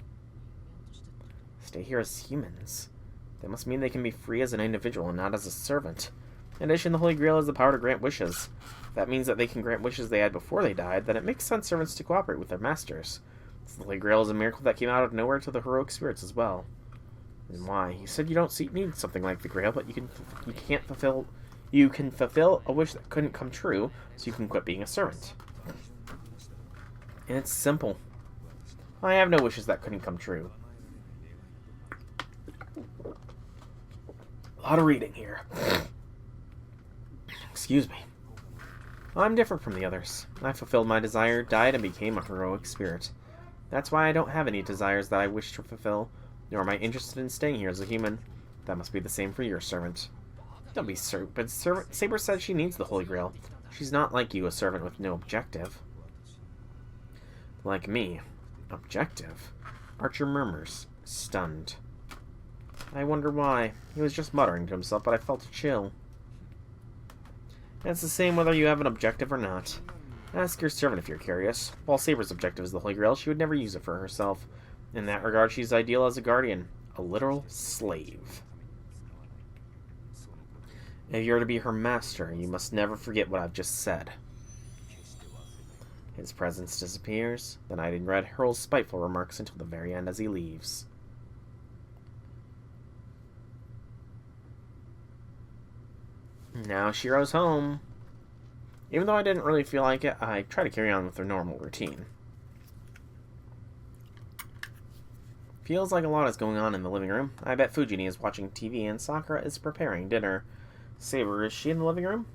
Stay here as humans? That must mean they can be free as an individual and not as a servant. In addition, the Holy Grail has the power to grant wishes. If that means that they can grant wishes they had before they died, then it makes sense servants to cooperate with their masters. The Holy Grail is a miracle that came out of nowhere to the heroic spirits as well. And why? You said you don't need something like the Grail, but you can fulfill a wish that couldn't come true, so you can quit being a servant. And it's simple. I have no wishes that couldn't come true. A lot of reading here. Excuse me. I'm different from the others. I fulfilled my desire, died, and became a heroic spirit. That's why I don't have any desires that I wish to fulfill, nor am I interested in staying here as a human. That must be the same for your servant. Don't be but Saber said she needs the Holy Grail. She's not like you, a servant with no objective. Like me. Objective? Archer murmurs, stunned. I wonder why. He was just muttering to himself, but I felt a chill. It's the same whether you have an objective or not. Ask your servant if you're curious. While Saber's objective is the Holy Grail, she would never use it for herself. In that regard, she's ideal as a guardian. A literal slave. If you're to be her master, you must never forget what I've just said. His presence disappears. The knight in red hurls spiteful remarks until the very end as he leaves. Now Shiro's home. Even though I didn't really feel like it, I try to carry on with their normal routine. Feels like a lot is going on in the living room. I bet Fujini is watching TV and Sakura is preparing dinner. Saber, is she in the living room?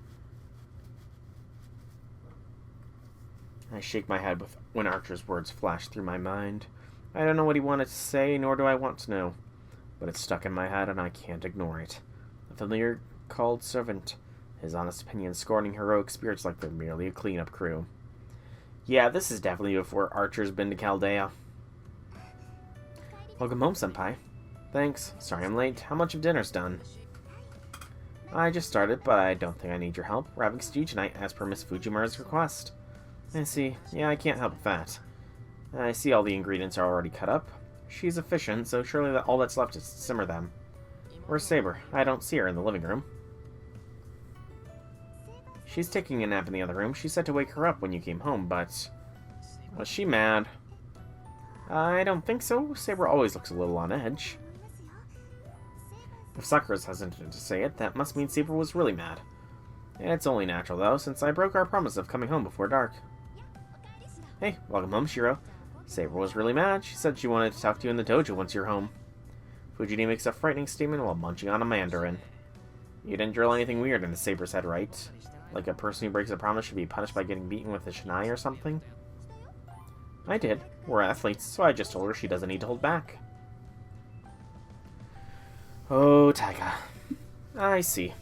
I shake my head when Archer's words flash through my mind. I don't know what he wanted to say, nor do I want to know. But it's stuck in my head and I can't ignore it. A familiar called servant. His honest opinion scorning heroic spirits like they're merely a cleanup crew. Yeah, this is definitely before Archer's been to Chaldea. Welcome home, Senpai. Thanks. Sorry I'm late. How much of dinner's done? I just started, but I don't think I need your help. We're having stew tonight, as per Miss Fujimaru's request. I see. Yeah, I can't help with that. I see all the ingredients are already cut up. She's efficient, so surely all that's left is to simmer them. Where's Saber? I don't see her in the living room. She's taking a nap in the other room. She said to wake her up when you came home, but... Was she mad? I don't think so. Saber always looks a little on edge. If Sakura's hesitant to say it, that must mean Saber was really mad. It's only natural, though, since I broke our promise of coming home before dark. Hey, welcome home, Shiro. Saber was really mad. She said she wanted to talk to you in the dojo once you're home. Fujini makes a frightening statement while munching on a mandarin. You didn't drill anything weird into Saber's head, right? Like a person who breaks a promise should be punished by getting beaten with a shinai or something? I did. We're athletes, so I just told her she doesn't need to hold back. Oh, Taiga. I see.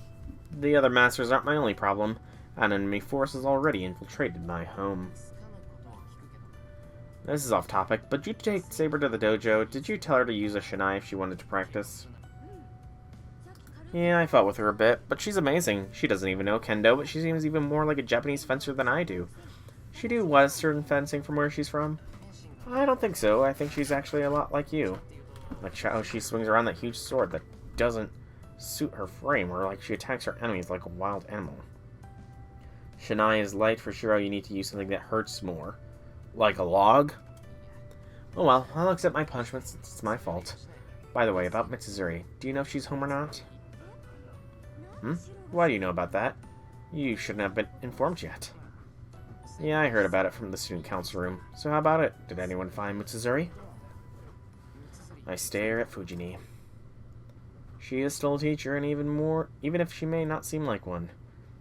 The other masters aren't my only problem. An enemy force has already infiltrated my home. This is off topic, but did you take Saber to the dojo? Did you tell her to use a shinai if she wanted to practice? Yeah, I fought with her a bit, but she's amazing. She doesn't even know kendo, but she seems even more like a Japanese fencer than I do. She do Western fencing from where she's from? I don't think so. I think she's actually a lot like you. Like how she swings around that huge sword that doesn't suit her frame, or like she attacks her enemies like a wild animal. Shinai is light. For Shiro, you need to use something that hurts more. Like a log? Oh well, I'll accept my punishment since it's my fault. By the way, about Mitsuzuri, do you know if she's home or not? Why do you know about that? You shouldn't have been informed yet. Yeah, I heard about it from the student council room. So how about it? Did anyone find Mitsuzuri? I stare at Fujini. She is still a teacher, and even if she may not seem like one.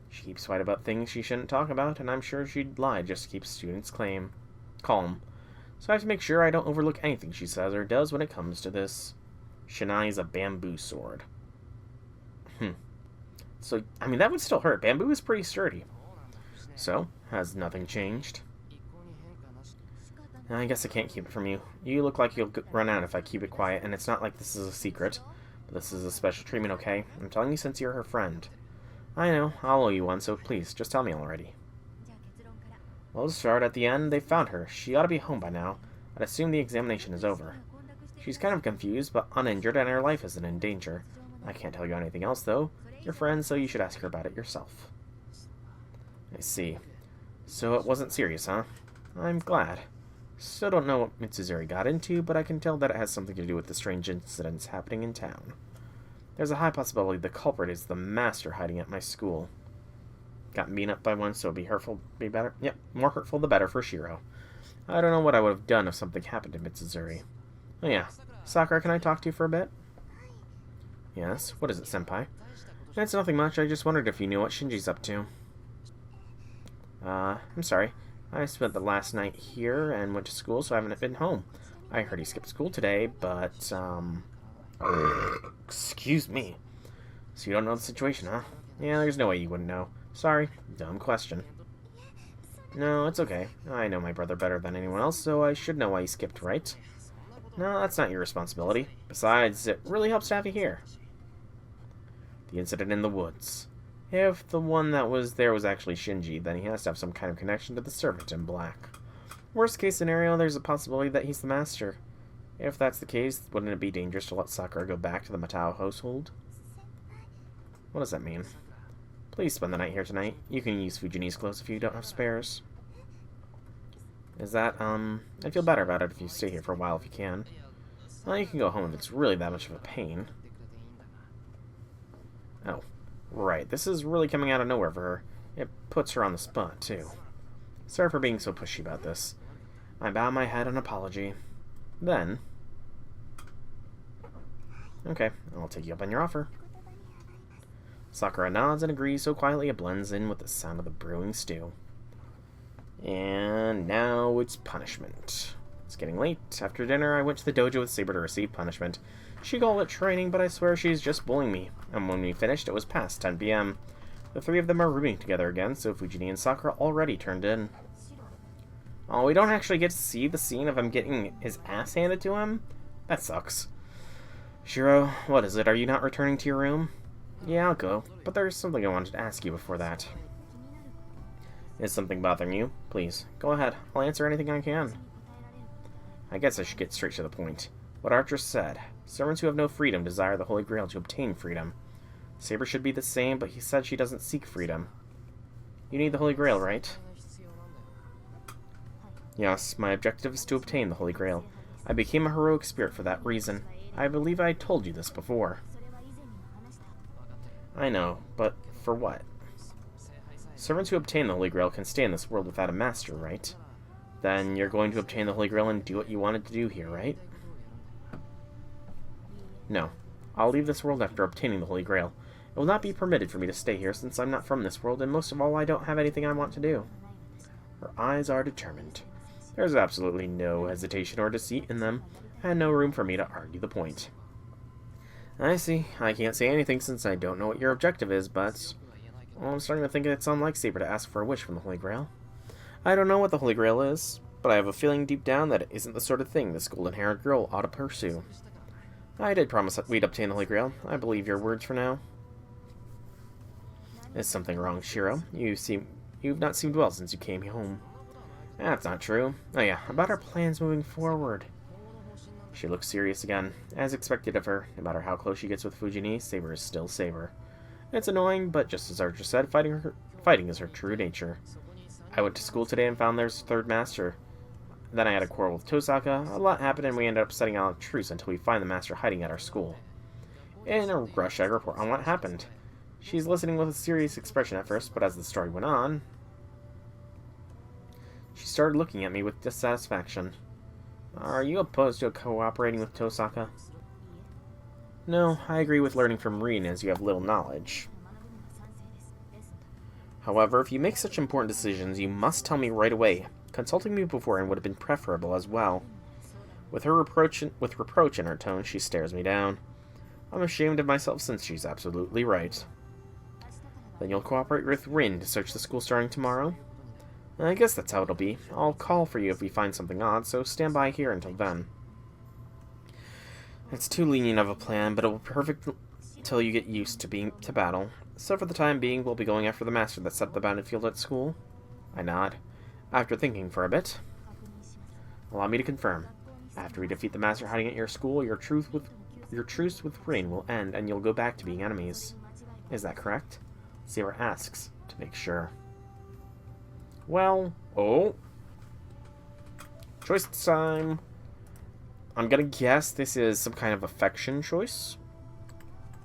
She keeps quiet about things she shouldn't talk about, and I'm sure she'd lie just to keep students calm. So I have to make sure I don't overlook anything she says or does when it comes to this. Shinai is a bamboo sword. So, I mean, that would still hurt. Bamboo is pretty sturdy. So, has nothing changed? I guess I can't keep it from you. You look like you'll run out if I keep it quiet, and it's not like this is a secret. But this is a special treatment, okay? I'm telling you since you're her friend. I know, I'll owe you one, so please, just tell me already. Well, to start, at the end, they found her. She ought to be home by now. I'd assume the examination is over. She's kind of confused, but uninjured, and her life isn't in danger. I can't tell you anything else, though. You're friends, so you should ask her about it yourself. I see. So it wasn't serious, huh? I'm glad. Still don't know what Mitsuzuri got into, but I can tell that it has something to do with the strange incidents happening in town. There's a high possibility the culprit is the master hiding at my school. Got beaten up by one, so it'd be better? Yep, more hurtful the better for Shiro. I don't know what I would have done if something happened to Mitsuzuri. Oh yeah. Sakura, can I talk to you for a bit? Yes, what is it, senpai? It's nothing much, I just wondered if you knew what Shinji's up to. I'm sorry. I spent the last night here and went to school, so I haven't been home. I heard he skipped school today, but, excuse me. So you don't know the situation, huh? Yeah, there's no way you wouldn't know. Sorry, dumb question. No, it's okay. I know my brother better than anyone else, so I should know why he skipped, right? No, that's not your responsibility. Besides, it really helps to have you here. The incident in the woods. If the one that was there was actually Shinji, then he has to have some kind of connection to the servant in black. Worst case scenario, there's a possibility that he's the master. If that's the case, wouldn't it be dangerous to let Sakura go back to the Matao household? What does that mean? Please spend the night here tonight. You can use Fujini's clothes if you don't have spares. Is that, I'd feel better about it if you stay here for a while if you can. Well, you can go home if it's really that much of a pain. Oh, right. This is really coming out of nowhere for her. It puts her on the spot, too. Sorry for being so pushy about this. I bow my head in apology. Then... Okay, I'll take you up on your offer. Sakura nods and agrees so quietly it blends in with the sound of the brewing stew. And now it's punishment. It's getting late. After dinner, I went to the dojo with Saber to receive punishment. She called it training, but I swear she's just bullying me. And when we finished, it was past 10 p.m. The three of them are rooming together again, so Fujini and Sakura already turned in. Oh, we don't actually get to see the scene of him getting his ass handed to him? That sucks. Shiro, what is it? Are you not returning to your room? Yeah, I'll go, but there's something I wanted to ask you before that. Is something bothering you? Please, go ahead. I'll answer anything I can. I guess I should get straight to the point. What Archer said. Servants who have no freedom desire the Holy Grail to obtain freedom. Saber should be the same, but he said she doesn't seek freedom. You need the Holy Grail, right? Yes, my objective is to obtain the Holy Grail. I became a heroic spirit for that reason. I believe I told you this before. I know, but for what? Servants who obtain the Holy Grail can stay in this world without a master, right? Then you're going to obtain the Holy Grail and do what you wanted to do here, right? No. I'll leave this world after obtaining the Holy Grail. It will not be permitted for me to stay here since I'm not from this world, and most of all, I don't have anything I want to do. Her eyes are determined. There's absolutely no hesitation or deceit in them, and no room for me to argue the point. I see. I can't say anything since I don't know what your objective is, but... Well, I'm starting to think it's unlike Saber to ask for a wish from the Holy Grail. I don't know what the Holy Grail is. but I have a feeling deep down that it isn't the sort of thing this golden-haired girl ought to pursue. I did promise that we'd obtain the Holy Grail. I believe your words for now. Is something wrong, Shiro? You've not seemed well since you came home. That's not true. Oh yeah, about our plans moving forward. She looks serious again. As expected of her, no matter how close she gets with Fujini, Saber is still Saber. It's annoying, but just as Archer said, fighting is her true nature. I went to school today and found there's a third master. Then I had a quarrel with Tosaka. A lot happened and we ended up setting out a truce until we find the master hiding at our school. In a rush, I report on what happened. She's listening with a serious expression at first, but as the story went on, she started looking at me with dissatisfaction. Are you opposed to cooperating with Tosaka? No, I agree with learning from Rin as you have little knowledge. However, if you make such important decisions, you must tell me right away. Consulting me beforehand would have been preferable as well. With reproach in her tone, she stares me down. I'm ashamed of myself since she's absolutely right. Then you'll cooperate with Rin to search the school starting tomorrow? I guess that's how it'll be. I'll call for you if we find something odd, so stand by here until then. It's too lenient of a plan, but it will be perfect till you get used to battle. So for the time being, we'll be going after the master that set the battlefield at school. I nod. After thinking for a bit, allow me to confirm. After we defeat the master hiding at your school, your truce with Rin will end, and you'll go back to being enemies. Is that correct? Saber asks to make sure. Well, choice time. I'm gonna guess this is some kind of affection choice.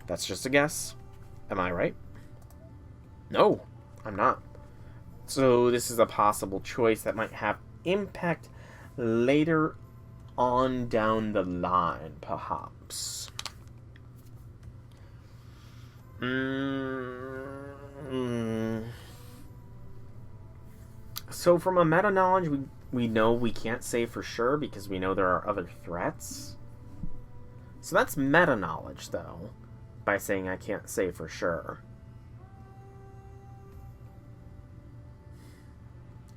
That's just a guess. Am I right? No, I'm not. So this is a possible choice that might have impact later on down the line, perhaps. So from a meta knowledge, we know we can't say for sure because we know there are other threats. So that's meta knowledge, though, by saying I can't say for sure.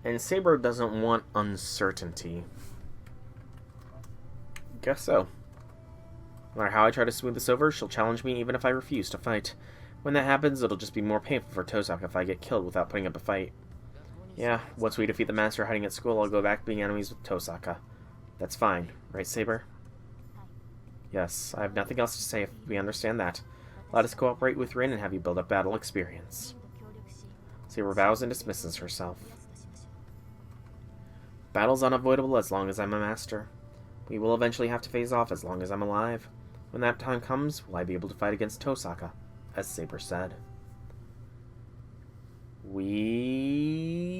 And Saber doesn't want uncertainty. Guess so. No matter how I try to smooth this over, she'll challenge me even if I refuse to fight. When that happens, it'll just be more painful for Tosaka if I get killed without putting up a fight. Yeah, once we defeat the master hiding at school, I'll go back being enemies with Tosaka. That's fine, right, Saber? Yes, I have nothing else to say if we understand that. Let us cooperate with Rin and have you build up battle experience. Saber bows and dismisses herself. Battle's unavoidable as long as I'm a master. We will eventually have to face off as long as I'm alive. When that time comes, will I be able to fight against Tosaka, as Saber said. We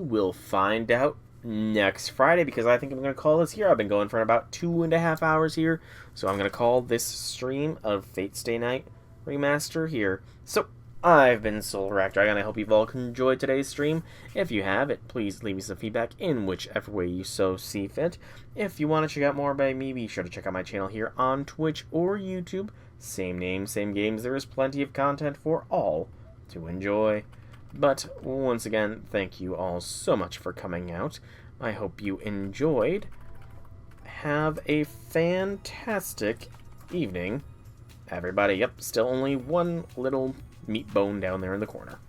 will find out next Friday, because I think I'm going to call this here. I've been going for about 2.5 hours here, so I'm going to call this stream of Fate Stay Night Remaster here. So, I've been Solar Dragon. I hope you've all enjoyed today's stream. If you have it, please leave me some feedback in whichever way you so see fit. If you want to check out more by me, be sure to check out my channel here on Twitch or YouTube. Same name, same games. There is plenty of content for all to enjoy. But once again, thank you all so much for coming out. I hope you enjoyed. Have a fantastic evening, everybody. Yep, still only one little meat bone down there in the corner.